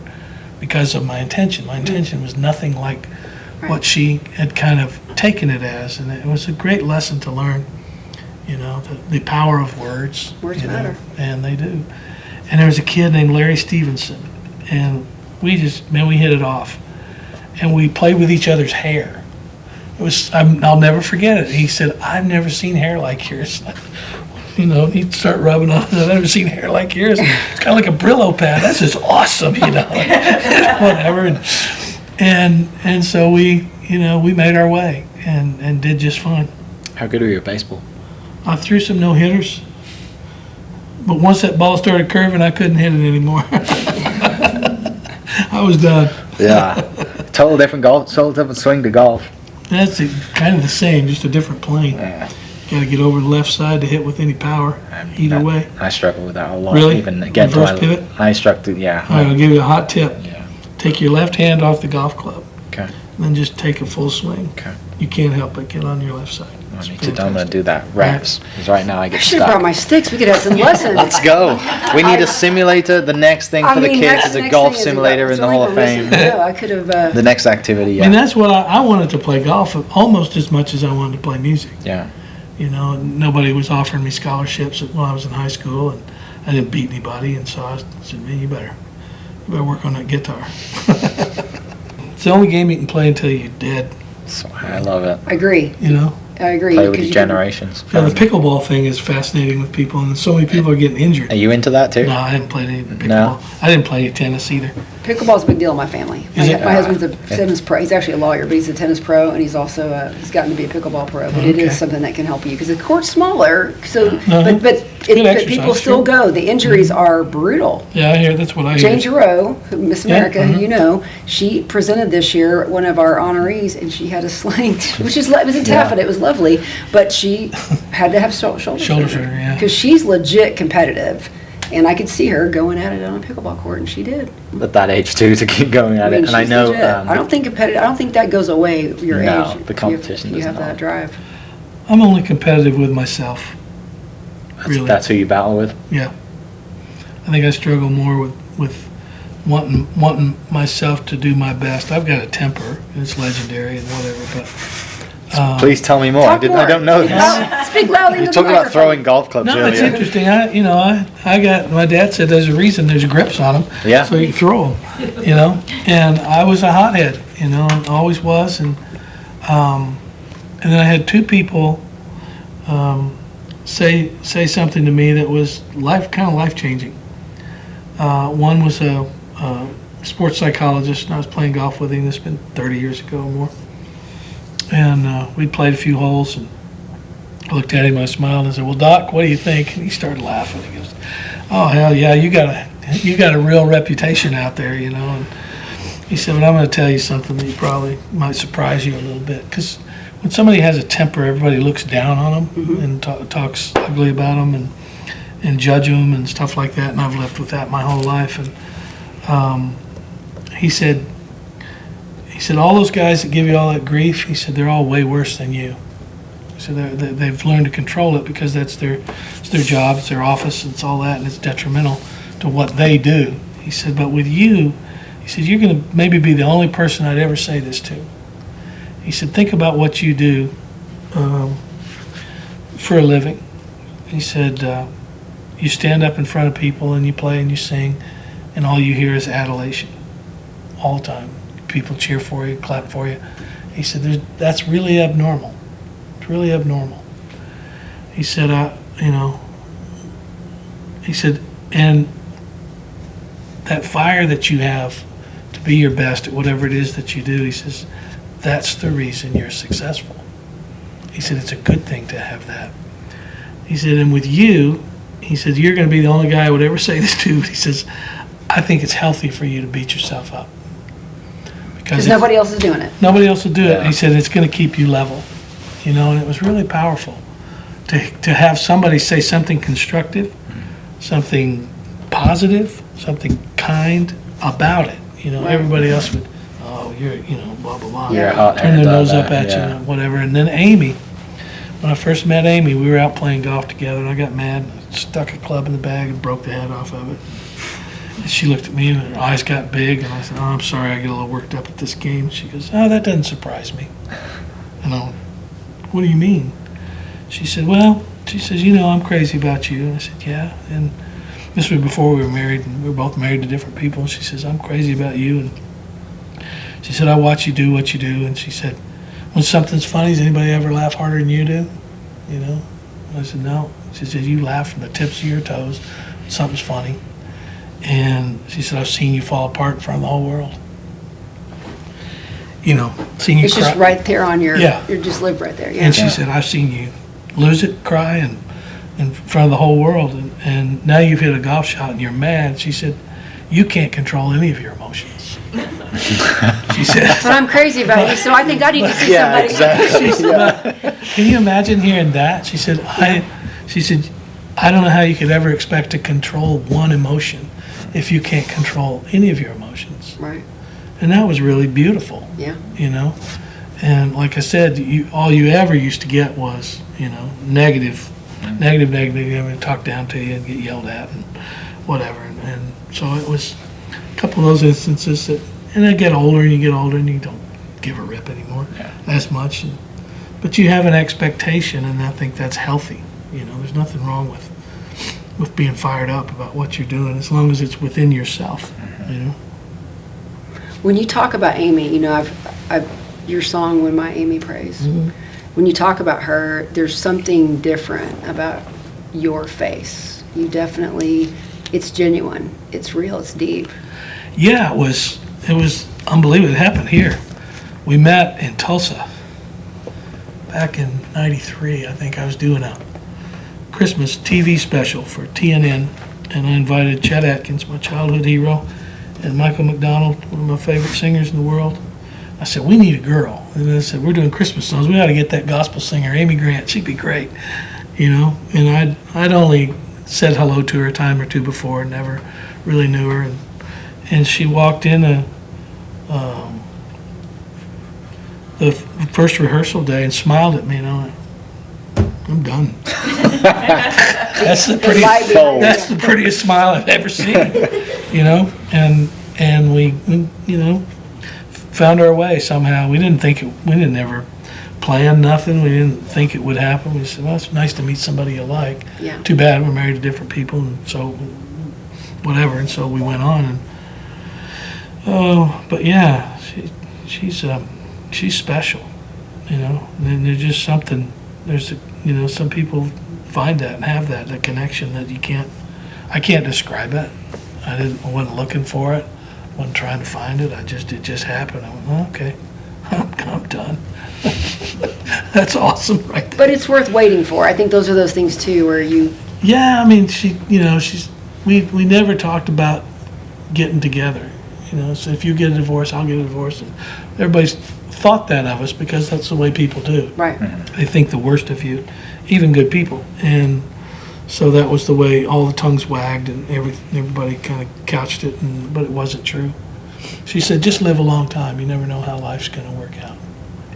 Speaker 3: because of my intention. My intention was nothing like what she had kind of taken it as, and it was a great lesson to learn, you know, the power of words.
Speaker 6: Words
Speaker 3: you know,
Speaker 6: matter.
Speaker 3: and they do. And there was a kid named Larry Stevenson, and we hit it off, and we played with each other's hair. I'll never forget it. He said, "I've never seen hair like yours." You know, he'd start rubbing on it. "I've never seen hair like yours. It's kind of like a Brillo pad. That's just awesome," you know. Whatever. And so we made our way and did just fine.
Speaker 5: How good were you at baseball?
Speaker 3: I threw some no-hitters, but once that ball started curving, I couldn't hit it anymore. I was done.
Speaker 5: Yeah. Total different swing to golf.
Speaker 3: That's kind of the same, just a different plane.
Speaker 5: Yeah.
Speaker 3: Got to get over the left side to hit with any power. Either way.
Speaker 5: I struggle with that a lot.
Speaker 3: Really?
Speaker 5: Even again,
Speaker 3: Reverse pivot?
Speaker 5: I struggle. Yeah.
Speaker 3: All right, I'll give you a hot tip.
Speaker 5: Yeah.
Speaker 3: Take your left hand off the golf club.
Speaker 5: Okay.
Speaker 3: and then just take a full swing.
Speaker 5: Okay.
Speaker 3: You can't help but get on your left side.
Speaker 5: I need to. I'm going to do that. Reps. Because right now I
Speaker 6: I
Speaker 5: get
Speaker 6: should have brought
Speaker 5: stuck.
Speaker 6: my sticks. We could have some lessons.
Speaker 5: Let's go. We need a simulator. The next thing for the kids
Speaker 6: that's
Speaker 5: is a
Speaker 6: next
Speaker 5: golf
Speaker 6: thing is
Speaker 5: simulator in the Hall of Fame.
Speaker 6: Yeah, I could have.
Speaker 5: The next activity,
Speaker 3: I mean,
Speaker 5: yeah.
Speaker 3: that's what I wanted to play golf almost as much as I wanted to play music.
Speaker 5: Yeah.
Speaker 3: You know, nobody was offering me scholarships when I was in high school, and I didn't beat anybody, and so I said, man, you better work on that guitar. It's the only game you can play until you're dead,
Speaker 5: So I love it.
Speaker 6: I agree.
Speaker 3: you know?
Speaker 6: I agree.
Speaker 5: Play with
Speaker 6: 'cause
Speaker 5: your
Speaker 6: you can-
Speaker 5: generations.
Speaker 3: Yeah, the pickleball thing is fascinating with people, and so many people are getting injured.
Speaker 5: Are you into that too?
Speaker 3: No, I haven't played any pickleball.
Speaker 5: No?
Speaker 3: I didn't play tennis either.
Speaker 6: Pickleball's a big deal in my family.
Speaker 3: Is it?
Speaker 6: My husband's a tennis pro. He's actually a lawyer, but he's a tennis pro, and he's also he's gotten to be a pickleball pro. But it
Speaker 3: Okay.
Speaker 6: is something that can help you because the court's smaller. So,
Speaker 3: Uh-huh.
Speaker 6: but
Speaker 3: good
Speaker 6: but people
Speaker 3: exercise,
Speaker 6: still
Speaker 3: sure.
Speaker 6: go. The injuries are brutal.
Speaker 3: Yeah, I hear that's what I
Speaker 6: Jane
Speaker 3: hear.
Speaker 6: Giroux, Miss
Speaker 3: Yeah,
Speaker 6: America,
Speaker 3: mhm.
Speaker 6: who you know, she presented this year, one of our honorees, and she had a sling, which is it was in taffeta. It was lovely, but she had to have shoulder
Speaker 3: Shoulder surgery, yeah.
Speaker 6: because she's legit competitive, and I could see her going at it on a pickleball court, and she did.
Speaker 5: At that age too, to keep going at
Speaker 6: I mean,
Speaker 5: it. And I
Speaker 6: she's
Speaker 5: know.
Speaker 6: legit. I don't think competitive. I don't think that goes away with your
Speaker 5: No,
Speaker 6: age.
Speaker 5: the competition
Speaker 6: You
Speaker 5: does
Speaker 6: have
Speaker 5: not.
Speaker 6: that drive.
Speaker 3: I'm only competitive with myself. Really.
Speaker 5: That's who you battle with.
Speaker 3: Yeah. I think I struggle more with wanting myself to do my best. I've got a temper, and it's legendary and whatever, but
Speaker 5: Please tell me more.
Speaker 6: Talk more.
Speaker 5: don't know this.
Speaker 6: Speak loudly
Speaker 5: You
Speaker 6: into
Speaker 5: talked
Speaker 6: the
Speaker 5: about
Speaker 6: microphone.
Speaker 5: throwing golf clubs
Speaker 3: no, it's
Speaker 5: earlier.
Speaker 3: interesting. I got, my dad said there's a reason there's grips on them.
Speaker 5: Yeah.
Speaker 3: So you can throw them, you know? And I was a hothead, you know, and always was. And then I had two people say something to me that was kind of life-changing. One was a sports psychologist, and I was playing golf with him. This has been 30 years ago or more. And we played a few holes, and I looked at him, I smiled, and said, "Well, Doc, what do you think?" And he started laughing. He goes, "Oh, hell yeah, you got a real reputation out there, you know." And he said, "But I'm going to tell you something that probably might surprise you a little bit, because when somebody has a temper, everybody looks down on them and talks ugly about them and judge them and stuff like that. And I've lived with that my whole life." And he said, all those guys that give you all that grief, he said, they're all way worse than you. He said they've learned to control it because it's their job, it's their office, it's all that, and it's detrimental to what they do. He said, but with you, he said, you're going to maybe be the only person I'd ever say this to. He said, think about what you do for a living. He said, you stand up in front of people and you play and you sing, and all you hear is adulation all the time. People cheer for you, clap for you. He said, that's really abnormal. It's really abnormal. He said, he said, and that fire that you have to be your best at whatever it is that you do, he says, that's the reason you're successful. He said, it's a good thing to have that. He said, and with you, he said, you're going to be the only guy I would ever say this to. He says, I think it's healthy for you to beat yourself up.
Speaker 6: Because nobody else is doing it.
Speaker 3: Nobody else will do it. He said, it's going to keep you level. You know, and it was really powerful to have somebody say something constructive, something positive, something kind about it. You know, everybody else would, oh, you're, you know, blah, blah, blah.
Speaker 6: Yeah.
Speaker 3: Turn their nose up at you and whatever. And then Amy, when I first met Amy, we were out playing golf together, and I got mad, stuck a club in the bag and broke the head off of it. And she looked at me, and her eyes got big, and I said, oh, I'm sorry, I get a little worked up at this game. She goes, oh, that doesn't surprise me. And I went, what do you mean? She said, well, she says, you know, I'm crazy about you. And I said, yeah. And this was before we were married, and we were both married to different people. She says, I'm crazy about you. And she said, I watch you do what you do. And she said, when something's funny, does anybody ever laugh harder than you do? You know? And I said, no. She said, you laugh from the tips of your toes when something's funny. And she said, I've seen you fall apart in front of the whole world. You know, seen you
Speaker 6: It's
Speaker 3: cry.
Speaker 6: just right there on your,
Speaker 3: Yeah.
Speaker 6: you just live right there. Yeah.
Speaker 3: And she said, I've seen you lose it, cry, and in front of the whole world. And now you've hit a golf shot and you're mad. She said, you can't control any of your emotions. She said,
Speaker 6: But I'm crazy about you, so I think I need to see
Speaker 5: Yeah,
Speaker 6: somebody.
Speaker 5: exactly.
Speaker 3: can you imagine hearing that? She said, I don't know how you could ever expect to control one emotion if you can't control any of your emotions.
Speaker 6: Right.
Speaker 3: And that was really beautiful,
Speaker 6: Yeah.
Speaker 3: you know? And like I said, all you ever used to get was, negative, talk down to you and get yelled at and whatever. And so it was a couple of those instances and I get older and you don't give a rip anymore as much. But you have an expectation, and I think that's healthy. There's nothing wrong with being fired up about what you're doing as long as it's within yourself,
Speaker 6: When you talk about Amy, I've your song "When My Amy Prays."
Speaker 3: Mm-hmm.
Speaker 6: When you talk about her, there's something different about your face. You definitely, it's genuine, it's real, it's deep.
Speaker 3: Yeah, it was unbelievable. It happened here. We met in Tulsa back in '93. I think I was doing a Christmas TV special for TNN, and I invited Chet Atkins, my childhood hero, and Michael McDonald, one of my favorite singers in the world. I said, we need a girl. And I said, we're doing Christmas songs. We got to get that gospel singer, Amy Grant. She'd be great, And I'd only said hello to her a time or two before, never really knew her. And she walked in the first rehearsal day and smiled at me, and I went, I'm done. That's the prettiest smile I've ever seen, And we found our way somehow. We didn't ever plan nothing. We didn't think it would happen. We said, well, it's nice to meet somebody you like.
Speaker 6: Yeah.
Speaker 3: Too bad we're married to different people, and so whatever. And so we went on. But yeah, she's special, And there's just something. Some people find that and have that connection that I can't describe it. I wasn't looking for it. Wasn't trying to find it. It just happened. I went, oh, okay, I'm done. That's awesome, right there.
Speaker 6: But it's worth waiting for. I think those are those things too, where you.
Speaker 3: Yeah, I mean, we never talked about getting together. So if you get a divorce, I'll get a divorce, and everybody's thought that of us because that's the way people do.
Speaker 6: Right.
Speaker 3: They think the worst of you, even good people, and so that was the way all the tongues wagged, and everybody kind of couched it, but it wasn't true. She said, just live a long time. You never know how life's going to work out.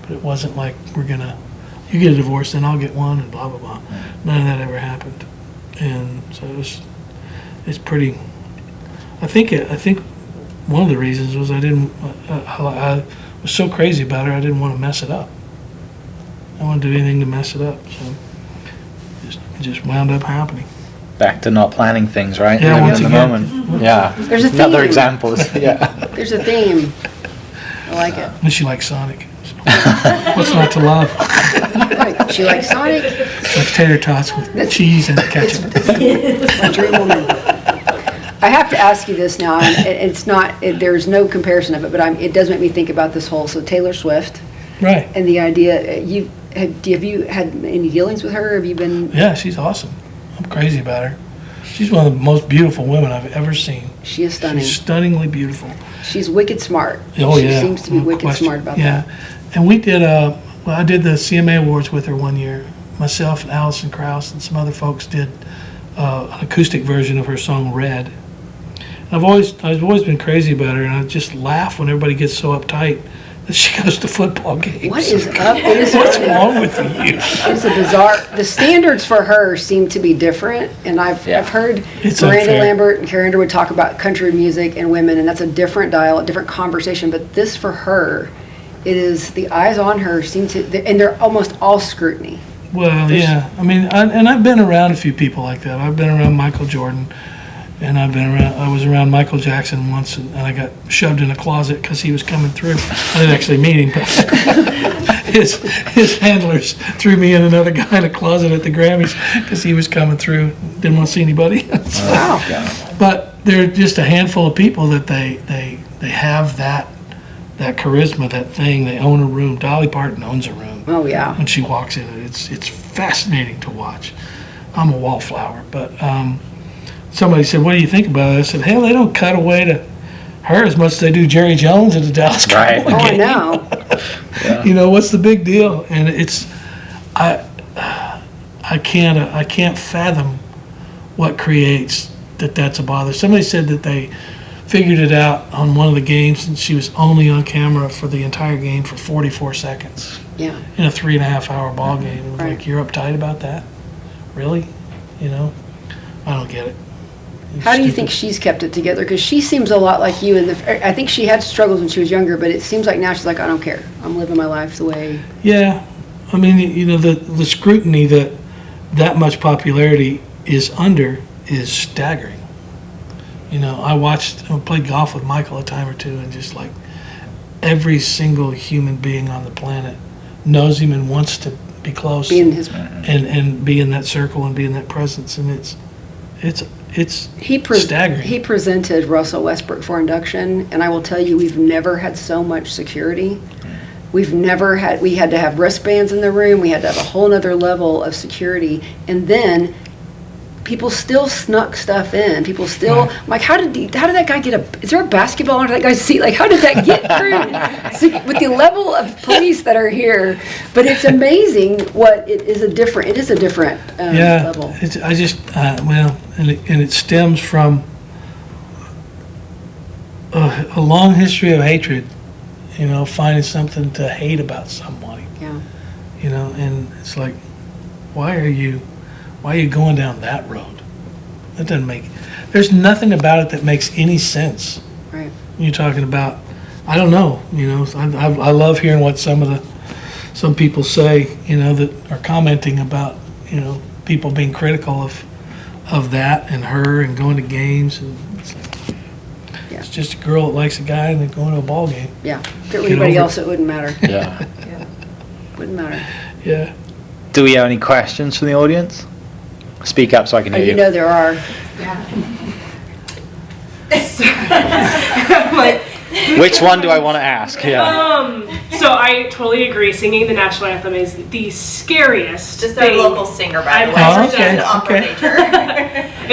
Speaker 3: But it wasn't like you get a divorce, then I'll get one, and blah, blah, blah. None of that ever happened. And so it's pretty, I think one of the reasons was I was so crazy about her, I didn't want to mess it up. I wanted to do anything to mess it up, so it just wound up happening.
Speaker 5: Back to not planning things, right?
Speaker 3: Yeah,
Speaker 5: Living
Speaker 3: once
Speaker 5: in the
Speaker 3: again.
Speaker 5: moment. Yeah.
Speaker 6: There's a
Speaker 5: Another
Speaker 6: theme.
Speaker 5: example is, yeah.
Speaker 6: There's a theme. I like it.
Speaker 3: And she likes Sonic. So. What's not to love?
Speaker 6: Right. She likes Sonic.
Speaker 3: Like tater tots with cheese and ketchup.
Speaker 6: My dream woman. I have to ask you this now, and it's not. There's no comparison of it, but it does make me think about this whole. So Taylor Swift,
Speaker 3: Right.
Speaker 6: and the idea. Have you had any dealings with her? Have you been?
Speaker 3: Yeah, she's awesome. I'm crazy about her. She's one of the most beautiful women I've ever seen.
Speaker 6: She is stunning.
Speaker 3: She's stunningly beautiful.
Speaker 6: She's wicked smart.
Speaker 3: Oh,
Speaker 6: She
Speaker 3: yeah.
Speaker 6: seems to be
Speaker 3: No
Speaker 6: wicked
Speaker 3: question.
Speaker 6: smart about
Speaker 3: Yeah.
Speaker 6: that.
Speaker 3: And we did, I did the CMA Awards with her one year. Myself and Allison Krauss and some other folks did an acoustic version of her song Red. And I've always been crazy about her, and I just laugh when everybody gets so uptight that she goes to football games.
Speaker 6: What is up? It is
Speaker 3: What's wrong with you?
Speaker 6: It's a bizarre. The standards for her seem to be different, and I've heard
Speaker 3: It's
Speaker 6: Miranda
Speaker 3: unfair.
Speaker 6: Lambert and Carrie Underwood talk about country music and women, and that's a different dialogue, different conversation. But this for her, it is the eyes on her seem to, and they're almost all scrutiny.
Speaker 3: Well, yeah. I mean, I've been around a few people like that. I've been around Michael Jordan, and I was around Michael Jackson once, and I got shoved in a closet because he was coming through. I didn't actually meet him, but his handlers threw me and another guy in a closet at the Grammys because he was coming through. Didn't want to see anybody. So,
Speaker 6: Wow.
Speaker 3: but there are just a handful of people that they have that charisma, that thing. They own a room. Dolly Parton owns a room.
Speaker 6: Oh yeah.
Speaker 3: When she walks in, it's fascinating to watch. I'm a wallflower, but somebody said, "What do you think about it?" I said, "Hell, they don't cut away to her as much as they do Jerry Jones at the Dallas
Speaker 5: Right.
Speaker 3: Cowboy
Speaker 6: Oh, I
Speaker 3: game.
Speaker 6: know.
Speaker 3: You know, what's the big deal?" And I can't fathom what creates that's a bother. Somebody said that figured it out on one of the games, and she was only on camera for the entire game for 44 seconds
Speaker 6: Yeah.
Speaker 3: in a 3.5-hour ball game. And
Speaker 6: Right.
Speaker 3: like, you're uptight about that? Really? You know, I don't get it. It's
Speaker 6: How do you
Speaker 3: stupid.
Speaker 6: think she's kept it together? Because she seems a lot like you. I think she had struggles when she was younger, but it seems like now she's like, I don't care. I'm living my life the way.
Speaker 3: Yeah, I mean, you know, the scrutiny that much popularity is under is staggering. You know, I played golf with Michael a time or two, and just like every single human being on the planet knows him and wants to be close
Speaker 6: Being his,
Speaker 3: and be in that circle and be in that presence, and it's staggering.
Speaker 6: he presented Russell Westbrook for induction, and I will tell you, we've never had so much security. We had to have wristbands in the room. We had to have a whole nother level of security, and then people still snuck stuff in. People still,
Speaker 3: Right.
Speaker 6: I'm like, how did that guy is there a basketball under that guy's seat? Like, how did that get through? So, with the level of police that are here, but it's amazing it is a different
Speaker 3: Yeah,
Speaker 6: level.
Speaker 3: and it stems from a long history of hatred. You know, finding something to hate about somebody.
Speaker 6: Yeah.
Speaker 3: You know, and it's like, why are you going down that road? That doesn't make. There's nothing about it that makes any sense.
Speaker 6: Right.
Speaker 3: You're talking about, I don't know. You know, I love hearing what some people say. You know, that are commenting about, you know, people being critical of that and her and going to games, and it's like,
Speaker 6: Yeah.
Speaker 3: it's just a girl that likes a guy and they're going to a ball game.
Speaker 6: Yeah. If it were
Speaker 3: Get
Speaker 6: anybody
Speaker 3: over
Speaker 6: else, it wouldn't matter.
Speaker 5: Yeah.
Speaker 6: Wouldn't matter.
Speaker 3: Yeah.
Speaker 5: Do we have any questions from the audience? Speak up so I can
Speaker 6: Oh,
Speaker 5: hear
Speaker 6: you
Speaker 5: you.
Speaker 6: know there are.
Speaker 7: Like,
Speaker 5: Which one do I want to ask? Yeah.
Speaker 7: so I totally agree. Singing the national anthem is the scariest
Speaker 8: Just
Speaker 7: thing.
Speaker 8: a local singer, by the way.
Speaker 7: Oh,
Speaker 8: Just
Speaker 3: okay,
Speaker 8: an opera
Speaker 3: okay.
Speaker 8: major.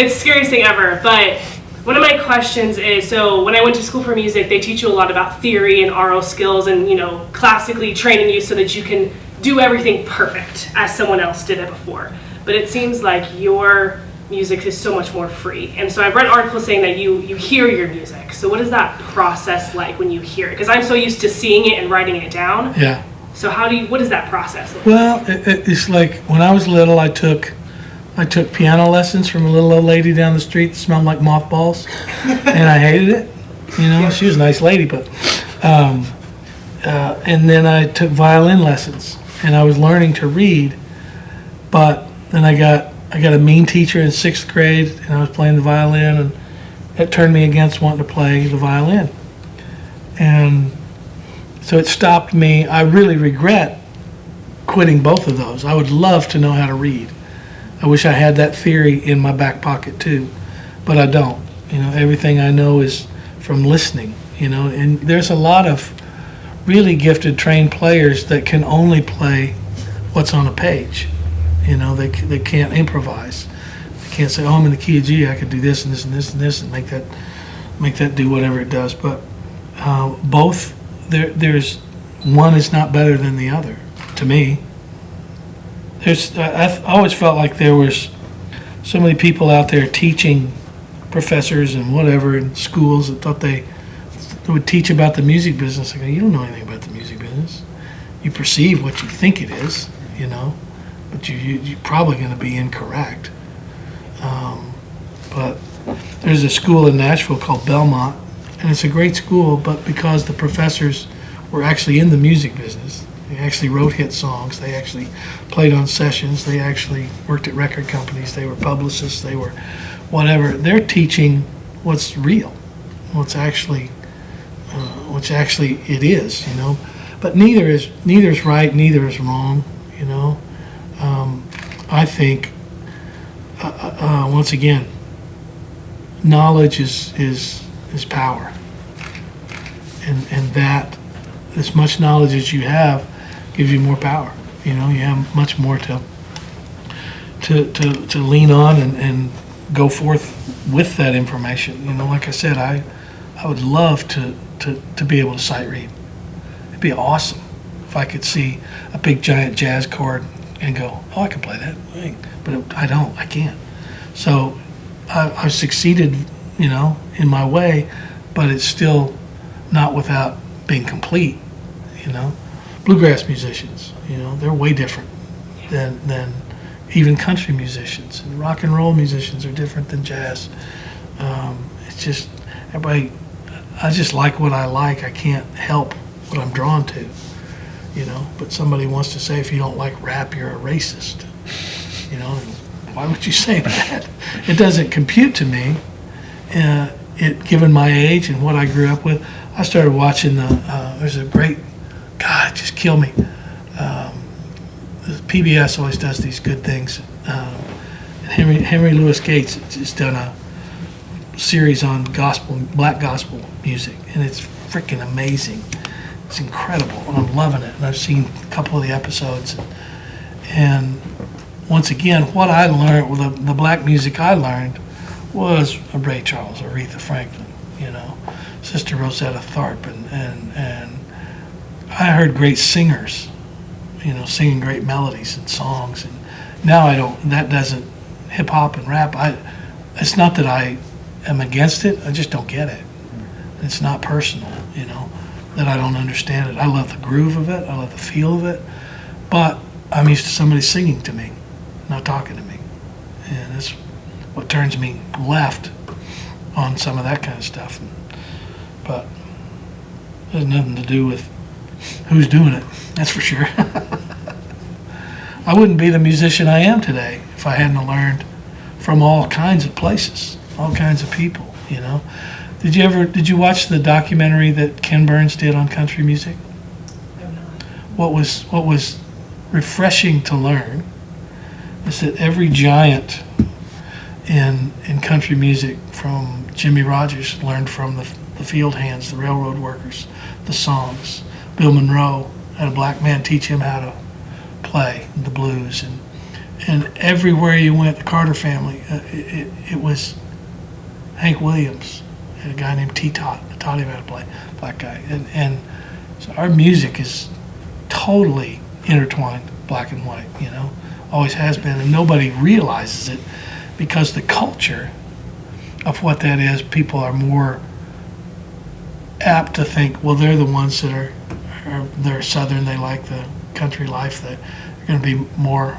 Speaker 7: It's the scariest thing ever. But one of my questions is, so when I went to school for music, they teach you a lot about theory and oral skills, and classically training you so that you can do everything perfect as someone else did it before. But it seems like your music is so much more free. And so I've read articles saying that you hear your music. So what is that process like when you hear it? Because I'm so used to seeing it and writing it down.
Speaker 3: Yeah.
Speaker 7: So what is that process like?
Speaker 3: Well, it's like when I was little, I took piano lessons from a little old lady down the street that smelled like mothballs, and I hated it. You know, she was a nice lady, but and then I took violin lessons, and I was learning to read, but then I got a mean teacher in 6th grade, and I was playing the violin, and it turned me against wanting to play the violin, and so it stopped me. I really regret quitting both of those. I would love to know how to read. I wish I had that theory in my back pocket too, but I don't. You know, everything I know is from listening, you know, and there's a lot of really gifted, trained players that can only play what's on a page. You know, they can't improvise. They can't say, oh, I'm in the key of G, I could do this and this and this and this and make that do whatever it does. But both, there's one is not better than the other, to me. I've always felt like there was so many people out there teaching, professors and whatever in schools, that thought they would teach about the music business. I go, you don't know anything about the music business. You perceive what you think it is, you know, but you're probably going to be incorrect. But there's a school in Nashville called Belmont, and it's a great school, but because the professors were actually in the music business, they actually wrote hit songs, they actually played on sessions, they actually worked at record companies, they were publicists, they were whatever. They're teaching what's real, what's actually it is, you know. But neither is right, neither is wrong, you know. I think once again, knowledge is power, and that as much knowledge as you have gives you more power. You know, you have much more to lean on and go forth with that information. You know, like I said, I would love to be able to sight read. It'd be awesome if I could see a big giant jazz chord and go, oh, I can play that. But I can't. So I've succeeded, you know, in my way, but it's still not without being complete, you know. Bluegrass musicians, you know, they're way different than even country musicians. And rock and roll musicians are different than jazz. It's just, everybody, I just like what I like. I can't help what I'm drawn to, you know. But somebody wants to say if you don't like rap, you're a racist. You know, why would you say that? It doesn't compute to me. Given my age and what I grew up with, I started watching there's a great, God, it just killed me. PBS always does these good things. Henry Louis Gates has done a series on black gospel music, and it's freaking amazing. It's incredible, and I'm loving it. And I've seen a couple of the episodes, and once again, what I learned, the black music I learned, was a Ray Charles, Aretha Franklin, you know, Sister Rosetta Tharpe, and I heard great singers, you know, singing great melodies and songs. And now that doesn't, hip hop and rap, it's not that I am against it, I just don't get it. It's not personal, you know, that I don't understand it. I love the groove of it, I love the feel of it, but I'm used to somebody singing to me, not talking to me. And that's what turns me left on some of that kind of stuff. But it has nothing to do with who's doing it, that's for sure. I wouldn't be the musician I am today if I hadn't learned from all kinds of places, all kinds of people, you know. Did you watch the documentary that Ken Burns did on country music? What was refreshing to learn is that every giant in country music, from Jimmy Rogers, learned from the field hands, the railroad workers, the songs. Bill Monroe had a black man teach him how to play the blues, and everywhere you went, the Carter family, it was Hank Williams and a guy named T-Tot that taught him how to play, black guy, and so our music is totally intertwined, black and white, you know, always has been, and nobody realizes it because the culture of what that is, people are more apt to think, well, they're the ones that they're Southern, they like the country life, they're going to be more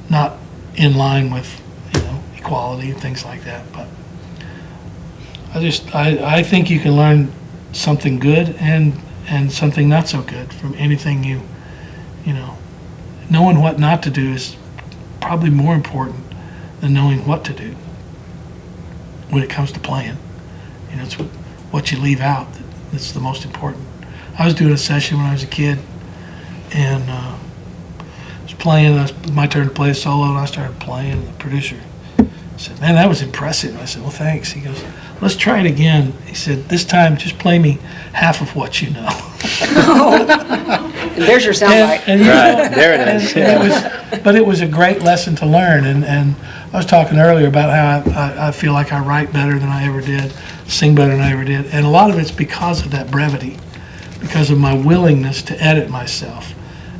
Speaker 3: not in line with, you know, equality and things like that. But I think you can learn something good and something not so good from anything you know. Knowing what not to do is probably more important than knowing what to do when it comes to playing. You know, it's what you leave out that's the most important. I was doing a session when I was a kid, and I was playing. It was my turn to play a solo, and I started playing. And the producer said, "Man, that was impressive." I said, "Well, thanks." He goes, "Let's try it again." He said, "This time, just play me half of what you know."
Speaker 6: And there's your soundbite.
Speaker 5: Right, there it is.
Speaker 3: But it was a great lesson to learn. And I was talking earlier about how I feel like I write better than I ever did, sing better than I ever did. And a lot of it's because of that brevity, because of my willingness to edit myself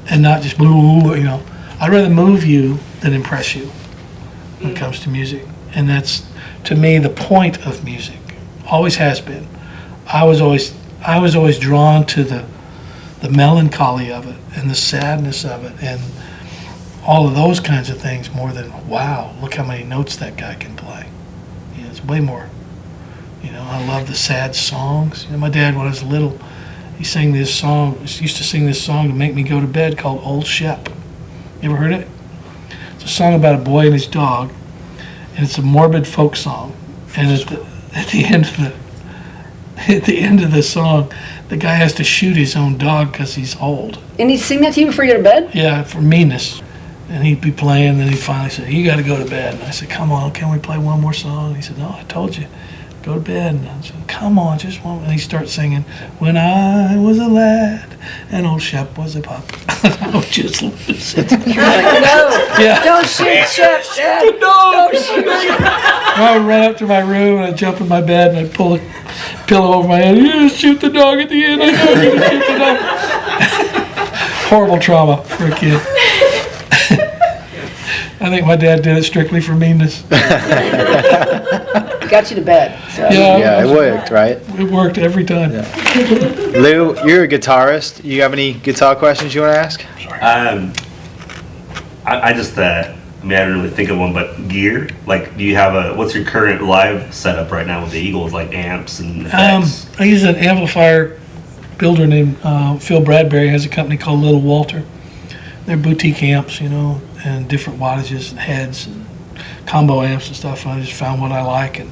Speaker 3: and not just, you know. I'd rather move you than impress you when it comes to music. And that's, to me, the point of music. Always has been. I was always drawn to the melancholy of it and the sadness of it and all of those kinds of things more than, wow, look how many notes that guy can play. You know, it's way more. You know, I love the sad songs. You know, my dad, when I was little, he sang this song, used to sing this song to make me go to bed called Old Shep. You ever heard it? It's a song about a boy and his dog, and it's a morbid folk song. And at the end of the song, the guy has to shoot his own dog because he's old.
Speaker 6: And he'd sing that to you before you go to bed?
Speaker 3: Yeah, for meanness. And he'd be playing, and then he finally said, "You got to go to bed." And I said, "Come on, can we play one more song?" And he said, "No, I told you, go to bed." And I said, "Come on, just one." And he starts singing, "When I was a lad, and old Shep was a pup." I would just lose it.
Speaker 6: You're like, no,
Speaker 3: Yeah.
Speaker 6: don't shoot Shep, Shep.
Speaker 3: No. I would run up to my room, and I'd jump in my bed, and I'd pull a pillow over my head. "You just shoot the dog at the end. I know you're going to shoot the dog." Horrible trauma for a kid. I think my dad did it strictly for meanness.
Speaker 6: got you to bed. So.
Speaker 5: Yeah, it worked, right?
Speaker 3: It worked every time.
Speaker 5: Lou, you're a guitarist. You have any guitar questions you want to ask?
Speaker 4: I just, I didn't really think of one, but gear. Like, do you have what's your current live setup right now with the Eagles, like amps and effects?
Speaker 3: I use an amplifier builder named Phil Bradbury. Has a company called Little Walter. They're boutique amps, and different wattages and heads and combo amps and stuff. And I just found what I like, and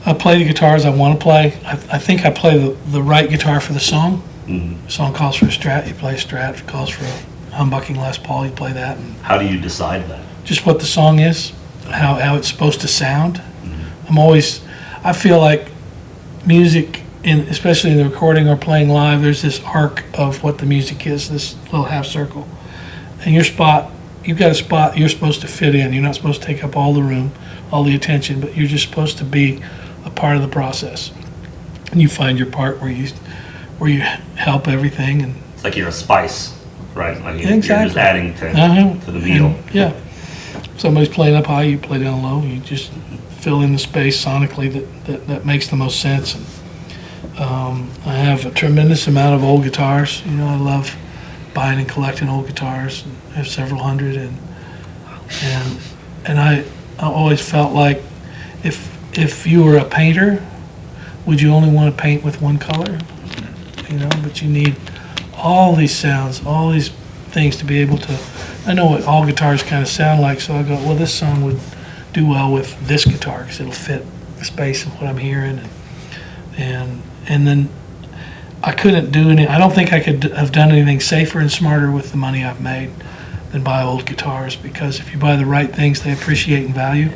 Speaker 3: I play the guitars I want to play. I think I play the right guitar for the song.
Speaker 4: Mhm.
Speaker 3: The song calls for a Strat, you play a Strat. If it calls for a humbucking Les Paul, you play that. And
Speaker 4: How do you decide that?
Speaker 3: just what the song is, how it's supposed to sound. I feel like music, especially in the recording or playing live, there's this arc of what the music is, this little half circle. And you've got a spot you're supposed to fit in. You're not supposed to take up all the room, all the attention, but you're just supposed to be a part of the process. And you find your part where you help everything. And
Speaker 4: It's like you're a spice, right? Like you're
Speaker 3: Exactly.
Speaker 4: just adding
Speaker 3: Uh-huh.
Speaker 4: to the meal.
Speaker 3: And, yeah. Somebody's playing up high, you play down low. You just fill in the space sonically that makes the most sense. And, I have a tremendous amount of old guitars. I love buying and collecting old guitars. I have several hundred, and I always felt like if you were a painter, would you only want to paint with one color? But you need all these sounds, all these things to be able to. I know what all guitars kind of sound like, so I go, well, this song would do well with this guitar because it'll fit the space of what I'm hearing, and then I couldn't do any. I don't think I could have done anything safer and smarter with the money I've made than buy old guitars, because if you buy the right things, they appreciate in value,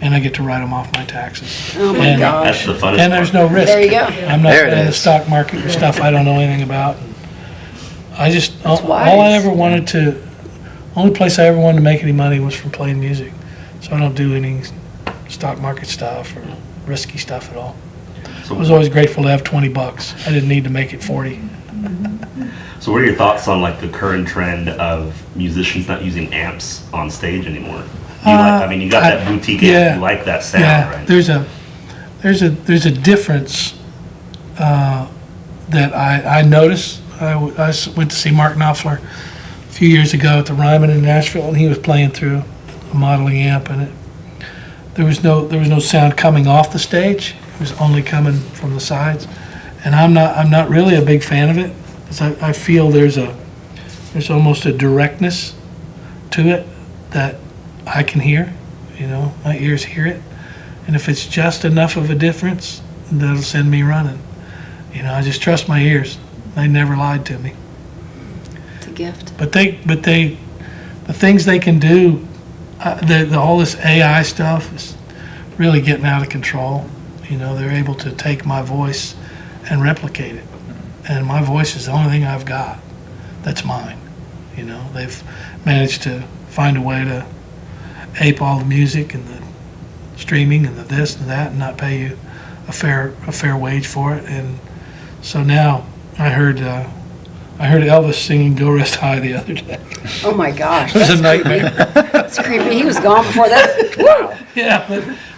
Speaker 3: and I get to write them off my taxes.
Speaker 6: Oh my
Speaker 3: And-
Speaker 6: gosh.
Speaker 4: That's the funnest
Speaker 3: And there's
Speaker 4: part.
Speaker 3: no risk.
Speaker 6: There you go.
Speaker 3: I'm not
Speaker 5: There it
Speaker 3: playing the
Speaker 5: is.
Speaker 3: stock market with stuff I don't know anything about. I just, all
Speaker 6: wise.
Speaker 3: I ever wanted to, only place I ever wanted to make any money was from playing music. So I don't do any stock market stuff or risky stuff at all.
Speaker 4: So,
Speaker 3: I was always grateful to have $20. I didn't need to make it 40.
Speaker 4: so what are your thoughts on like the current trend of musicians not using amps on stage anymore? You got that boutique amp.
Speaker 3: yeah.
Speaker 4: You like that sound,
Speaker 3: Yeah,
Speaker 4: right?
Speaker 3: there's a difference that I noticed. I went to see Mark Knopfler a few years ago at the Ryman in Nashville, and he was playing through a modeling amp, and there was no sound coming off the stage. It was only coming from the sides, and I'm not really a big fan of it, because I feel there's almost a directness to it that I can hear. My ears hear it, and if it's just enough of a difference, that'll send me running. I just trust my ears. They never lied to me.
Speaker 6: It's a gift.
Speaker 3: But the things they can do, all this AI stuff is really getting out of control. They're able to take my voice and replicate it, and my voice is the only thing I've got that's mine. They've managed to find a way to ape all the music and the streaming and the this and that, and not pay you a fair wage for it. And so now I heard Elvis singing "Go Rest High" the other day.
Speaker 6: Oh my gosh.
Speaker 3: It was a
Speaker 6: That's
Speaker 3: nightmare.
Speaker 6: It's creepy. He was gone before that. Wow.
Speaker 3: Yeah,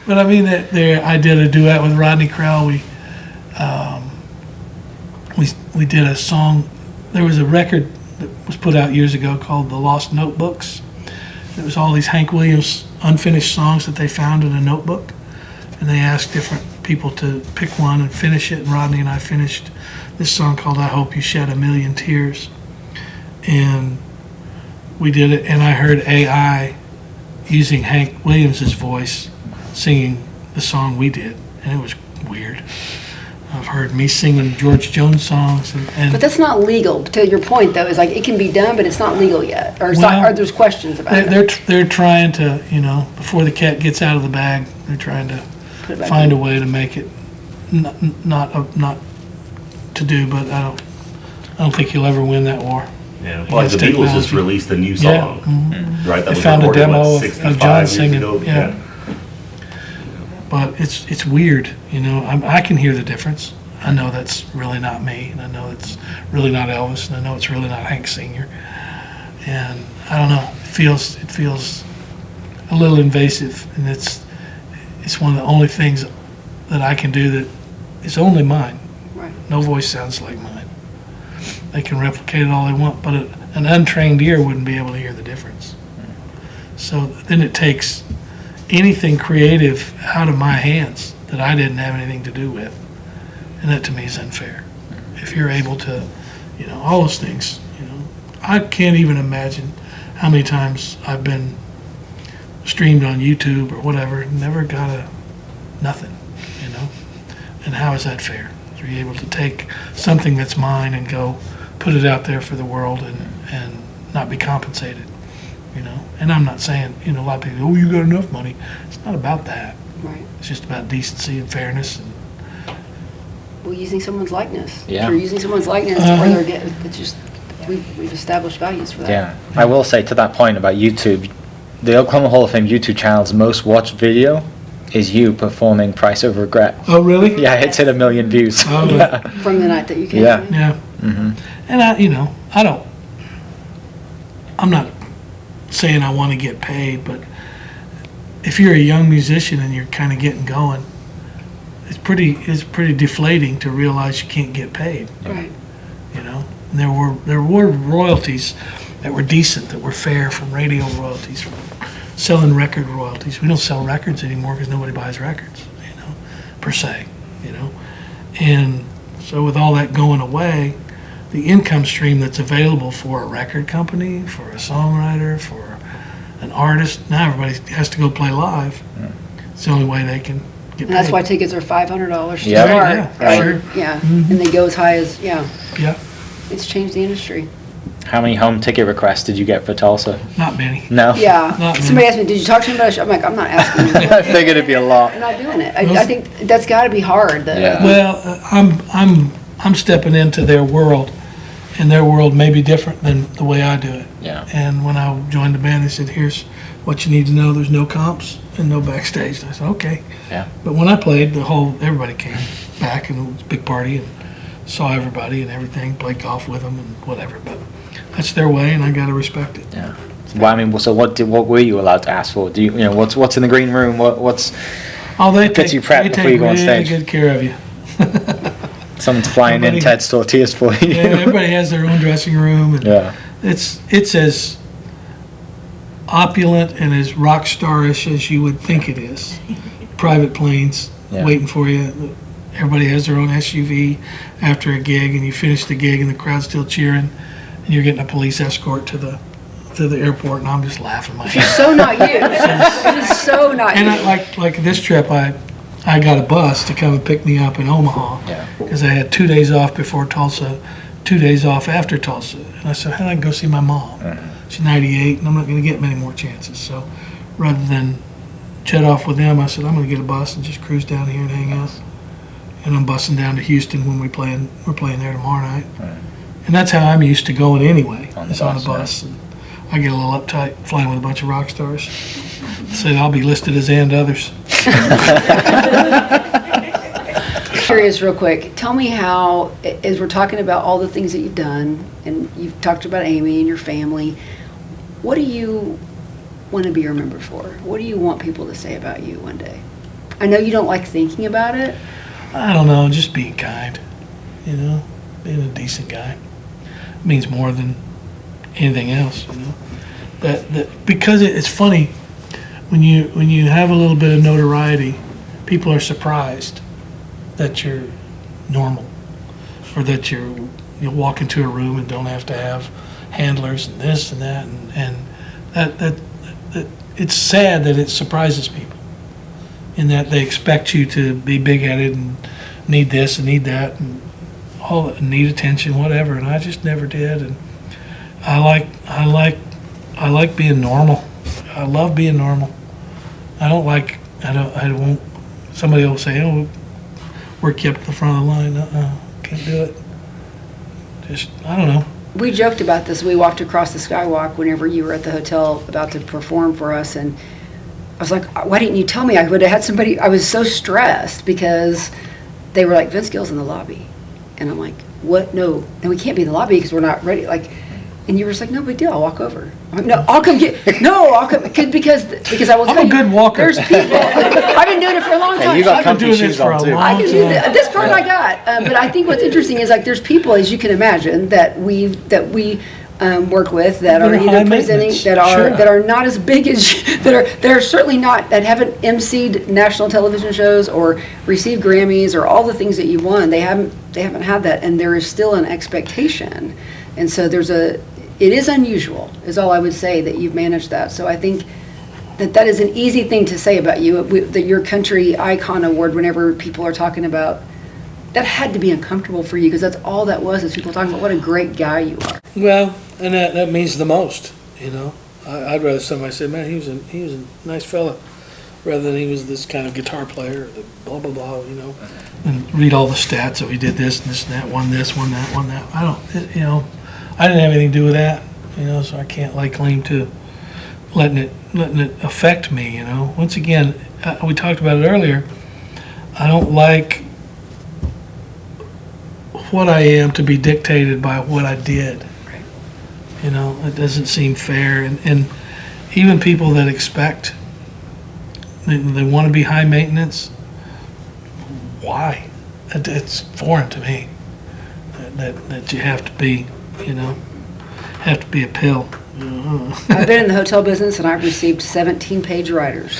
Speaker 3: but I mean I did a duet with Rodney Crowell. We did a song. There was a record that was put out years ago called "The Lost Notebooks." It was all these Hank Williams unfinished songs that they found in a notebook, and they asked different people to pick one and finish it. And Rodney and I finished this song called "I Hope You Shed a Million Tears," and we did it. And I heard AI using Hank Williams's voice singing the song we did, and it was weird. I've heard me singing George Jones songs, and
Speaker 6: But that's not legal. To your point, though, is like it can be done, but it's not legal yet, or,
Speaker 3: Well,
Speaker 6: or there's questions about it.
Speaker 3: they're trying to, before the cat gets out of the bag, they're trying to
Speaker 6: Put it back
Speaker 3: find
Speaker 6: in.
Speaker 3: a way to make it not to do. But I don't think you'll ever win that war.
Speaker 4: Yeah. Well, like
Speaker 3: It's
Speaker 4: the Beatles just
Speaker 3: technology.
Speaker 4: released a new
Speaker 3: Yeah,
Speaker 4: song,
Speaker 3: mhm.
Speaker 4: right? That
Speaker 3: They
Speaker 4: was
Speaker 3: found a
Speaker 4: recorded,
Speaker 3: demo
Speaker 4: what,
Speaker 3: of
Speaker 4: 65
Speaker 3: John
Speaker 4: years
Speaker 3: singing,
Speaker 4: ago?
Speaker 3: yeah. But it's weird, I can hear the difference. I know that's really not me, and I know it's really not Elvis, and I know it's really not Hank Sr. And I don't know, it feels a little invasive, and it's one of the only things that I can do that is only mine.
Speaker 6: Right.
Speaker 3: No voice sounds like mine. They can replicate it all they want, but an untrained ear wouldn't be able to hear the difference. So then it takes anything creative out of my hands that I didn't have anything to do with. And that to me is unfair. If you're able to, all those things, I can't even imagine how many times I've been streamed on YouTube or whatever, never got nothing, And how is that fair? Are you able to take something that's mine and go put it out there for the world and not be compensated, And I'm not saying, a lot of people, you got enough money. It's not about that.
Speaker 6: Right.
Speaker 3: It's just about decency and fairness. And
Speaker 6: Well, using someone's likeness.
Speaker 5: Yeah.
Speaker 6: If you're using someone's likeness, or they're getting, it's just, we've established values for that.
Speaker 5: Yeah, I will say to that point about YouTube, the Oklahoma Hall of Fame YouTube channel's most watched video is you performing Price of Regret.
Speaker 3: Oh, really?
Speaker 5: Yeah, it's hit 1 million views.
Speaker 3: Oh,
Speaker 5: Yeah.
Speaker 6: From the night that you came.
Speaker 5: Yeah.
Speaker 6: in.
Speaker 3: Yeah. And I'm not saying I want to get paid, but if you're a young musician and you're kind of getting going, it's pretty deflating to realize you can't get paid,
Speaker 6: Right.
Speaker 3: And there were royalties that were decent, that were fair, from radio royalties, from selling record royalties. We don't sell records anymore because nobody buys records, per se, And so with all that going away, the income stream that's available for a record company, for a songwriter, for an artist, now everybody has to go play live. It's the only way they can get paid.
Speaker 6: And that's why tickets are $500 to
Speaker 5: Yeah.
Speaker 6: start.
Speaker 3: Yeah,
Speaker 6: right?
Speaker 3: sure.
Speaker 6: Yeah, and they go as high as,
Speaker 3: Yeah,
Speaker 6: it's changed the industry.
Speaker 5: How many home ticket requests did you get for Tulsa?
Speaker 3: not many.
Speaker 5: No?
Speaker 6: Yeah.
Speaker 3: Not
Speaker 6: Somebody asked me, did you talk to him about a show? I'm like, I'm not asking you.
Speaker 5: I figured it'd be a lot.
Speaker 6: I'm not doing it. I think that's got to be hard.
Speaker 5: Yeah.
Speaker 3: Well, I'm stepping into their world, and their world may be different than the way I do it.
Speaker 5: Yeah.
Speaker 3: And when I joined the band, they said, here's what you need to know. There's no comps and no backstage. And I said, okay.
Speaker 5: Yeah.
Speaker 3: But when I played, everybody came back, and it was a big party, and saw everybody and everything, played golf with them and whatever. But that's their way, and I got to respect it.
Speaker 5: Yeah. Well, I mean, so what were you allowed to ask for? Do you know what's in the green room? What's
Speaker 3: Oh, they
Speaker 5: Gets
Speaker 3: take,
Speaker 5: you prepped
Speaker 3: they
Speaker 5: before
Speaker 3: take
Speaker 5: you go on
Speaker 3: really
Speaker 5: stage.
Speaker 3: good care of you.
Speaker 5: someone's flying in
Speaker 3: Everybody-
Speaker 5: Ted's tortillas for you?
Speaker 3: Yeah, everybody has their own dressing room, and
Speaker 5: Yeah.
Speaker 3: it's as opulent and as rock starish as you would think it is. Private planes
Speaker 5: Yeah.
Speaker 3: waiting for you. Everybody has their own SUV after a gig, and you finish the gig, and the crowd's still cheering, and you're getting a police escort to the airport, and I'm just laughing my
Speaker 6: It's
Speaker 3: head.
Speaker 6: so not you. It is so not
Speaker 3: And
Speaker 6: you.
Speaker 3: I, like this trip, I got a bus to come and pick me up in Omaha,
Speaker 5: Yeah.
Speaker 3: because I had 2 days off before Tulsa, 2 days off after Tulsa. And I said, how do I go see my mom? She's 98, and I'm not going to get many more chances. So rather than jet off with them, I said, I'm going to get a bus and just cruise down here and hang out. And I'm busing down to Houston when we're playing there tomorrow night. And that's how I'm used to going anyway,
Speaker 5: On the
Speaker 3: is on a
Speaker 5: bus, yeah.
Speaker 3: bus. And I get a little uptight flying with a bunch of rock stars. So I'll be listed as and others.
Speaker 6: Curious, real quick. Tell me how, as we're talking about all the things that you've done, and you've talked about Amy and your family, what do you want to be remembered for? What do you want people to say about you one day? I know you don't like thinking about it.
Speaker 3: I don't know, just being kind, being a decent guy. It means more than anything else, That because it's funny, when you have a little bit of notoriety, people are surprised that you're normal, or that you walk into a room and don't have to have handlers and this and that, and that it's sad that it surprises people, in that they expect you to be big-headed and need this and need that and all that, and need attention, whatever. And I just never did. And I like being normal. I love being normal. I won't. Somebody will say, "Oh, we're kept at the front of the line." Can't do it. Just I don't know.
Speaker 6: We joked about this. We walked across the skywalk whenever you were at the hotel about to perform for us, and I was like, why didn't you tell me? I would have had somebody. I was so stressed because they were like, Vince Gill's in the lobby. And I'm like, what? No. And we can't be in the lobby because we're not ready. Like, And you were just like, no big deal, I'll walk over. I'm like, no, I'll come get, no, I'll come, because I will tell
Speaker 9: I'm a
Speaker 6: you,
Speaker 9: good walker.
Speaker 6: there's people, I've been doing it for a long time.
Speaker 5: Hey, you got
Speaker 9: I've been
Speaker 5: comfy
Speaker 9: doing this
Speaker 5: shoes
Speaker 9: for
Speaker 5: on
Speaker 9: a
Speaker 5: too.
Speaker 9: long
Speaker 6: I can do
Speaker 9: time.
Speaker 6: this part I got, but I think what's interesting is like there's people, as you can imagine, that we work with that are
Speaker 9: They're high
Speaker 6: either presenting
Speaker 9: maintenance,
Speaker 6: that are not as big as that are certainly not, that haven't emceed national television shows or received Grammys or all the things that you won. They haven't had that, and there is still an expectation, and so it is unusual, is all I would say, that you've managed that. So I think that is an easy thing to say about you, that your country icon award, whenever people are talking about, that had to be uncomfortable for you, because that's all that was, is people talking about what a great guy you are.
Speaker 3: Well, and that means the most, you know. I'd rather somebody say, man, he was a nice fella, rather than he was this kind of guitar player, or the blah, blah, blah, you know.
Speaker 9: And read all the stats that we did this and this and that, won this, won that, won that. I didn't have anything to do with that, so I can't lay claim to letting it affect me, Once again, we talked about it earlier. I don't like what I am to be dictated by what I did.
Speaker 6: Right.
Speaker 9: It doesn't seem fair. And even people that expect, they want to be high maintenance, why? It's foreign to me that you have to be, have to be a pill.
Speaker 6: I've been in the hotel business, and I've received 17-page riders.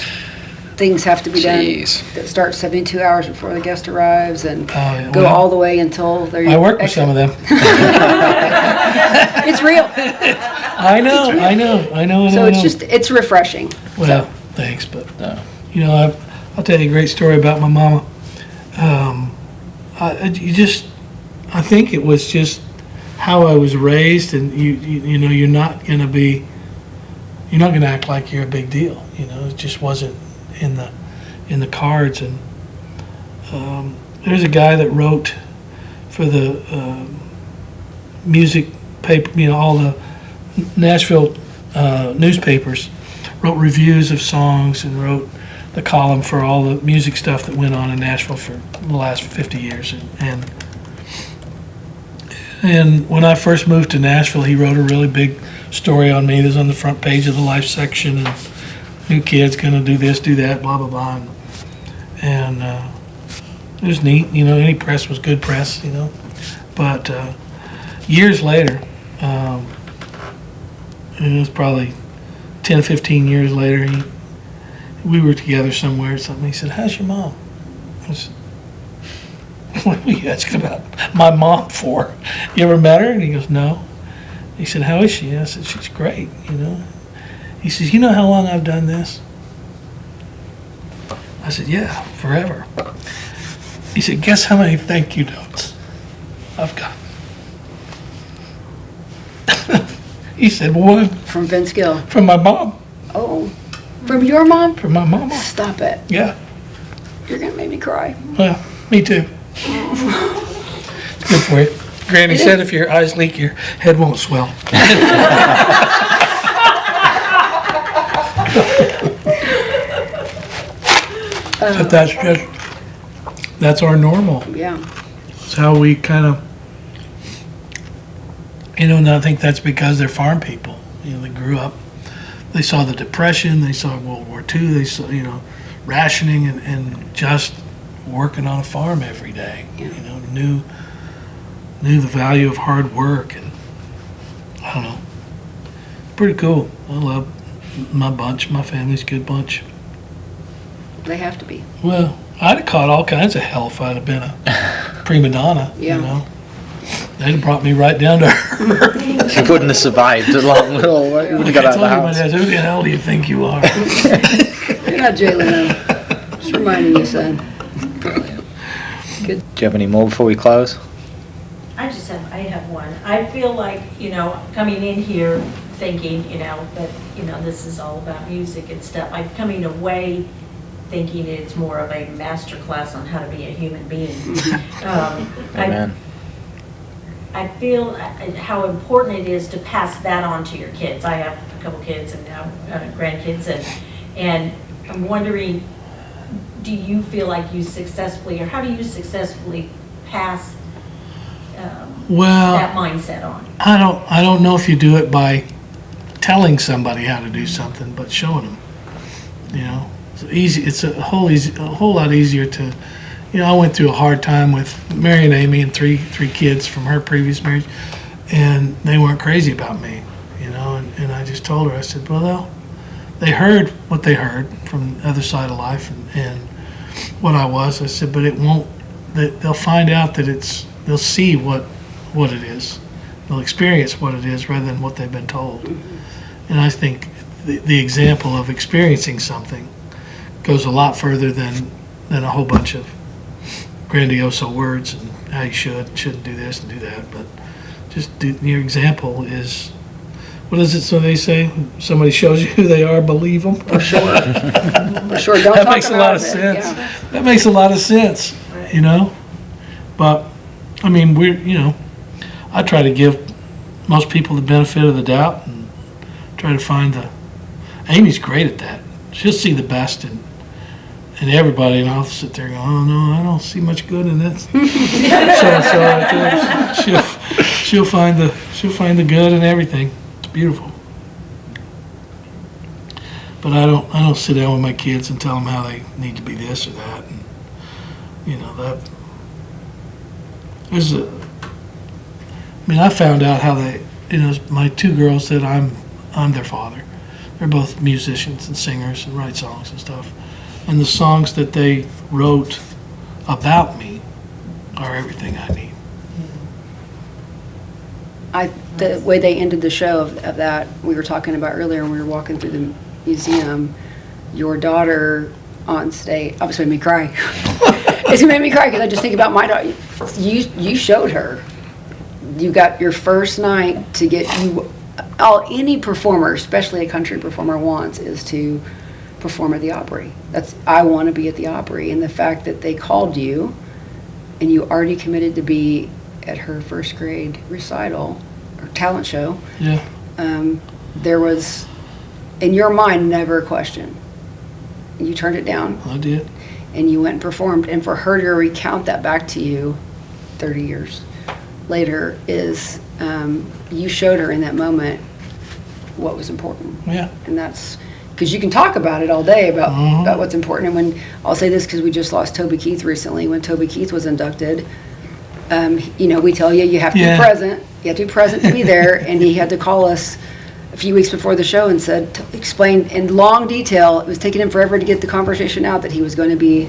Speaker 6: Things have to be done that start 72 hours before the guest arrives and go all the way until they're.
Speaker 9: I work with some of them.
Speaker 6: It's real.
Speaker 9: I know.
Speaker 6: So it's refreshing.
Speaker 9: Well, thanks, but I'll tell you a great story about my mama. I think it was just how I was raised, and you're not gonna act like you're a big deal. It just wasn't in the cards. And there's a guy that wrote for the music paper, all the Nashville newspapers, wrote reviews of songs and wrote the column for all the music stuff that went on in Nashville for the last 50 years. And when I first moved to Nashville, he wrote a really big story on me. It was on the front page of the Life section, and new kid's gonna do this, do that, blah, blah, blah. And it was neat, any press was good press, But years later, it was probably 10, 15 years later, we were together somewhere or something. He said, how's your mom? I said, what are you asking about my mom for? You ever met her? And he goes, no. He said, how is she? I said, she's great, He says, you know how long I've done this? I said, yeah, forever. He said, guess how many thank you notes I've got? He said, well, what?
Speaker 6: From Vince Gill.
Speaker 9: From my mom.
Speaker 6: Oh, from your mom?
Speaker 9: From my mama.
Speaker 6: Stop it.
Speaker 9: Yeah.
Speaker 6: You're gonna make me cry.
Speaker 9: Well, me too. It's good for you. Granny said if your eyes leak, your head won't swell. But that's our normal.
Speaker 6: Yeah.
Speaker 9: It's how we kind of, and I think that's because they're farm people. They grew up, they saw the Depression, they saw World War II, they saw, rationing and just working on a farm every day.
Speaker 6: Yeah.
Speaker 9: Knew the value of hard work, and I don't know. Pretty cool. I love my bunch. My family's a good bunch.
Speaker 6: They have to be.
Speaker 9: Well, I'd have caught all kinds of hell if I'd have been a prima donna.
Speaker 6: Yeah.
Speaker 9: They'd have brought me right down to her.
Speaker 5: You wouldn't have survived a long little. You wouldn't have got out of the house.
Speaker 9: Who the hell do you think you are?
Speaker 6: You're not jailing them. Just reminding you, son.
Speaker 5: Do you have any more before we close?
Speaker 10: I have one. I feel like, coming in here thinking, that, this is all about music and stuff. I'm coming away thinking it's more of a master class on how to be a human being.
Speaker 5: Amen.
Speaker 10: I feel how important it is to pass that on to your kids. I have a couple kids and now grandkids, and I'm wondering, do you feel like you successfully, or how do you successfully pass
Speaker 9: Well,
Speaker 10: that mindset on?
Speaker 9: I don't know if you do it by telling somebody how to do something, but showing them. You know, it's easy. It's a whole lot easier to. You know, I went through a hard time with marrying Amy and three kids from her previous marriage, and they weren't crazy about me. You know, and I just told her, I said, well, they heard what they heard from the other side of life and what I was. I said, but it won't. They'll find out that they'll see what it is. They'll experience what it is rather than what they've been told. And I think the example of experiencing something goes a lot further than a whole bunch of grandiose words and how you shouldn't do this and do that. But just your example is, what is it? So they say, somebody shows you who they are, believe them.
Speaker 6: For sure. For sure. Don't
Speaker 9: That
Speaker 6: talk
Speaker 9: makes a
Speaker 6: them
Speaker 9: lot
Speaker 6: out
Speaker 9: of
Speaker 6: it.
Speaker 9: sense.
Speaker 6: Yeah.
Speaker 9: That makes a lot of sense, you know? But, I mean, I try to give most people the benefit of the doubt and try to find Amy's great at that. She'll see the best in everybody, and I'll sit there going, oh no, I don't see much good in this. She'll find the good in everything. It's beautiful. But I don't sit down with my kids and tell them how they need to be this or that. And, you know, I found out how my two girls that I'm their father. They're both musicians and singers and write songs and stuff. And the songs that they wrote about me are everything I need.
Speaker 6: The way they ended the show of that, we were talking about earlier when we were walking through the museum, your daughter on stage, obviously made me cry. It's gonna make me cry because I just think about my daughter. You showed her. You got your first night to get you. Any performer, especially a country performer, wants is to perform at the Opry. I want to be at the Opry, and the fact that they called you, and you already committed to be at her first grade recital or talent show.
Speaker 9: Yeah.
Speaker 6: There was, in your mind, never a question. You turned it down.
Speaker 9: I did.
Speaker 6: And you went and performed, and for her to recount that back to you 30 years later is, you showed her in that moment what was important.
Speaker 9: Yeah.
Speaker 6: And that's, because you can talk about it all day about what's important. And when, I'll say this because we just lost Toby Keith recently. When Toby Keith was inducted, we tell you have to be present. You have to be present to be there. And he had to call us a few weeks before the show and explain in long detail. It was taking him forever to get the conversation out that he was going to be,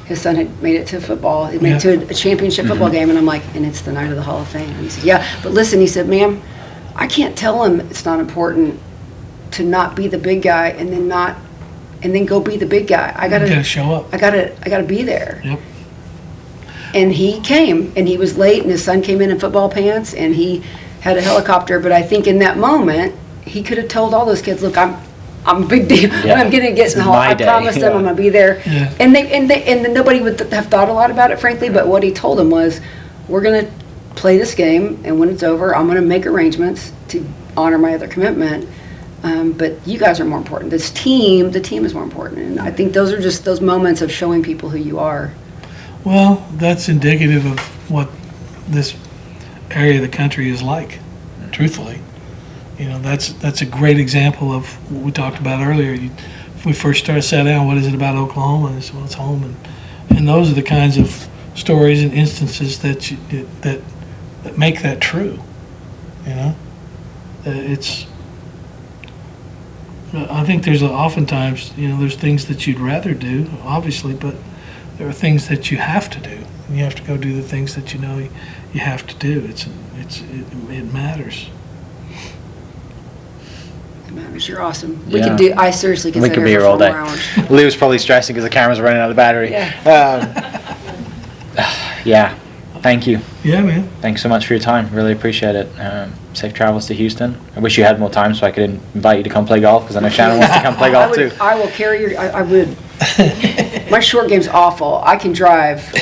Speaker 6: his son had made it to football. He made it to a championship football game. And I'm like, and it's the night of the Hall of Fame. And he said, yeah, but listen, he said, ma'am, I can't tell him it's not important to not be the big guy and then go be the big guy. I gotta
Speaker 9: show up.
Speaker 6: I gotta be there.
Speaker 9: Yep.
Speaker 6: And he came, and he was late, and his son came in football pants, and he had a helicopter. But I think in that moment, he could have told all those kids, "Look, I'm a big deal.
Speaker 5: Yeah.
Speaker 6: I'm gonna get in the hall. I promised them I'm gonna be there."
Speaker 9: Yeah.
Speaker 6: And then nobody would have thought a lot about it, frankly. But what he told them was, "We're gonna play this game, and when it's over, I'm gonna make arrangements to honor my other commitment. But you guys are more important. The team is more important." And I think those are just those moments of showing people who you are.
Speaker 9: Well, that's indicative of what this area of the country is like, truthfully. You know, that's a great example of what we talked about earlier. If we first sat down, what is it about Oklahoma? And it's, well, it's home. And those are the kinds of stories and instances that make that true. You know? I think there's oftentimes, there's things that you'd rather do, obviously, but there are things that you have to do. And you have to go do the things that you have to do. It matters.
Speaker 6: It matters. You're awesome.
Speaker 5: Yeah.
Speaker 6: I seriously
Speaker 5: We
Speaker 6: consider
Speaker 5: could be
Speaker 6: it
Speaker 5: here
Speaker 6: for
Speaker 5: all
Speaker 6: 4
Speaker 5: day.
Speaker 6: more hours.
Speaker 5: Lou was probably stressing because the camera's running out of battery.
Speaker 6: Yeah.
Speaker 5: Yeah. Thank you.
Speaker 9: Yeah, man.
Speaker 5: Thanks so much for your time. Really appreciate it. Safe travels to Houston. I wish you had more time so I could invite you to come play golf because I know Shannon wants to come play golf too.
Speaker 6: I will carry I would. My short game's awful. I can drive.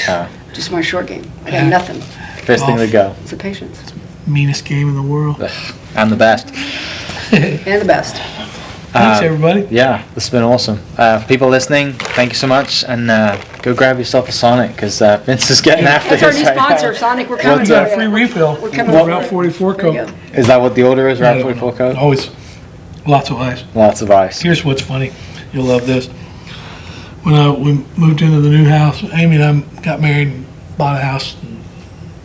Speaker 6: Just my short game. I got nothing.
Speaker 5: First thing to go.
Speaker 6: It's the patience.
Speaker 9: Meanest game in the world.
Speaker 5: I'm the best.
Speaker 6: And the best.
Speaker 9: Thanks, everybody.
Speaker 5: Yeah, this has been awesome. People listening, thank you so much, and go grab yourself a Sonic because Vince is getting after
Speaker 6: That's our
Speaker 5: his
Speaker 6: new
Speaker 5: right now.
Speaker 6: sponsor, Sonic. We're coming
Speaker 9: What's
Speaker 6: to
Speaker 9: that?
Speaker 6: you.
Speaker 9: Free refill.
Speaker 6: We're coming
Speaker 9: Well,
Speaker 6: to
Speaker 9: Route
Speaker 6: you.
Speaker 9: 44
Speaker 6: There you
Speaker 9: code.
Speaker 6: go.
Speaker 5: Is that what the order is? Route 44 code?
Speaker 9: Always lots of ice.
Speaker 5: Lots of ice.
Speaker 9: Here's what's funny. You'll love this. When we moved into the new house, Amy and I got married and bought a house and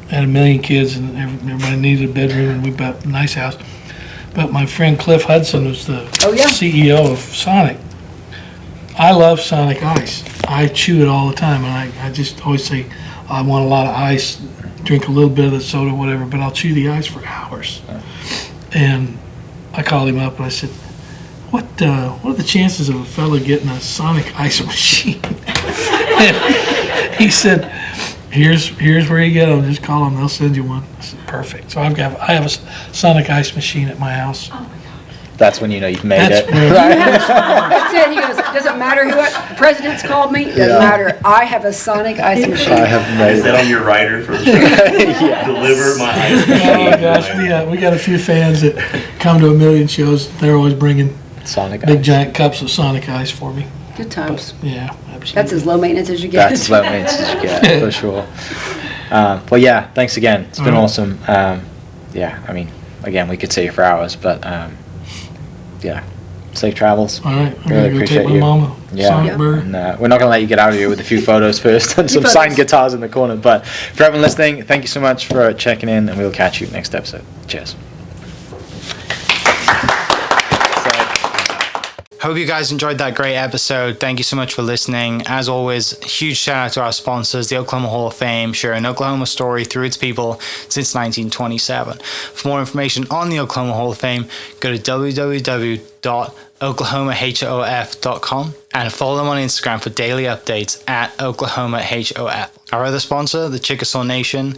Speaker 9: had a million kids, and everybody needed a bedroom, and we bought a nice house. But my friend Cliff Hudson was the CEO of Sonic. I love Sonic Ice. I chew it all the time, and I just always say, I want a lot of ice, drink a little bit of the soda, whatever, but I'll chew the ice for hours. And I called him up and I said, what are the chances of a fella getting a Sonic Ice machine? And he said, here's where you get them. Just call them, they'll send you one. I said, perfect. So I have a Sonic Ice machine at my house.
Speaker 5: That's when you know you've made
Speaker 9: That's
Speaker 5: it.
Speaker 9: where-
Speaker 6: That's it. He goes, doesn't matter who the president's called me. Doesn't matter. I have a Sonic Ice machine.
Speaker 5: I have made
Speaker 4: Is that
Speaker 5: it.
Speaker 4: on your rider for the show? Deliver my ice machine.
Speaker 9: Oh gosh, we got a few fans that come to a million shows. They're always bringing
Speaker 5: Sonic
Speaker 9: big
Speaker 5: Ice.
Speaker 9: giant cups of Sonic Ice for me.
Speaker 6: Good times.
Speaker 9: Yeah, absolutely.
Speaker 6: That's as low maintenance as you get.
Speaker 5: That's low maintenance as you get, for sure. Well, yeah, thanks again. It's been
Speaker 9: All right.
Speaker 5: awesome. Yeah, I mean, again, we could sit here for hours, but yeah, safe travels.
Speaker 9: All right, I'm
Speaker 5: Really
Speaker 9: gonna go
Speaker 5: appreciate
Speaker 9: take my
Speaker 5: you.
Speaker 9: mama
Speaker 5: Yeah,
Speaker 9: Sonic Bird.
Speaker 5: and we're not going to let you get out of here with a few photos first and some
Speaker 6: photos.
Speaker 5: signed guitars in the corner. But for everyone listening, thank you so much for checking in, and we'll catch you next episode. Cheers.
Speaker 2: Hope you guys enjoyed that great episode. Thank you so much for listening. As always, huge shout out to our sponsors, the Oklahoma Hall of Fame, sharing Oklahoma story through its people since 1927. For more information on the Oklahoma Hall of Fame, go to www.oklahomahof.com and follow them on Instagram for daily updates at oklahomahof. Our other sponsor, the Chickasaw Nation,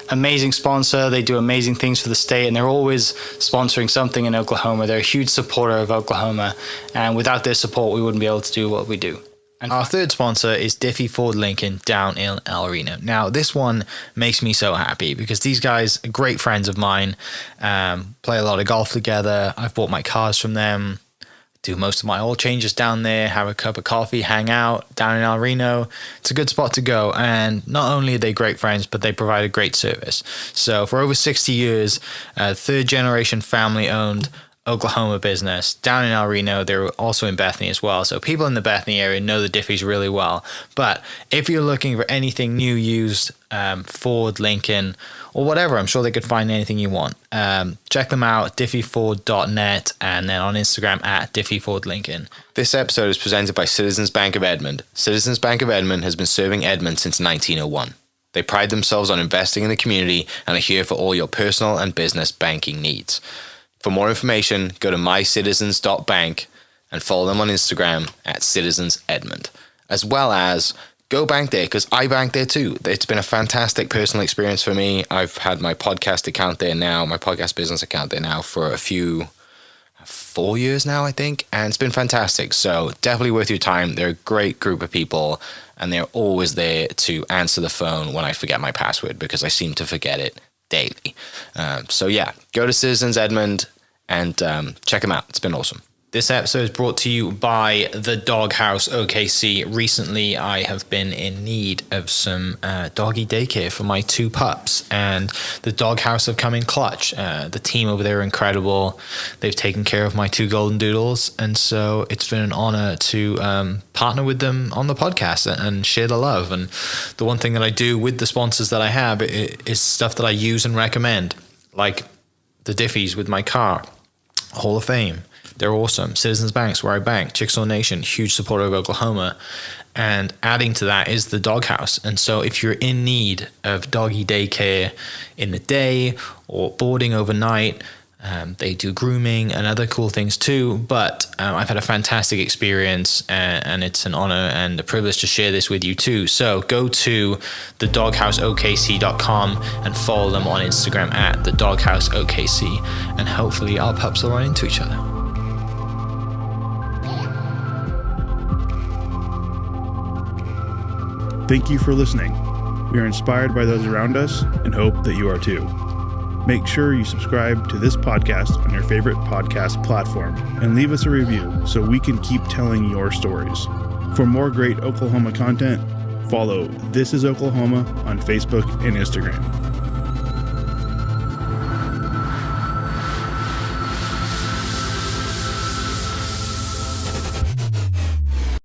Speaker 2: amazing sponsor. They do amazing things for the state, and they're always sponsoring something in Oklahoma. They're a huge supporter of Oklahoma, and without their support, we wouldn't be able to do what we do. And our third sponsor is Diffie Ford Lincoln down in El Reno. Now, this one makes me so happy because these guys are great friends of mine, play a lot of golf together. I've bought my cars from them, do most of my oil changes down there, have a cup of coffee, hang out down in El Reno. It's a good spot to go. And not only are they great friends, but they provide a great service. So for over 60 years, third generation family owned Oklahoma business down in El Reno. They're also in Bethany as well. So people in the Bethany area know the Diffies really well. But if you're looking for anything new, used, Ford, Lincoln, or whatever, I'm sure they could find anything you want. Check them out, diffieford.net, and then on Instagram at diffiefordlincoln. This episode is presented by Citizens Bank of Edmond. Citizens Bank of Edmond has been serving Edmond since 1901. They pride themselves on investing in the community and are here for all your personal and business banking needs. For more information, go to mycitizens.bank and follow them on Instagram at citizensedmond, as well as go bank there, because I bank there too. It's been a fantastic personal experience for me. I've had my podcast account there now, my podcast business account there now for 4 years now, I think, and it's been fantastic. So definitely worth your time. They're a great group of people, and they're always there to answer the phone when I forget my password, because I seem to forget it daily. So yeah, go to Citizens Edmond and check them out. It's been awesome. This episode is brought to you by the Doghouse OKC. Recently, I have been in need of some doggy daycare for my 2 pups, and the Doghouse have come in clutch. The team over there are incredible. They've taken care of my 2 golden doodles, and so it's been an honor to partner with them on the podcast and share the love. And the one thing that I do with the sponsors that I have is stuff that I use and recommend, like the Diffies with my car, Hall of Fame. They're awesome. Citizens Banks, where I bank. Chickasaw Nation, huge supporter of Oklahoma. And adding to that is the Doghouse. And so if you're in need of doggy daycare in the day or boarding overnight, they do grooming and other cool things too. But I've had a fantastic experience, and it's an honor and a privilege to share this with you too. So go to thedoghouseokc.com and follow them on Instagram at thedoghouseokc. And hopefully our pups will run into each other.
Speaker 1: Thank you for listening. We are inspired by those around us and hope that you are too. Make sure you subscribe to this podcast on your favorite podcast platform and leave us a review so we can keep telling your stories. For more great Oklahoma content, follow This is Oklahoma on Facebook and Instagram.